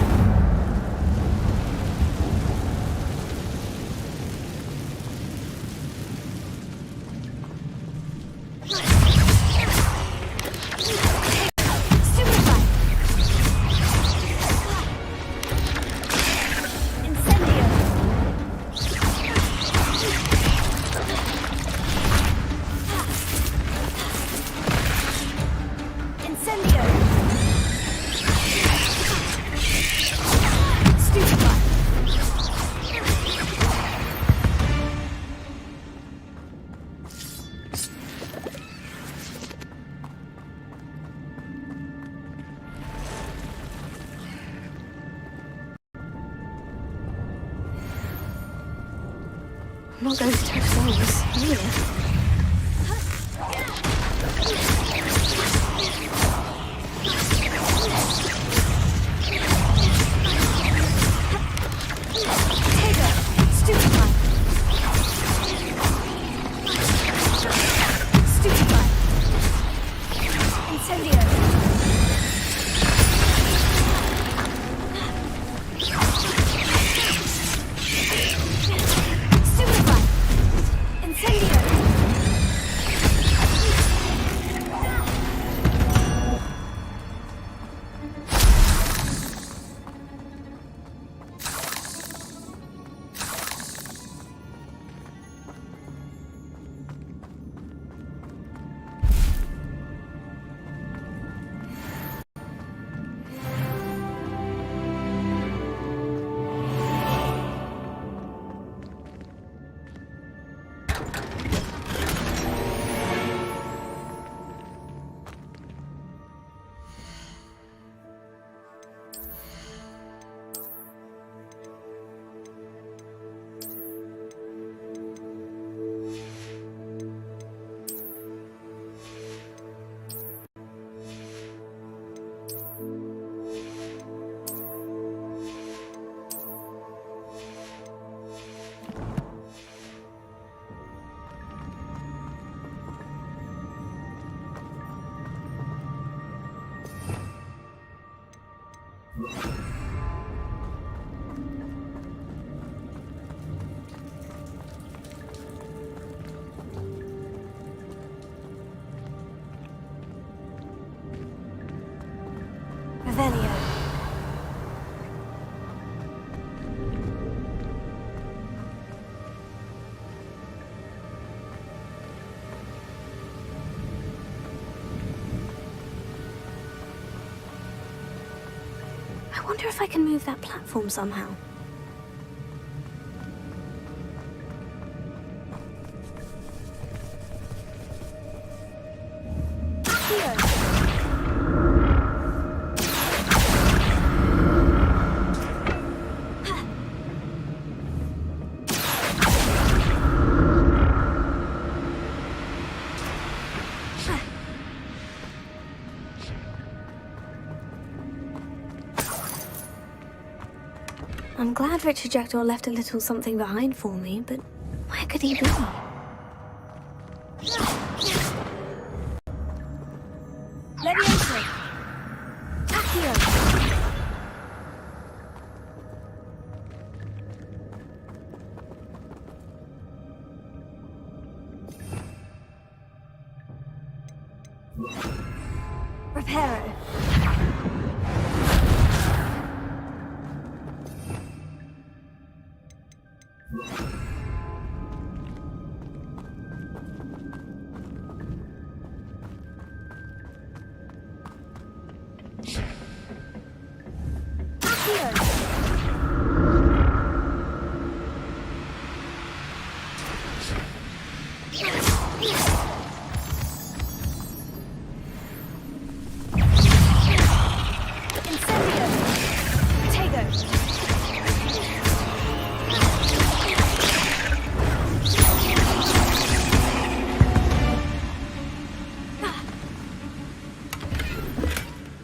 I'm not going to touch those either. I wonder if I can move that platform somehow. I'm glad Richard Jackdaw left a little something behind for me, but where could he be? Leviosa! Accio! Reparo!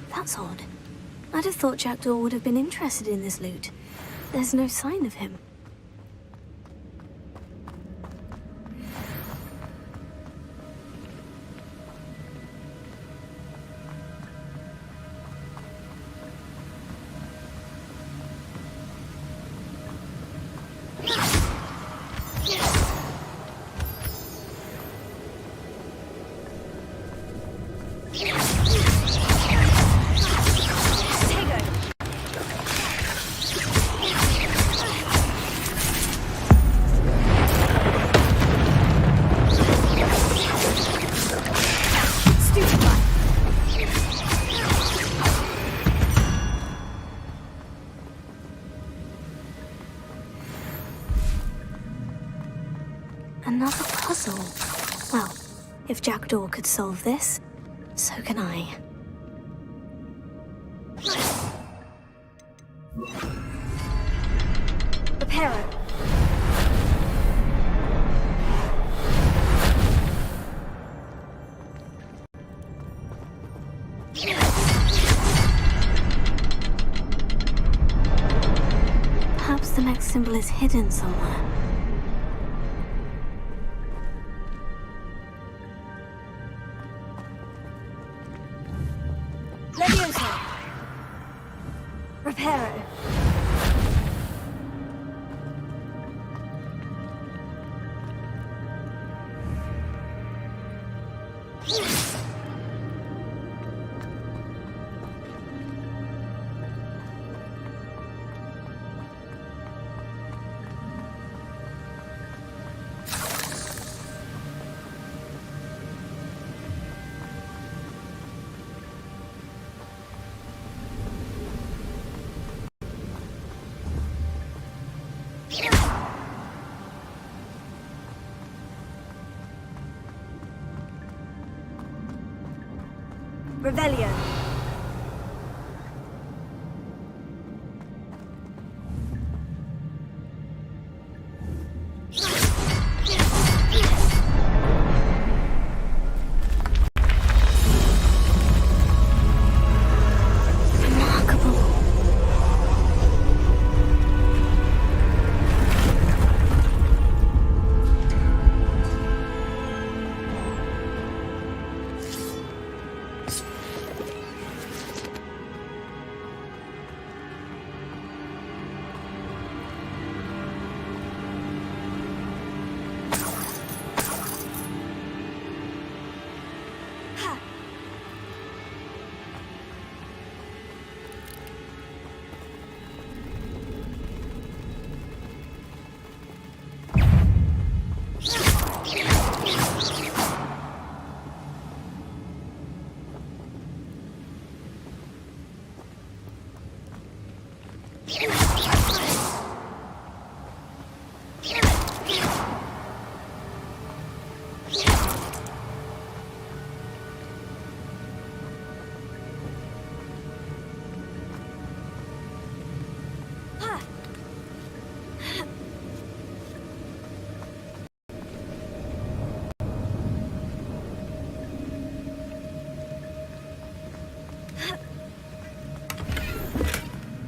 That's odd. I'd have thought Jackdaw would have been interested in this loot. There's no sign of him. Another puzzle. Well, if Jackdaw could solve this, so can I. Reparo! Perhaps the next symbol is hidden somewhere. Leviosa! Reparo! Revelio.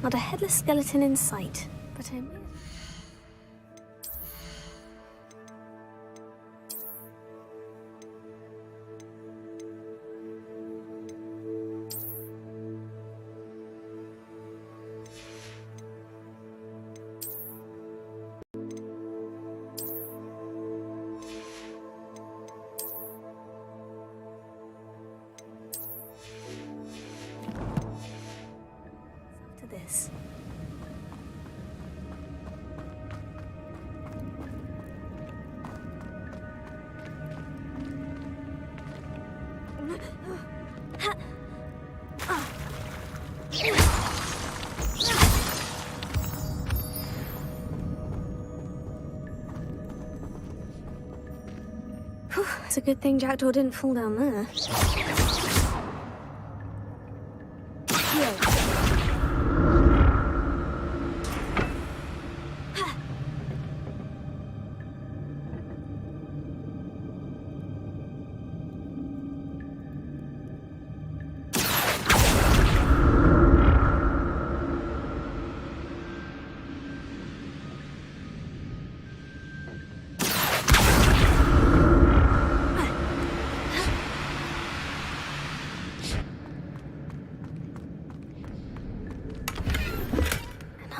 Not a headless skeleton in sight, but I may... this. It's a good thing Jackdaw didn't fall down there.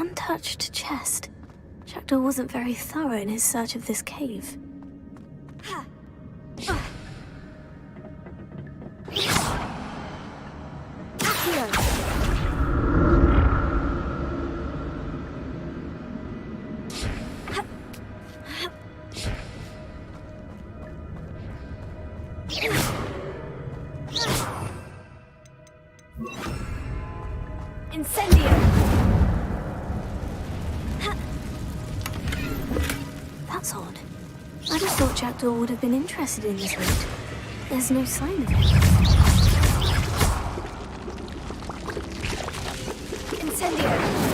Untouched chest. Jackdaw wasn't very thorough in his search of this cave. That's odd. I just thought Jackdaw would have been interested in this route. There's no sign of it. Incendio!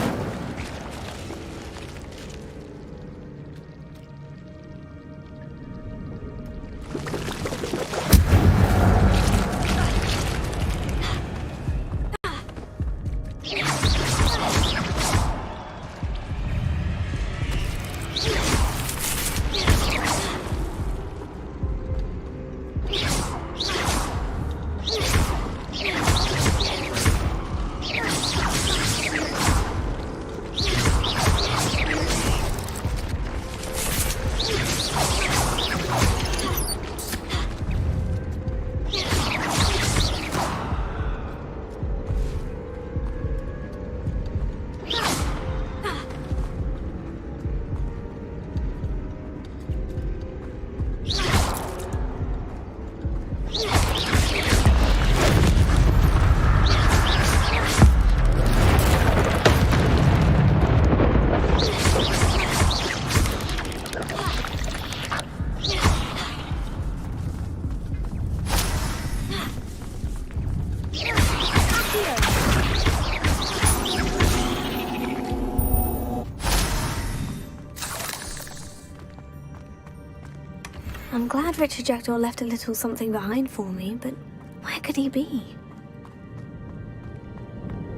I'm glad Richard Jackdaw left a little something behind for me, but where could he be?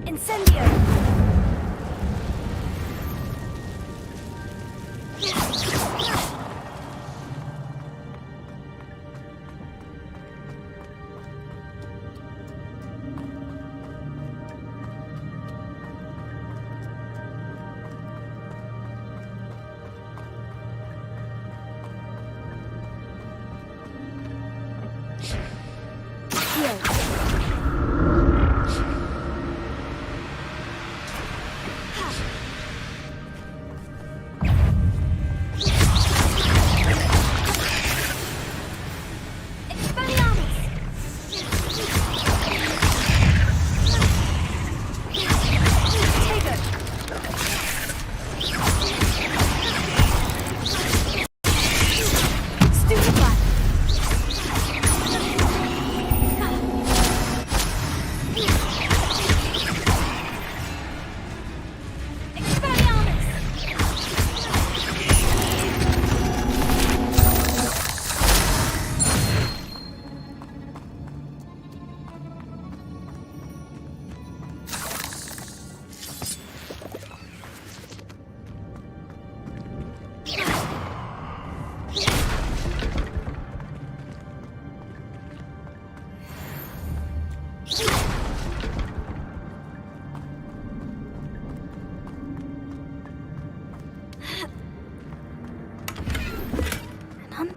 Incendio!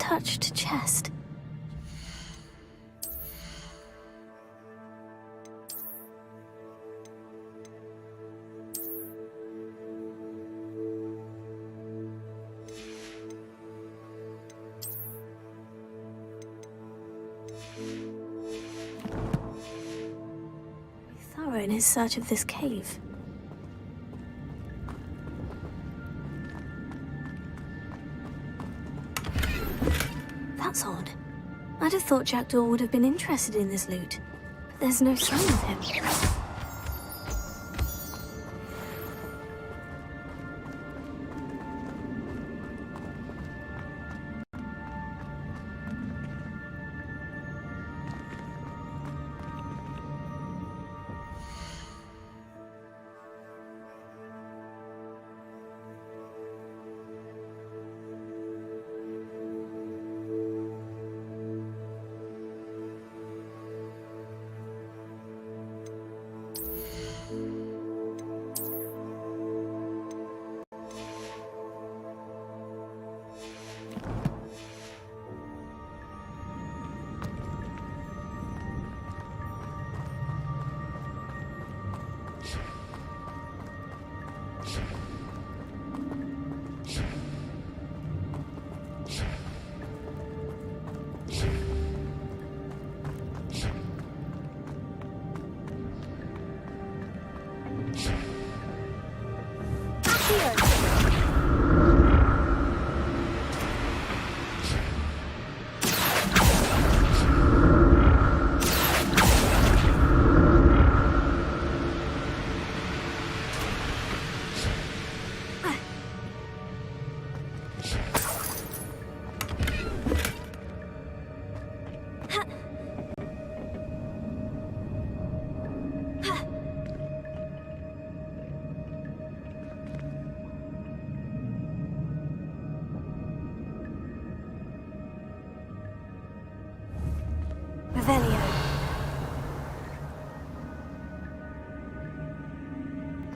touched chest. Thorough in his search of this cave. That's odd. I'd have thought Jackdaw would have been interested in this loot, but there's no sign of him.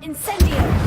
Incendio!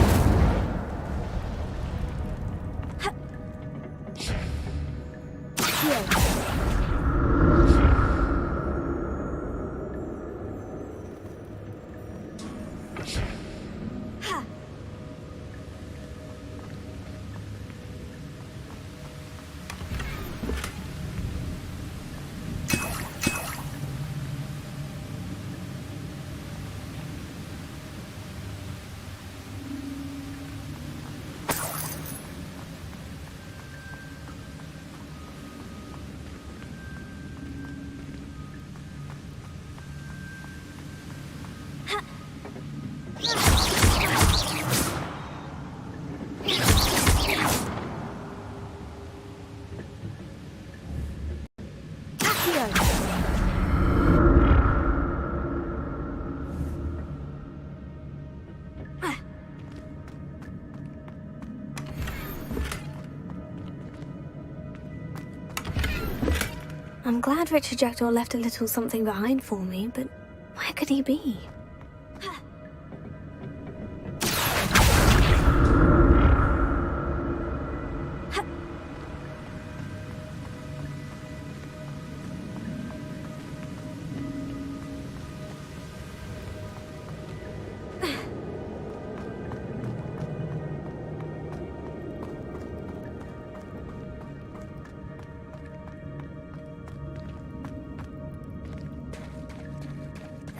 I'm glad Richard Jackdaw left a little something behind for me, but where could he be?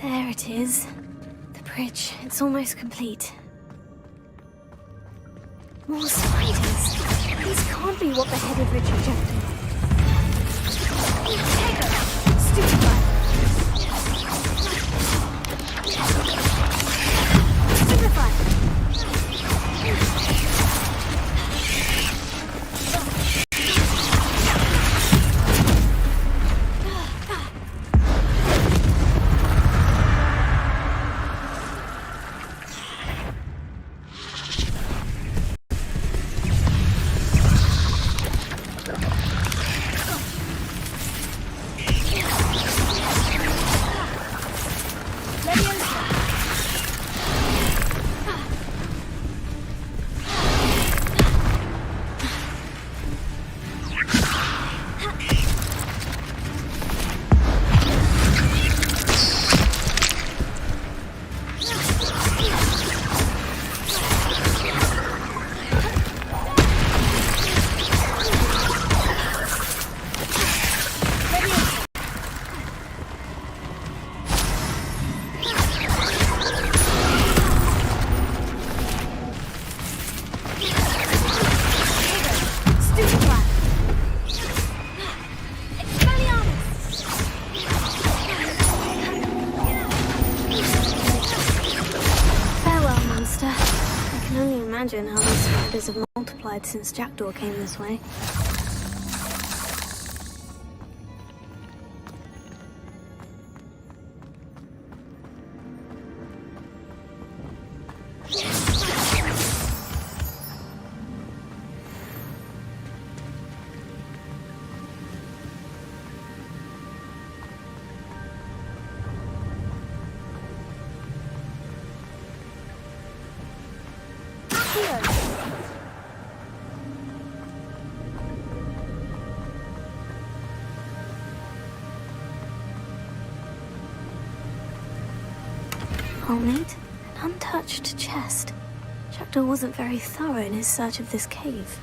There it is. The bridge. It's almost complete. More spiders. These can't be what the head of Richard Jackdaw. Take them! Stupefy! Simplify! numbers have multiplied since Jackdaw came this way. Ornate, an untouched chest. Jackdaw wasn't very thorough in his search of this cave.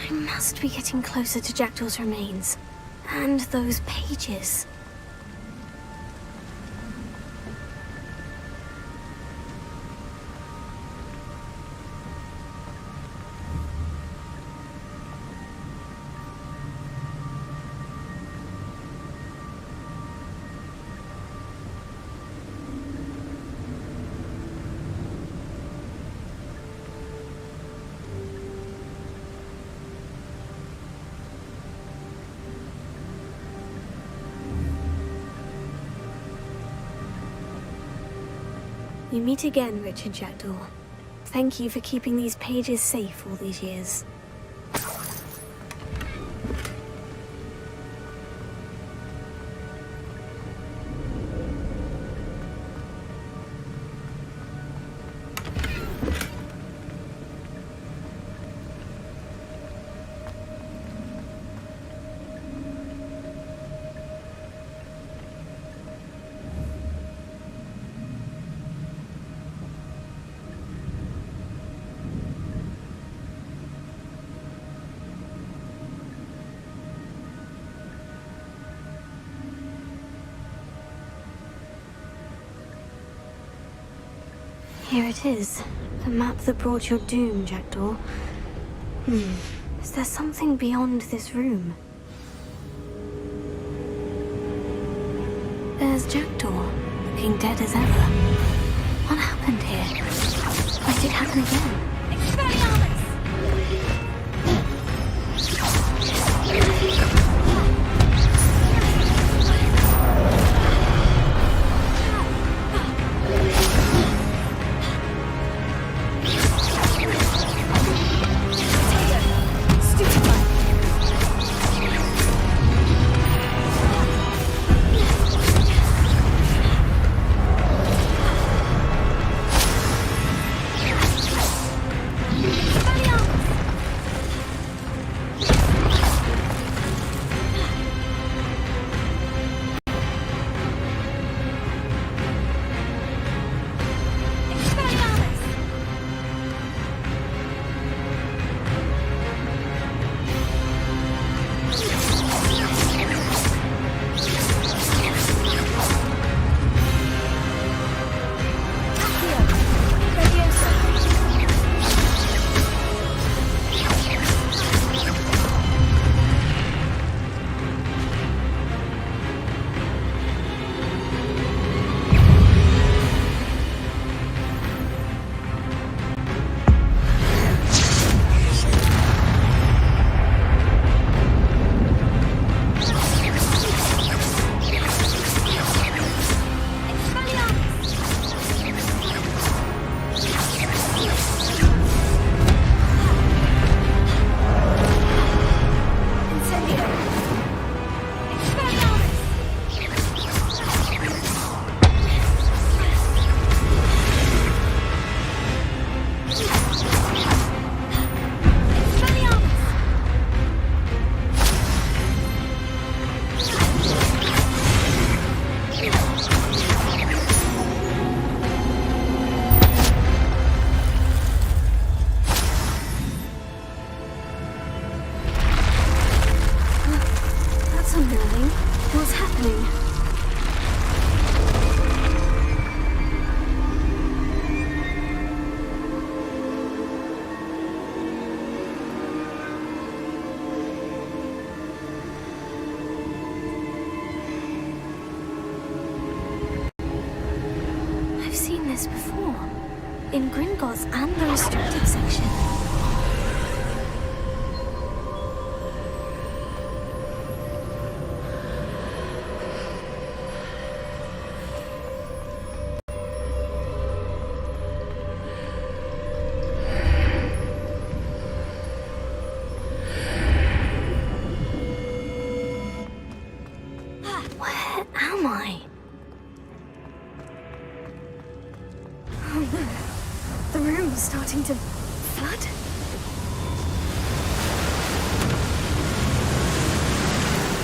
I must be getting closer to Jackdaw's remains. And those pages. You meet again, Richard Jackdaw. Thank you for keeping these pages safe all these years. Here it is. The map that brought your doom, Jackdaw. Is there something beyond this room? There's Jackdaw, looking dead as ever. What happened here? Might it happen again? happening? I've seen this before. In Gringotts and the restricted section. Where am I? Oh no. The room's starting to flood.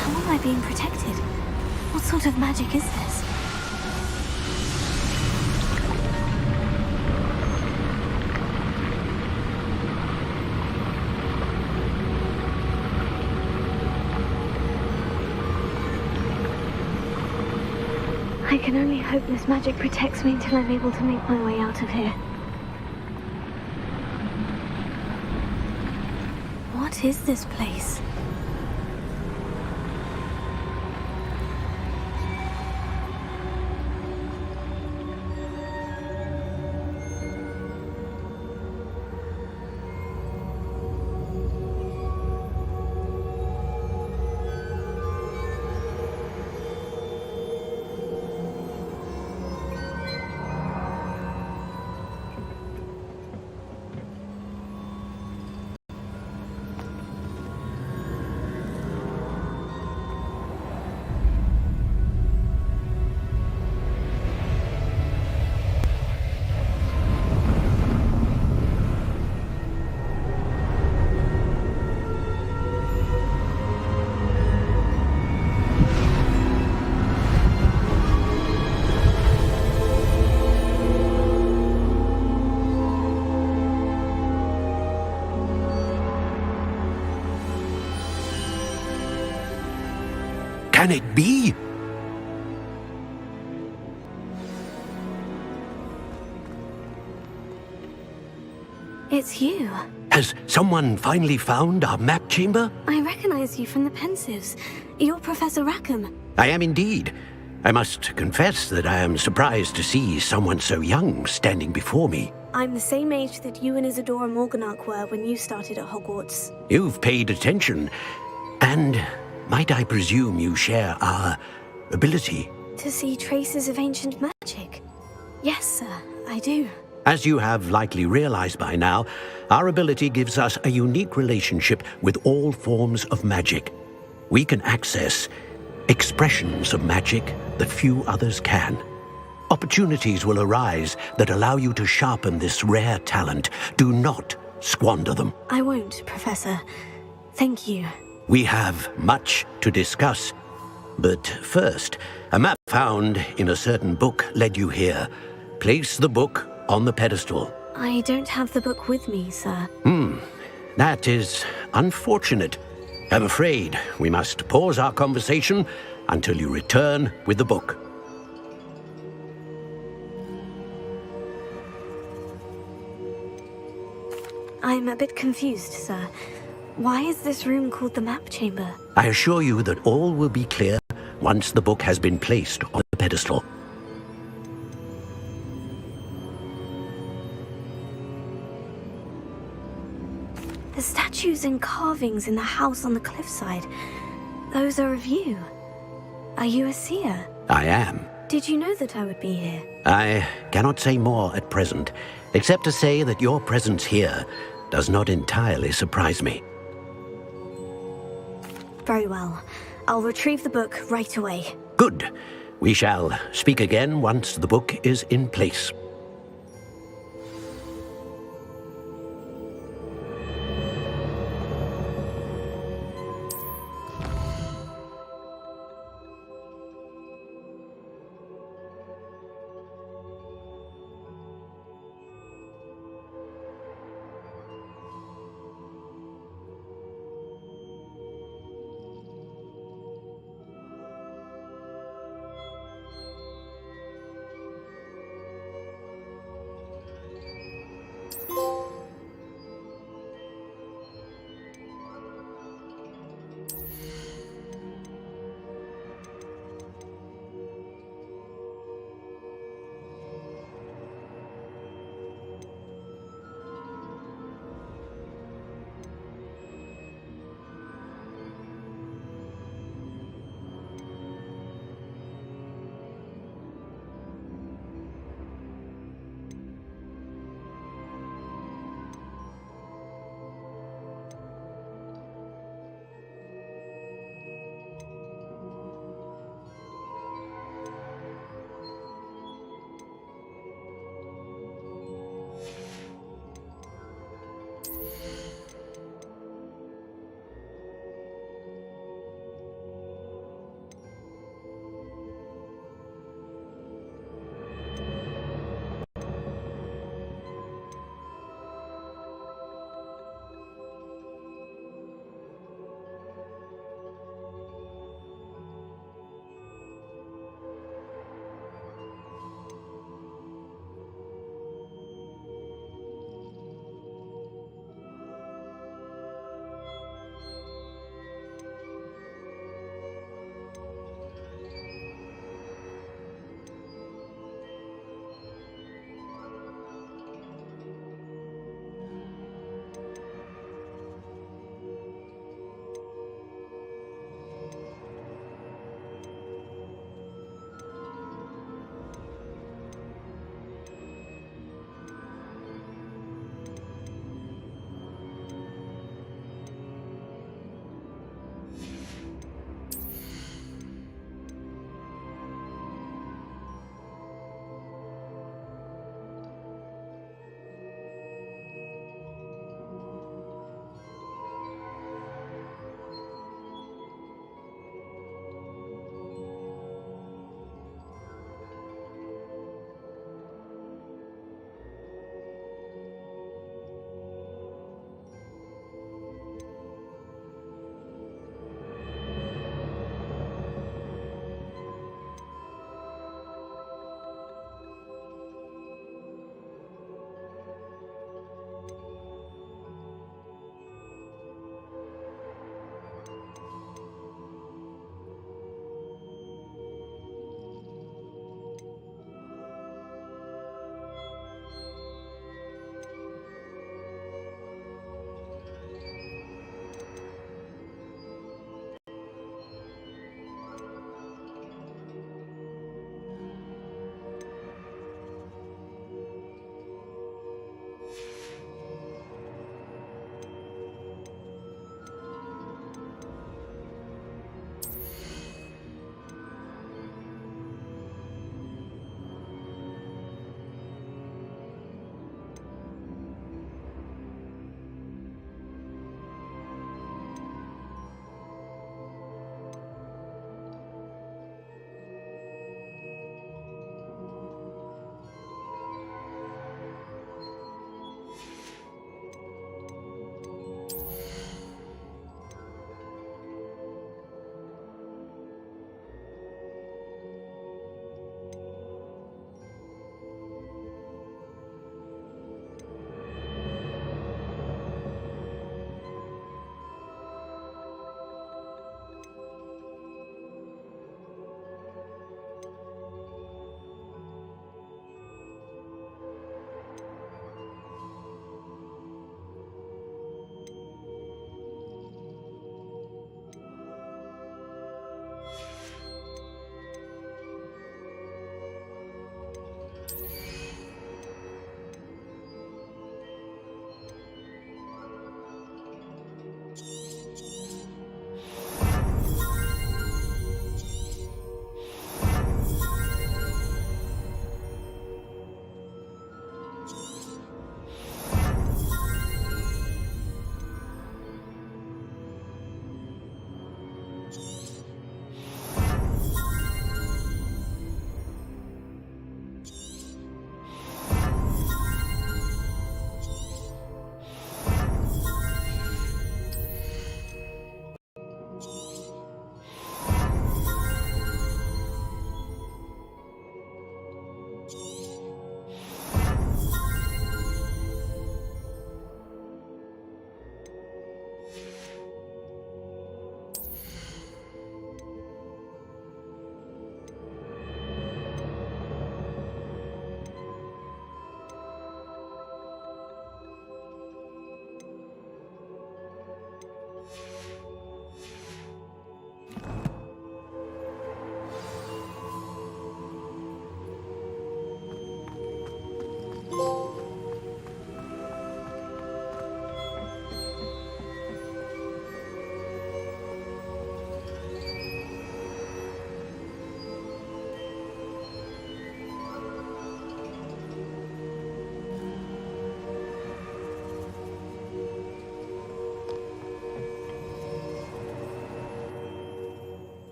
How am I being protected? What sort of magic is this? I can only hope this magic protects me until I'm able to make my way out of here. What is this place? Can it be? It's you. Has someone finally found our map chamber? I recognize you from the Pensives. You're Professor Rackham. I am indeed. I must confess that I am surprised to see someone so young standing before me. I'm the same age that you and Isadora Morganach were when you started at Hogwarts. You've paid attention, and might I presume you share our ability? To see traces of ancient magic? Yes, sir, I do. As you have likely realized by now, our ability gives us a unique relationship with all forms of magic. We can access expressions of magic that few others can. Opportunities will arise that allow you to sharpen this rare talent. Do not squander them. I won't, Professor. Thank you. We have much to discuss. But first, a map found in a certain book led you here. Place the book on the pedestal. I don't have the book with me, sir. That is unfortunate. I'm afraid we must pause our conversation until you return with the book. I'm a bit confused, sir. Why is this room called the map chamber? I assure you that all will be clear once the book has been placed on the pedestal. The statues and carvings in the house on the cliffside, those are of you. Are you a seer? I am. Did you know that I would be here? I cannot say more at present, except to say that your presence here does not entirely surprise me. Very well. I'll retrieve the book right away. Good. We shall speak again once the book is in place.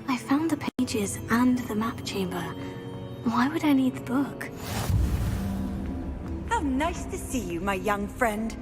I found the pages and the map chamber. Why would I need the book? How nice to see you, my young friend.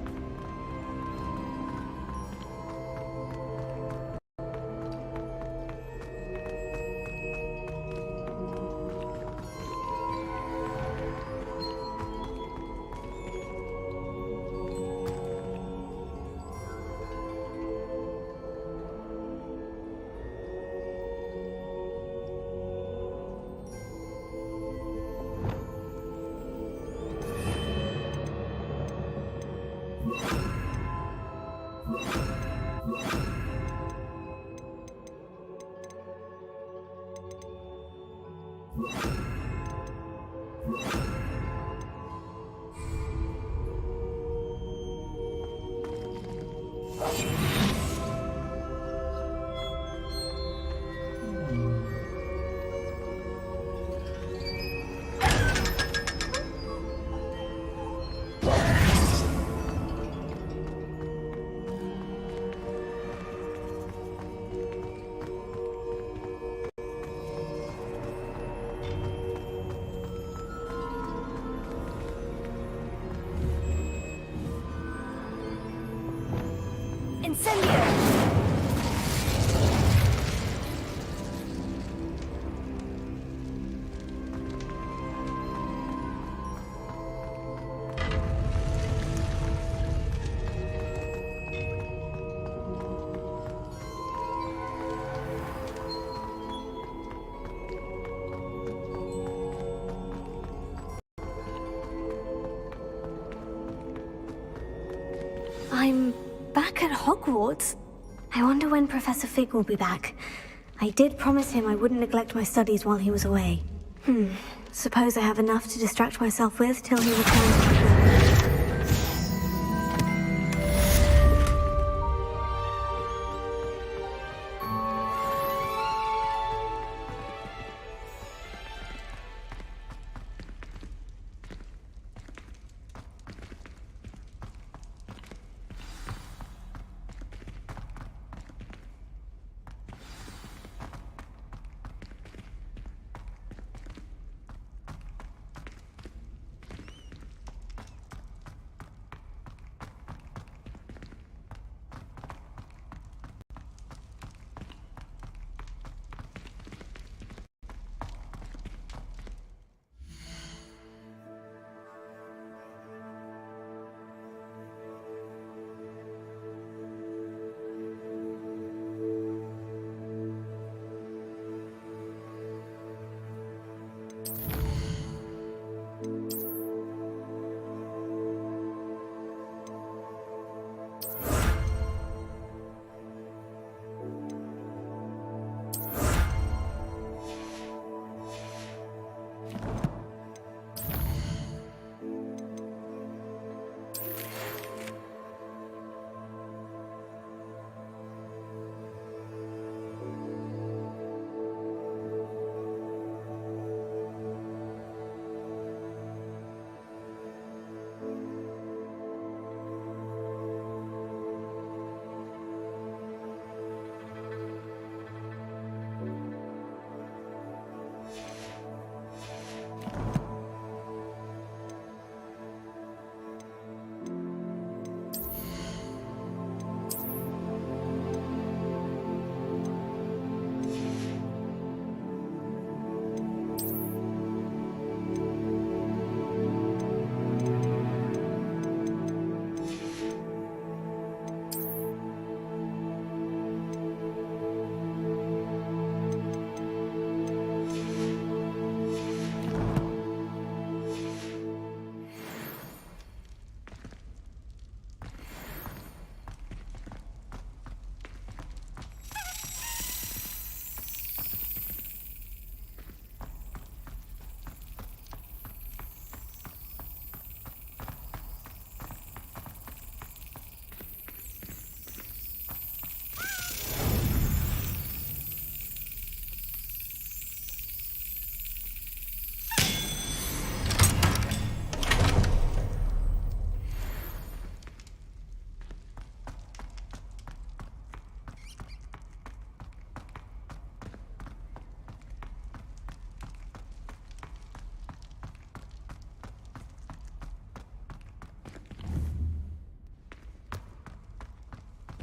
I'm back at Hogwarts. I wonder when Professor Fig will be back. I did promise him I wouldn't neglect my studies while he was away. Suppose I have enough to distract myself with till he returns.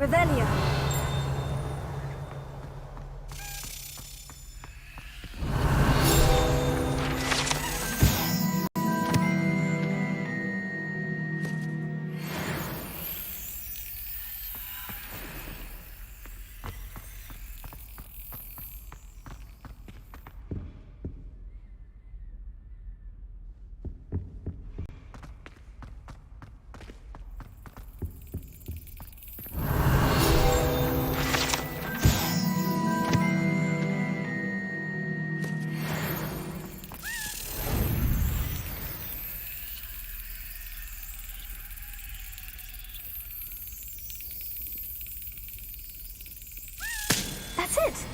Revelio. That's it.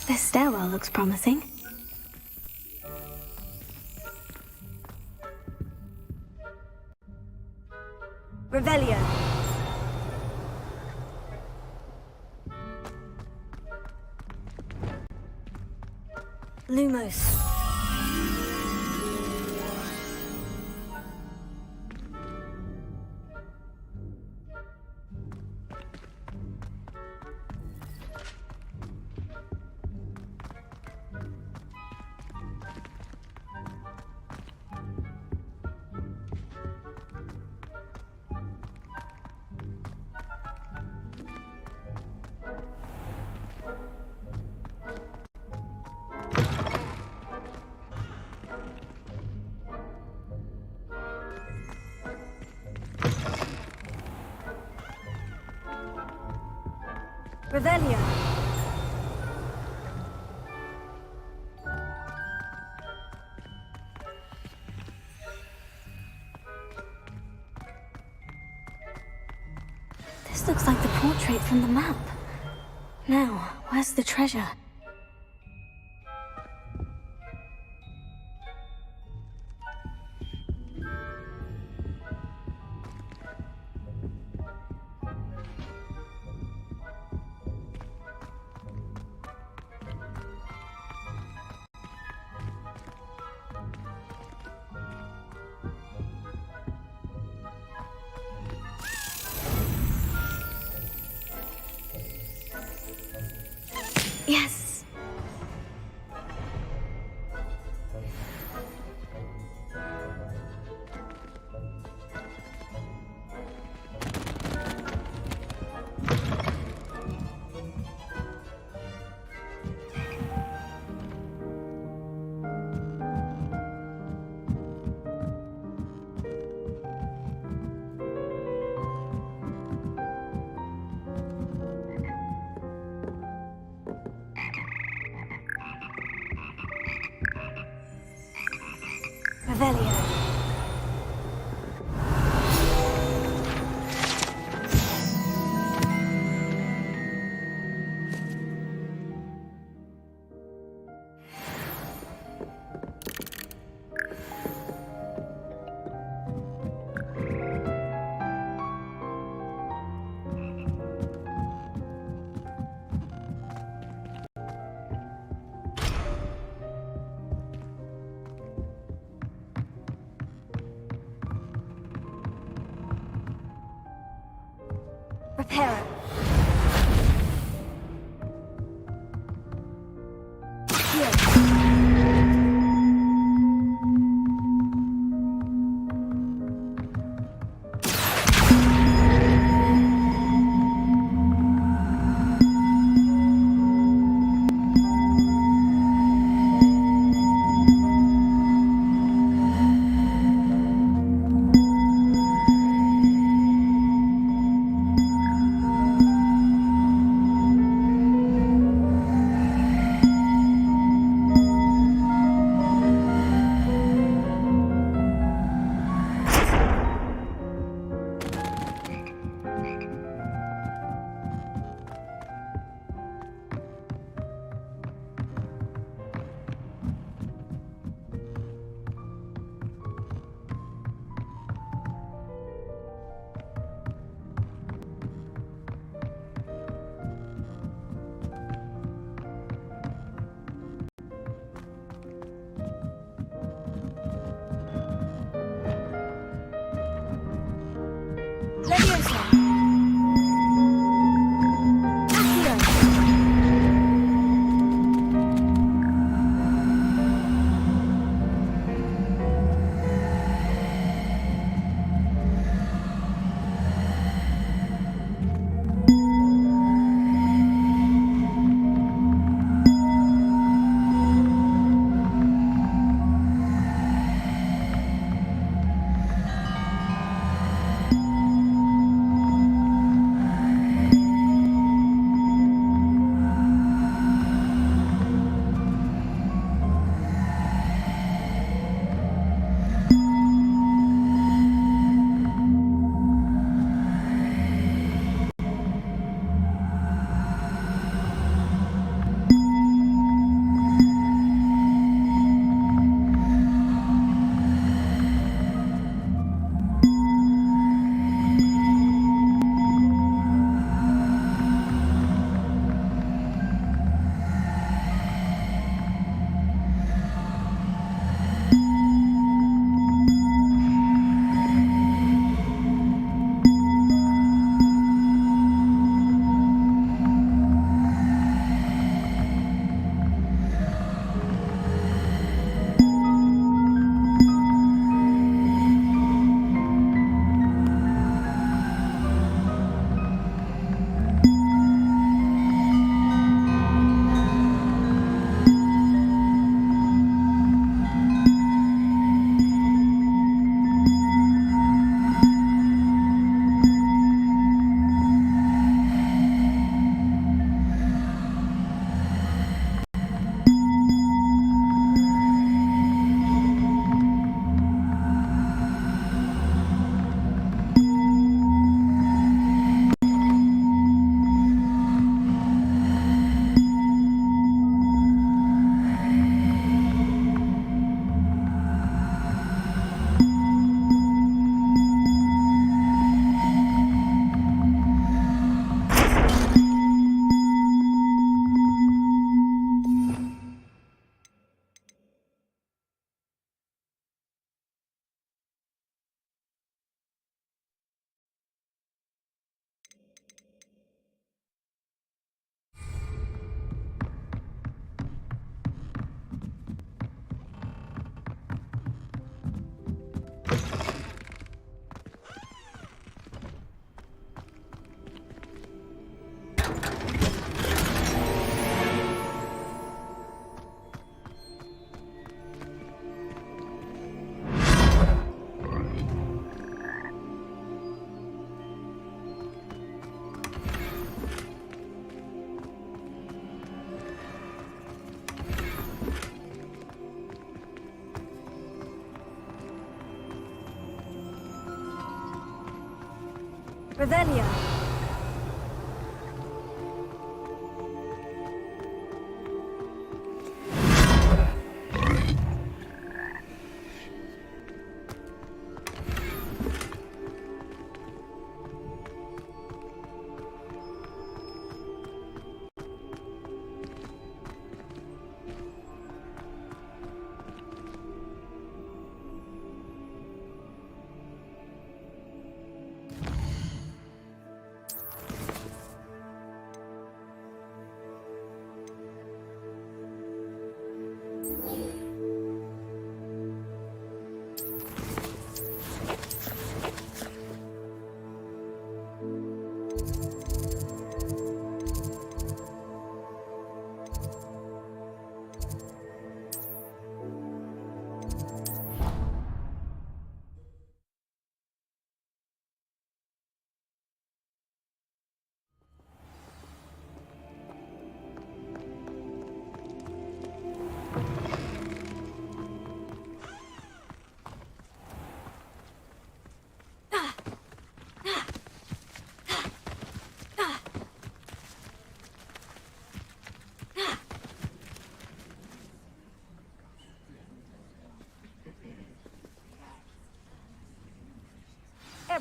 This stairwell looks promising. Revelio. Lumos. Revelio. This looks like the portrait from the map. Now, where's the treasure? Yes. Revelio. Repair it. Leviosa! Revelia.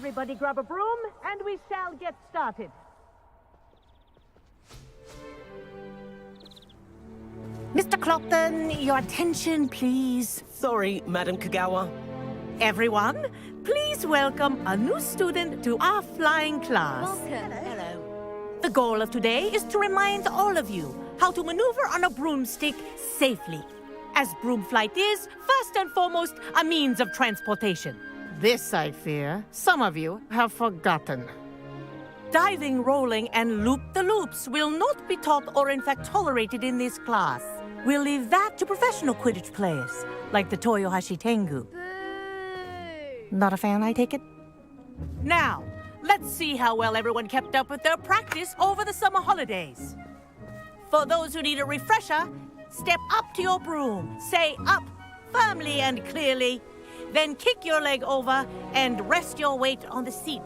Everybody grab a broom, and we shall get started. Mr. Clockton, your attention, please. Sorry, Madam Kagawa. Everyone, please please welcome a new student to our flying class. Welcome. Hello. The goal of today is to remind all of you how to maneuver on a broomstick safely, as broom flight is, first and foremost, a means of transportation. This, I fear, some of you have forgotten. Diving, rolling, and loop-the-loops will not be taught or in fact tolerated in this class. We'll leave that to professional Quidditch players, like the Toyohashi Tengu. Not a fan, I take it? Now, let's see how well everyone kept up with their practice over the summer holidays. For those who need a refresher, step up to your broom, say up firmly and clearly, then kick your leg over and rest your weight on the seat.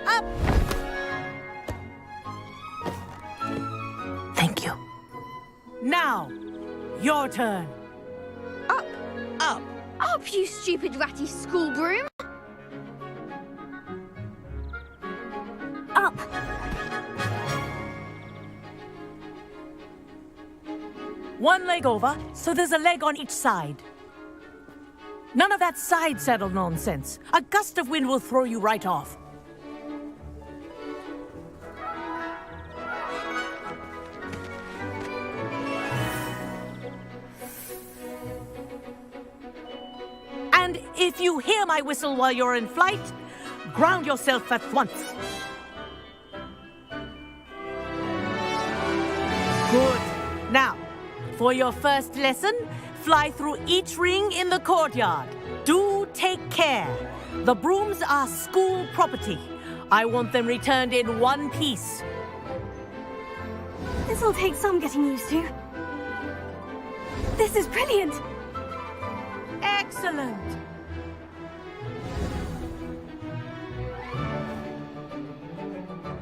Up! Thank you. Now, your turn. Up! Up! Up, you stupid ratty school broom! Up! One leg over, so there's a leg on each side. None of that side saddle nonsense. A gust of wind will throw you right off. And if you hear my whistle while you're in flight, ground yourself at once. Good. Now, for your first lesson, fly through each ring in the courtyard. Do take care. The brooms are school property. I want them returned in one piece. This'll take some getting used to. This is brilliant! Excellent.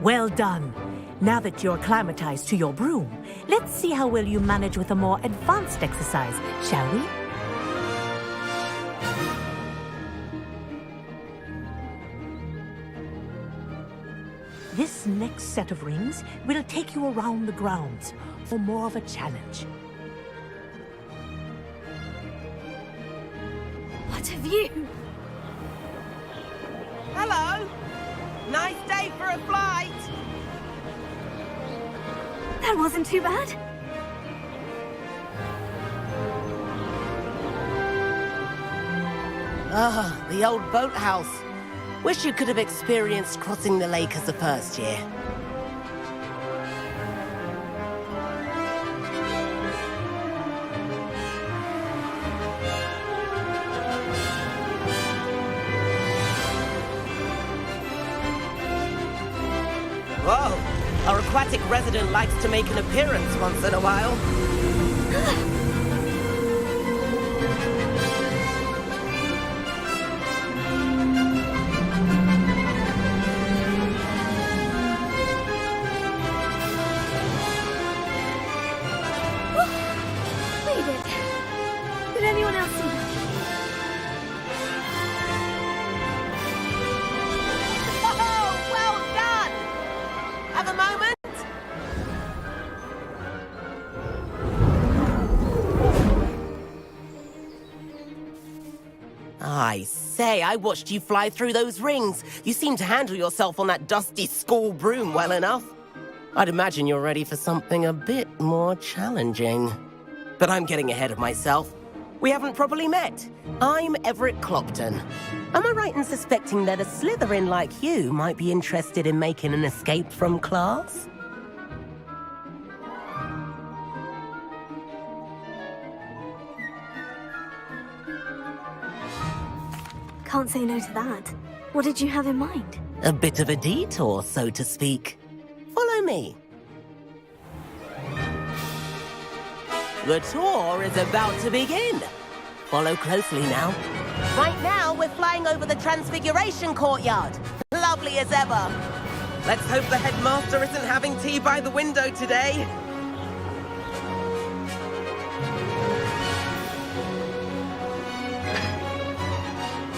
Well done. Now that you're acclimatized to your broom, let's see how well you manage with a more advanced exercise, shall we? This next set of rings will take you around the grounds for more of a challenge. What a view! Hello! Nice day for a flight! That wasn't too bad. Ah, the old boathouse. Wish you could have experienced crossing the lake as the first year. Whoa! Our aquatic resident likes to make an appearance once in a while. Made it. Did anyone else see that? Oh, well done! Have a moment? I say, I watched you fly through those rings. You seem to handle yourself on that dusty school broom well enough. I'd imagine you're ready for something a bit more challenging. But I'm getting ahead of myself. We haven't properly met. I'm Everett Clopton. Am I right in suspecting that a Slytherin like you might be interested in making an escape from class? Can't say no to that. What did you have in mind? A bit of a detour, so to speak. Follow me. The tour is about to begin. Follow closely now. Right now, we're flying over the Transfiguration Courtyard. Lovely as ever. Let's hope the headmaster isn't having tea by the window today.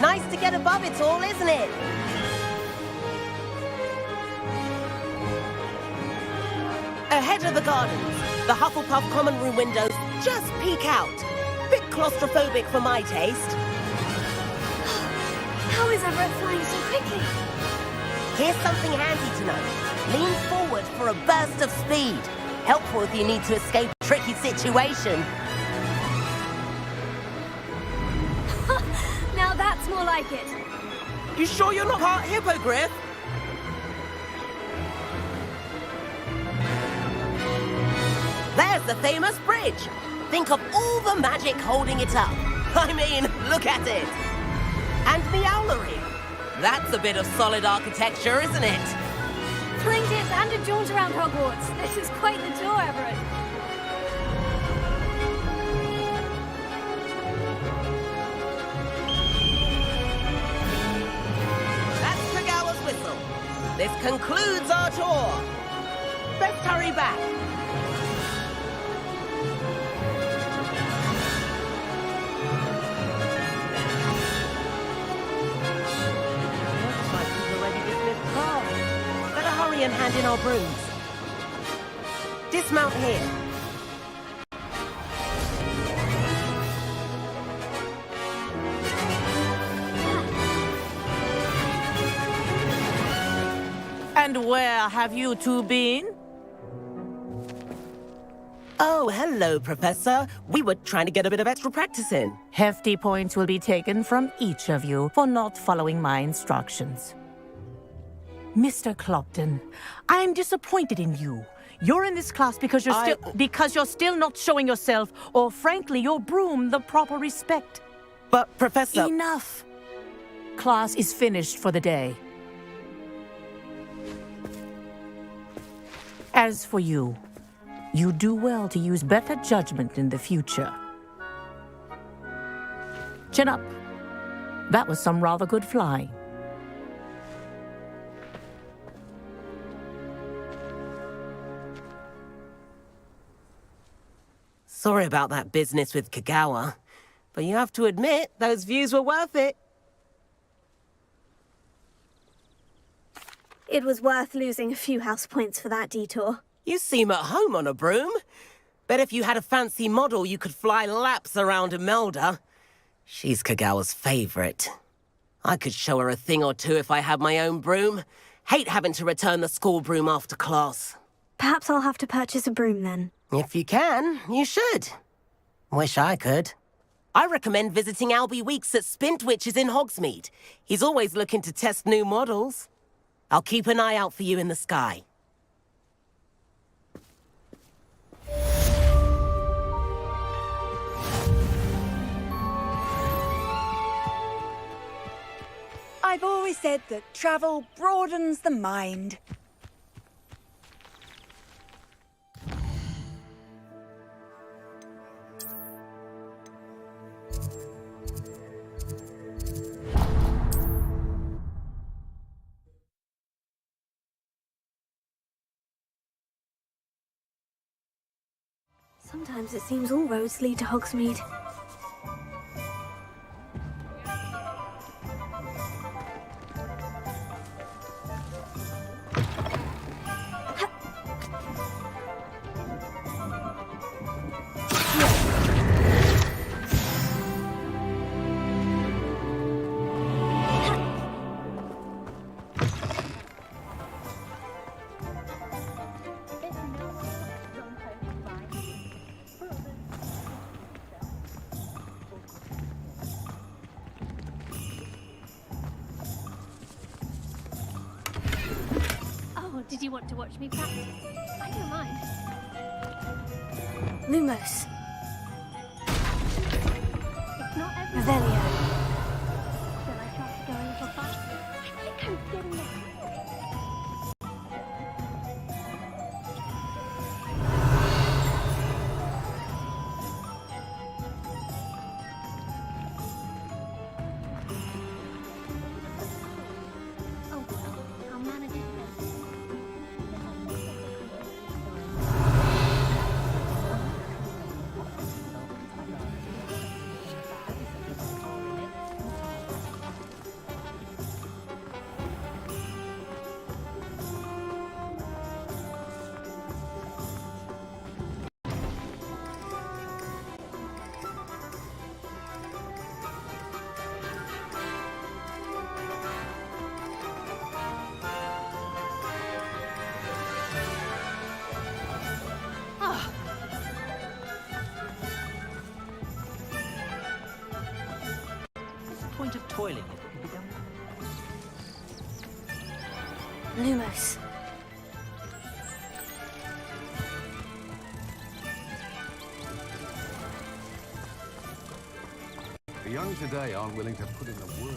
Nice to get above it all, isn't it? Ahead of the gardens, the Hufflepuff common room windows just peek out. Bit claustrophobic for my taste. is Everett flying so quickly? Here's something handy to know. Lean forward for a burst of speed. Helpful if you need to escape a tricky situation. Now that's more like it. You sure you're not part hippogriff? There's the famous bridge. Think of all the magic holding it up. I mean, look at it. And the owlery. That's a bit of solid architecture, isn't it? Flying dips and a jaunt around Hogwarts. This is quite the tour, Everett. That's Kagawa's whistle. This concludes our tour. Let's hurry back. Looks like we've already dismissed cars. Better hurry and hand in our brooms. Dismount here. And where have you two been? Oh, hello, Professor. We were trying to get a bit of extra practice in. Hefty points will be taken from each of you for not following my instructions. Mr. Clopton, I am disappointed in you. You're in this class because you're still not showing yourself, or frankly, your broom the proper respect. But, Professor... Enough! Class is finished for the day. As for you, you do well to use better judgment in the future. Chin up. That was some rather good flying. Sorry about that business with Kagawa, but you have to admit, those views were worth it. It was worth losing a few house points for that detour. You seem at home on a broom. Bet if you had a fancy model, you could fly laps around Imelda. She's Kagawa's favorite. I could show her a thing or two if I had my own broom. Hate having to return the school broom after class. Perhaps I'll have to purchase a broom then. If you can, you should. Wish I could. I recommend visiting Albie Weeks at Spintwitches in Hogsmeade. He's always looking to test new models. I'll keep an eye out for you in the sky. I've always said that travel broadens the mind. Sometimes it seems all roads lead to Hogsmeade. Did you want to watch me practice? I don't mind. Lumos. It's not every Revelio. Shall I try to go a little faster? I think I'm getting there. Oh, well, I'll manage it then. point of toiling if it can be done? Lumos. The young today aren't willing to put in the work.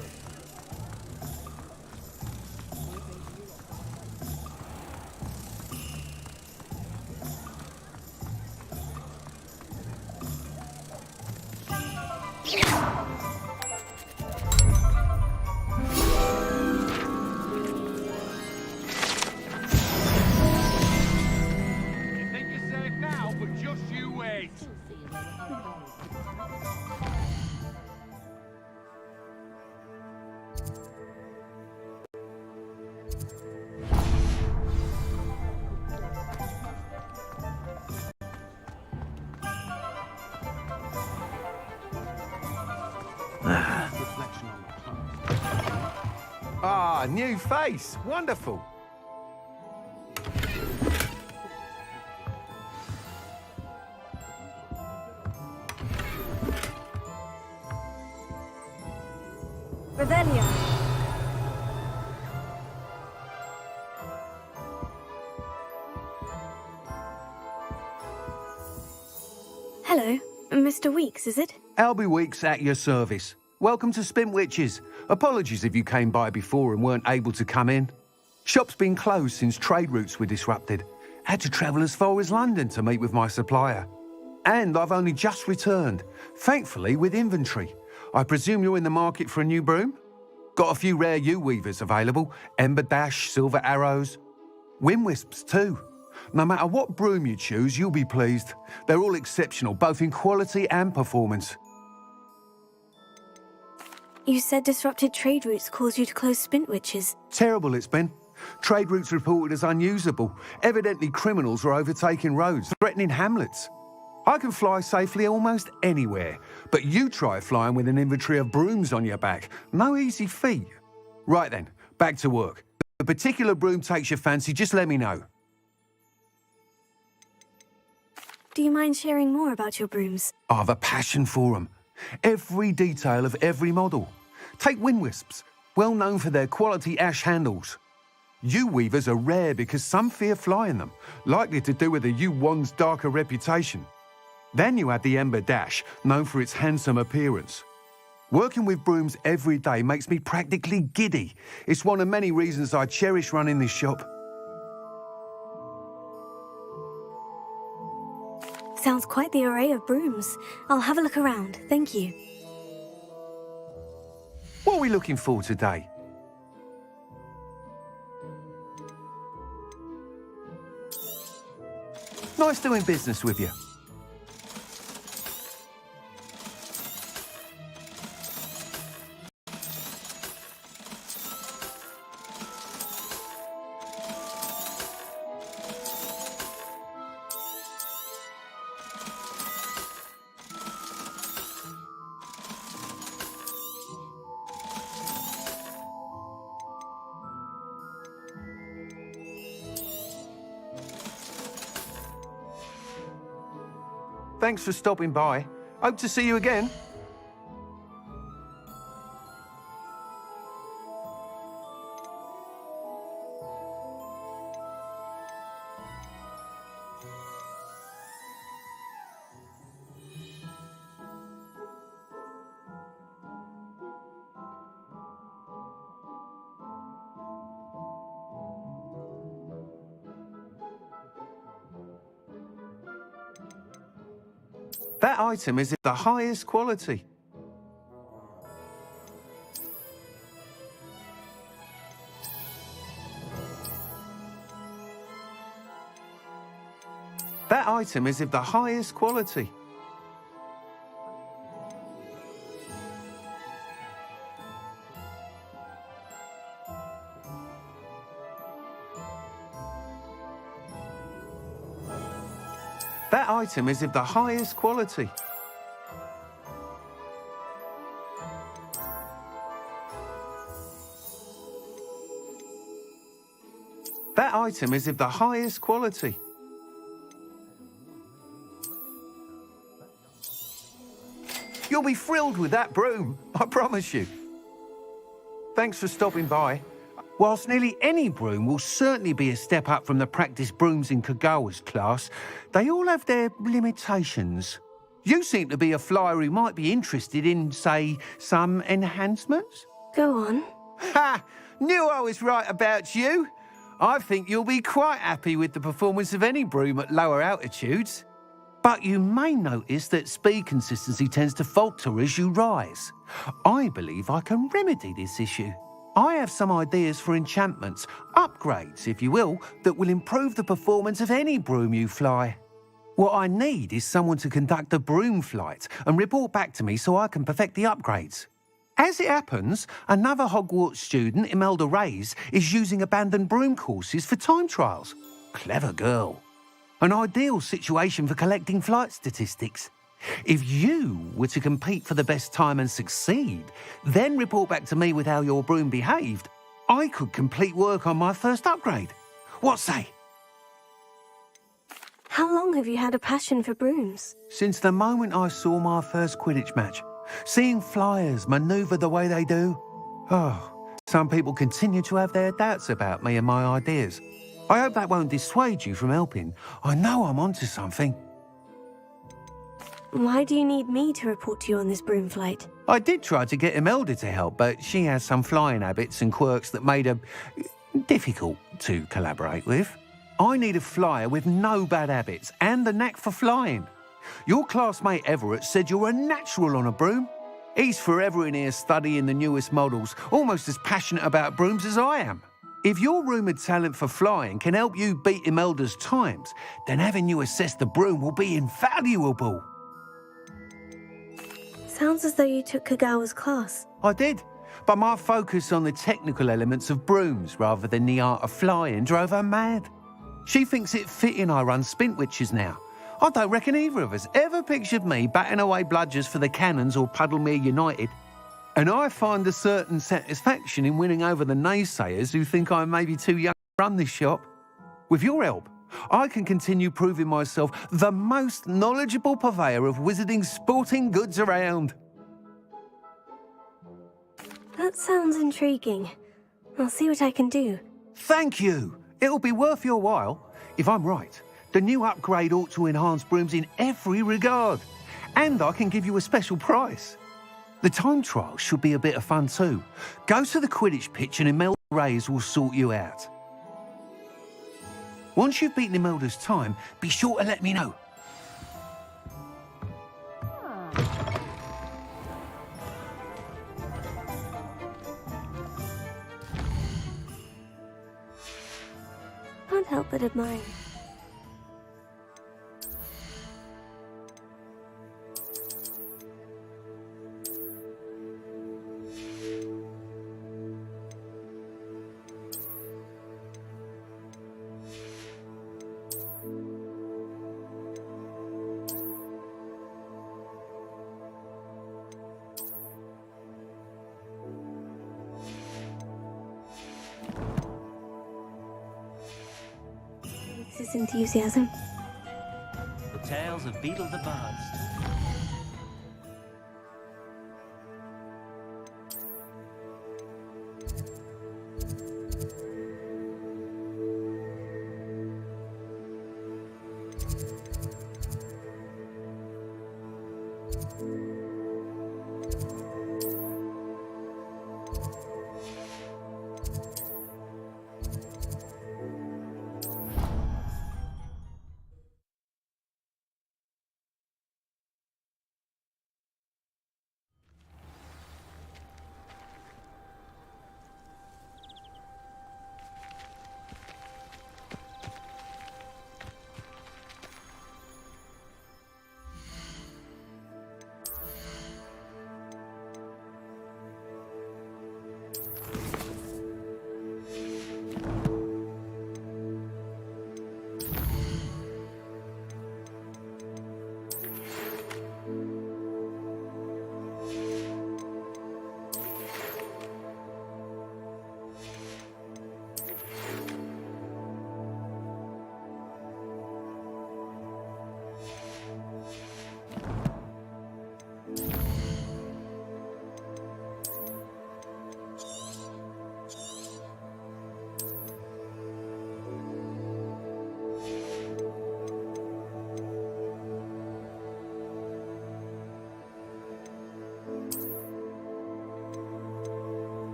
You think you're safe now, but just you wait. Ah, new face. Wonderful. Revelio. Hello, Mr. Weeks, is it? Albie Weeks at your service. Welcome to Spintwitches. Apologies if you came by before and weren't able to come in. Shop's been closed since trade routes were disrupted. Had to travel as far as London to meet with my supplier. And I've only just returned, thankfully with inventory. I presume you're in the market for a new broom? Got a few rare U-weavers available, Ember Dash, Silver Arrows. Wind Wisps too. No matter what broom you choose, you'll be pleased. They're all exceptional, both in quality and performance. You said disrupted trade routes caused you to close Spintwitches. Terrible it's been. Trade routes reported as unusable. Evidently criminals were overtaking roads, threatening hamlets. I can fly safely almost anywhere, but you try flying with an inventory of brooms on your back. No easy feat. Right then, back to work. If a particular broom takes your fancy, just let me know. Do you mind sharing more about your brooms? I have a passion for them. Every detail of every model. Take Wind Wisps, well known for their quality ash handles. U-weavers are rare because some fear flying them, likely to do with the U-wand's darker reputation. Then you have the Ember Dash, known for its handsome appearance. Working with brooms every day makes me practically giddy. It's one of many reasons I cherish running this shop. Sounds quite the array of brooms. I'll have a look around, thank you. What are we looking for today? Nice doing business with you. Thanks for stopping by. Hope to see you again. That item is of the highest quality. That item is of the highest quality. That item is of the highest quality. That item is of the highest quality. You'll be thrilled with that broom, I promise you. Thanks for stopping by. Whilst nearly any broom will certainly be a step up from the practice brooms in Kagawa's class, they all have their limitations. You seem to be a flyer who might be interested in, say, some enhancements? Go on. Ha! Knew I was right about you. I think you'll be quite happy with the performance of any broom at lower altitudes. But you may notice that speed consistency tends to falter as you rise. I believe I can remedy this issue. I have some ideas for enchantments, upgrades, if you will, that will improve the performance of any broom you fly. What I need is someone to conduct a broom flight and report back to me so I can perfect the upgrades. As it happens, another Hogwarts student, Imelda Reyes, is using abandoned broom courses for time trials. Clever girl. An ideal situation for collecting flight statistics. If you were to compete for the best time and succeed, then report back to me with how your broom behaved, I could complete work on my first upgrade. What say? How long have you had a passion for brooms? Since the moment I saw my first Quidditch match. Seeing flyers manoeuvre the way they do. Oh, some people continue to have their doubts about me and my ideas. I hope that won't dissuade you from helping. I know I'm onto something. Why do you need me to report to you on this broom flight? I did try to get Imelda to help, but she has some flying habits and quirks that made her difficult to collaborate with. I need a flyer with no bad habits and the knack for flying. Your classmate Everett said you're a natural on a broom. He's forever in here studying the newest models, almost as passionate about brooms as I am. If your rumoured talent for flying can help you beat Imelda's times, then having you assess the broom will be invaluable. Sounds as though you took Kagawa's class. I did, but my focus on the technical elements of brooms rather than the art of flying drove her mad. She thinks it fitting I run Spintwitches now. I don't reckon either of us ever pictured me batting away bludgers for the Cannons or Puddlemere United. And I find a certain satisfaction in winning over the naysayers who think I may be too young to run this shop. With your help, I can continue proving myself the most knowledgeable purveyor of wizarding sporting goods around. That sounds intriguing. I'll see what I can do. Thank you. It'll be worth your while. If I'm right, the new upgrade ought to enhance brooms in every regard. And I can give you a special price. The time trial should be a bit of fun too. Go to the Quidditch pitch and Imelda Reyes will sort you out. Once you've beaten Imelda's time, be sure to let me know. Can't help but admire. This enthusiasm. The tales of Beetle the Bard.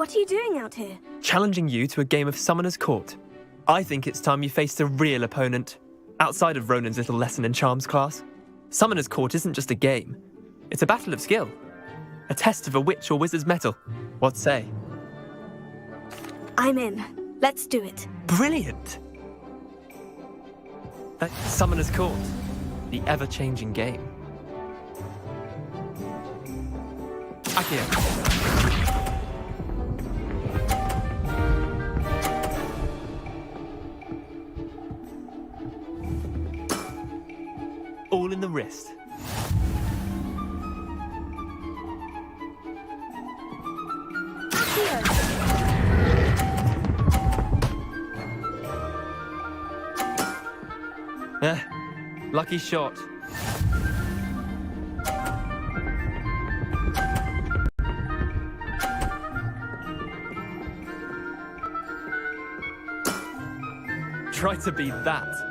What are you doing out here? Challenging you to a game of Summoner's Court. I think it's time you faced a real opponent, outside of Ronan's little lesson in charms class. Summoner's Court isn't just a game. It's a battle of skill. A test of a witch or wizard's mettle. What say? I'm in. Let's do it. Brilliant! That's Summoner's Court, the ever-changing game. Akio. All in the wrist. Lucky shot. Try to beat that.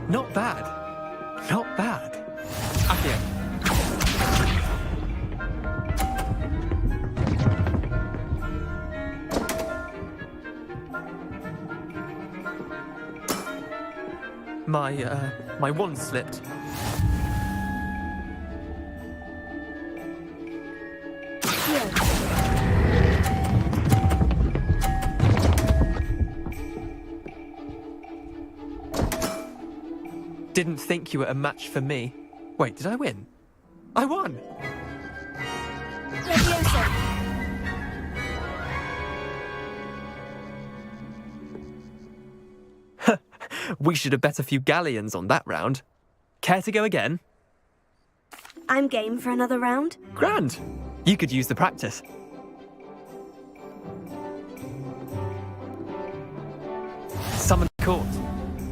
Not bad. Not bad. Akio. My wand slipped. Didn't think you were a match for me. Wait, did I win? I won! We should have bet a few galleons on that round. Care to go again? I'm game for another round. Grand! You could use the practice. Summon Court,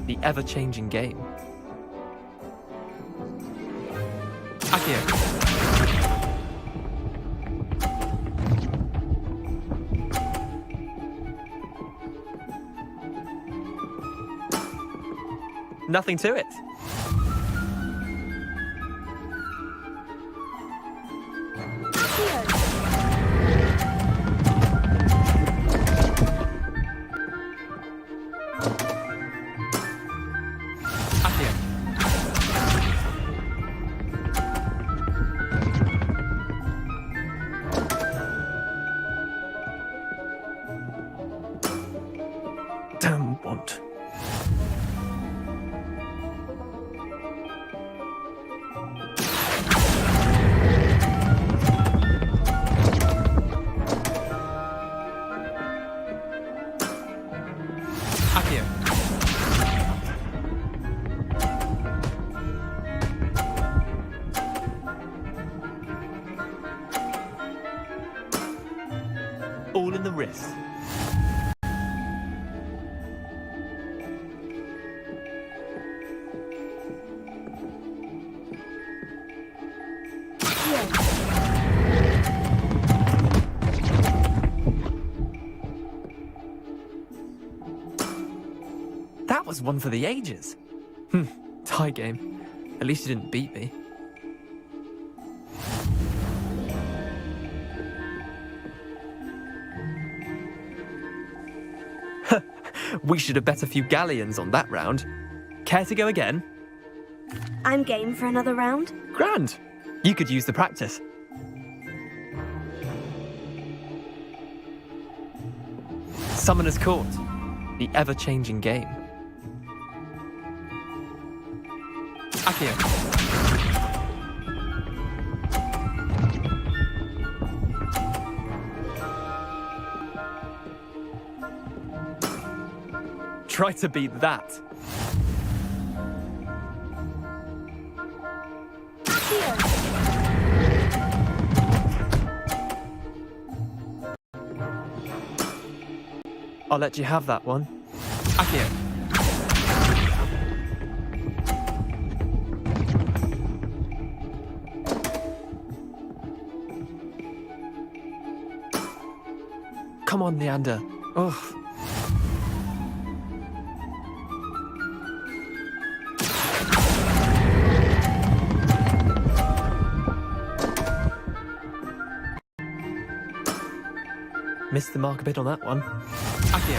the ever-changing game. Akio. Nothing to it. Damn want. Akio. All in the wrist. That was one for the ages. Tie game. At least you didn't beat me. We should have bet a few galleons on that round. Care to go again? I'm game for another round. Grand! You could use the practice. Summoner's Court, the ever-changing game. Akio. Try to beat that. I'll let you have that one. Akio. come on, Leander. Oh. Missed the mark a bit on that one. Akio.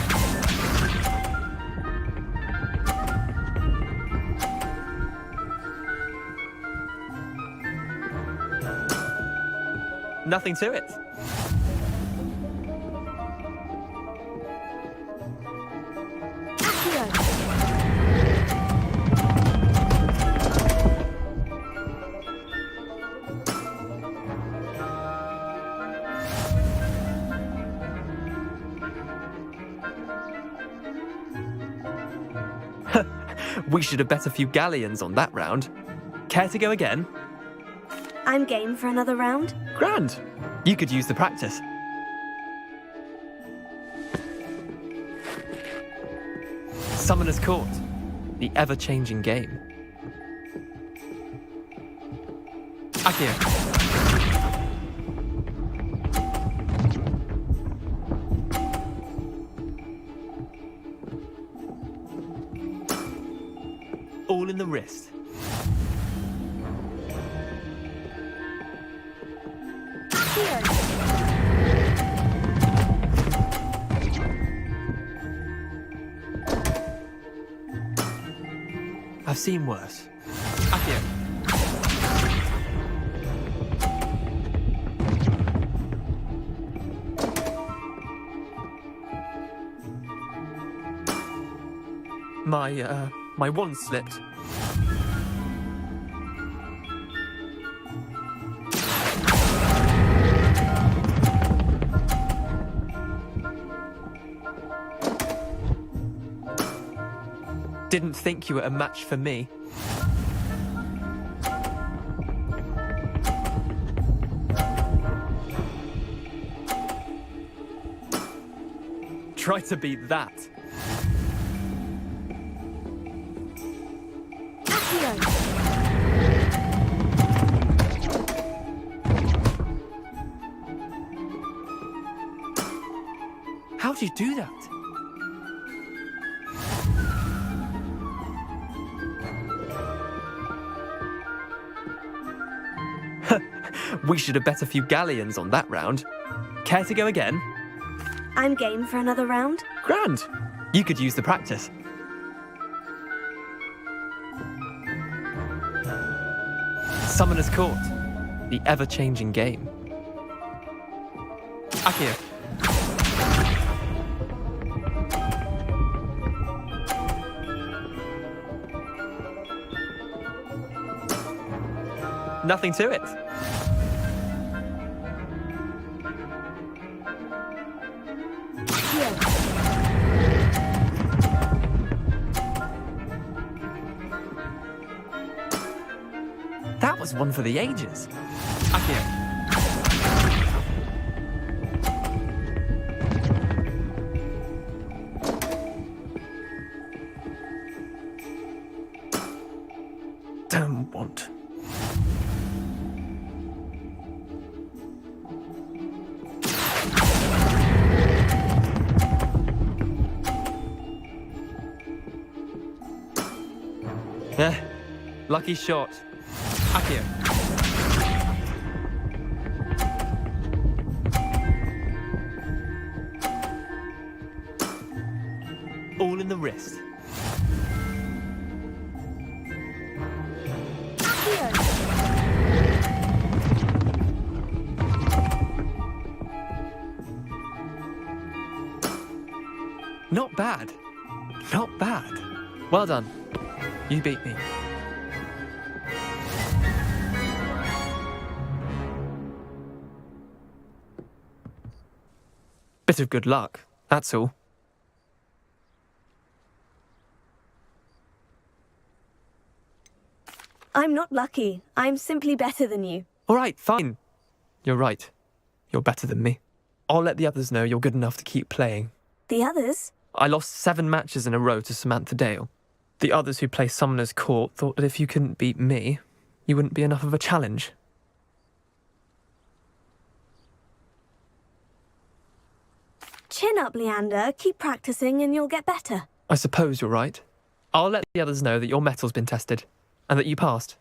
Nothing to it. We should have bet a few galleons on that round. Care to go again? I'm game for another round. Grand. You could use the practice. Summoner's Court. The ever-changing game. Akio. All in the wrist. I've seen worse. Akio. My wand slipped. Didn't think you were a match for me. Try to beat that. How'd you do that? We should have bet a few galleons on that round. Care to go again? I'm game for another round. Grand. You could use the practice. Summoner's Court. The ever-changing game. Akio. Nothing to it. That was one for the ages. Akio. Don't want. Lucky shot. Akio. All in the wrist. Not bad. Not bad. Well done. You beat me. Bit of good luck, that's all. I'm not lucky. I'm simply better than you. All right, fine. You're right. You're better than me. I'll let the others know you're good enough to keep playing. The others? I lost 7 matches in a row to Samantha Dale. The others who play Summoner's Court thought that if you couldn't beat me, you wouldn't be enough of a challenge. Chin up, Leander. Keep practicing and you'll get better. I suppose you're right. I'll let the others know that your metal's been tested, and that you passed.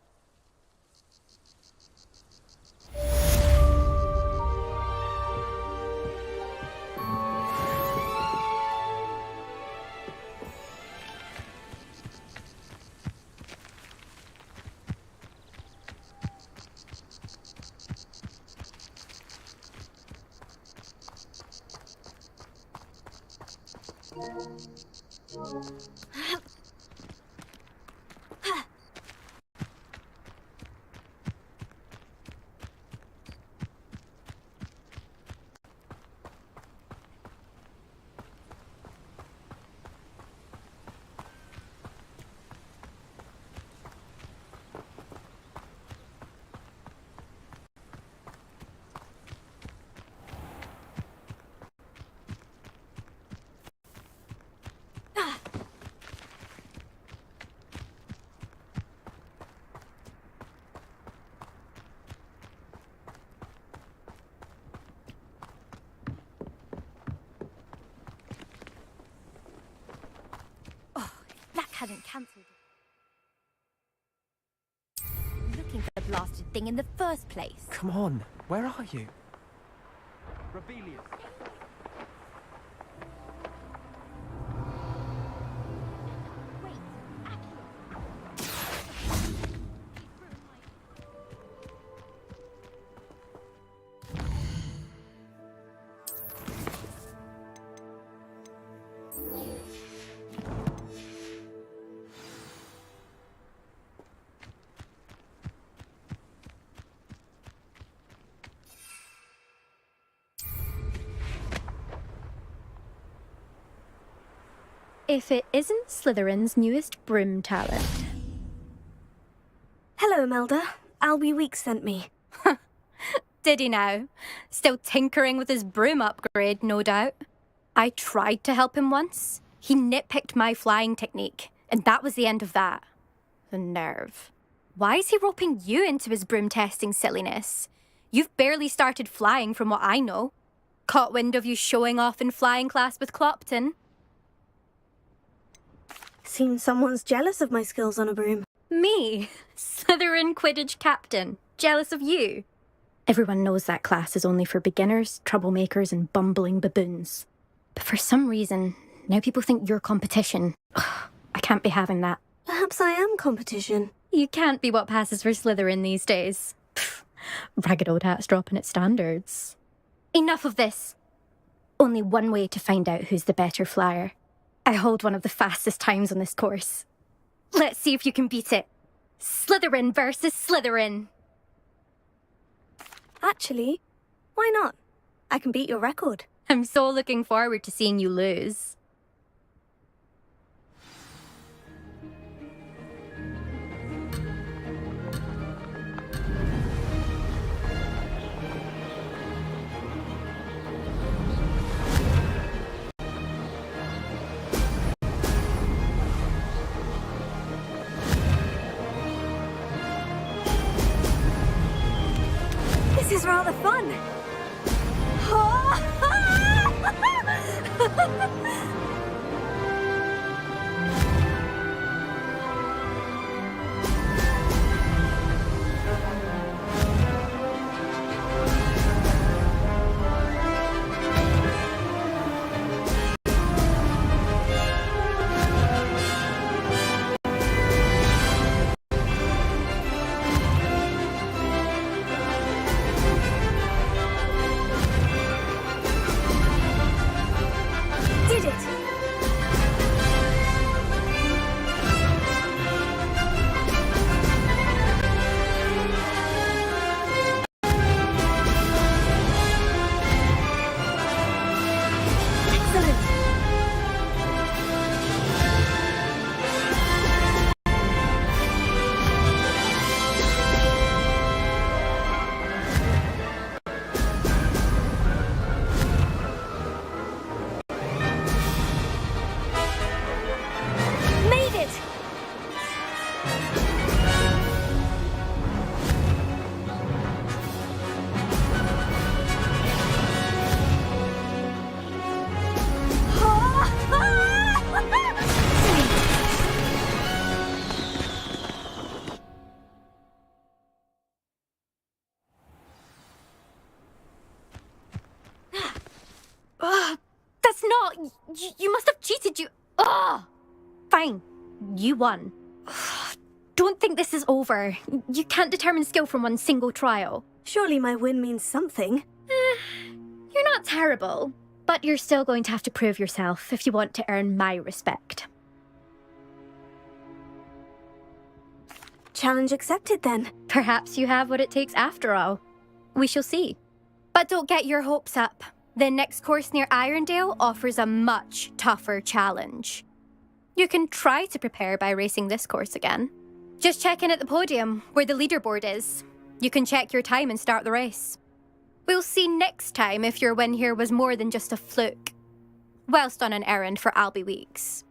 Hadn't cancelled it. Looking for the blasted thing in the first place. Come on, where are you? Rebellion. If it isn't Slytherin's newest broom talent. Hello, Imelda. Albie Weeks sent me. Did he now? Still tinkering with his broom upgrade, no doubt. I tried to help him once. He nitpicked my flying technique, and that was the end of that. The nerve. Why is he roping you into his broom testing silliness? You've barely started flying from what I know. Caught wind of you showing off in flying class with Clopton. Seems someone's jealous of my skills on a broom. Me? Slytherin Quidditch captain. Jealous of you? Everyone knows that class is only for beginners, troublemakers, and bumbling baboons. But for some reason, now people think you're competition. Ugh, I can't be having that. Perhaps I am competition. You can't be what passes for Slytherin these days. Pfft, ragged old hat's dropping its standards. Enough of this. Only one way to find out who's the better flyer. I hold one of the fastest times on this course. Let's see if you can beat it. Slytherin versus Slytherin. Actually, why not? I can beat your record. I'm so looking forward to seeing you lose. This is rather fun. You must have cheated, you... Ugh! Fine. You won. Don't think this is over. You can't determine skill from one single trial. Surely my win means something. You're not terrible, but you're still going to have to prove yourself if you want to earn my respect. Challenge accepted, then. Perhaps you have what it takes after all. We shall see. But don't get your hopes up. The next course near Irondale offers a much tougher challenge. You can try to prepare by racing this course again. Just check in at the podium, where the leaderboard is. You can check your time and start the race. We'll see next time if your win here was more than just a fluke. Whilst on an errand for Albie Weeks.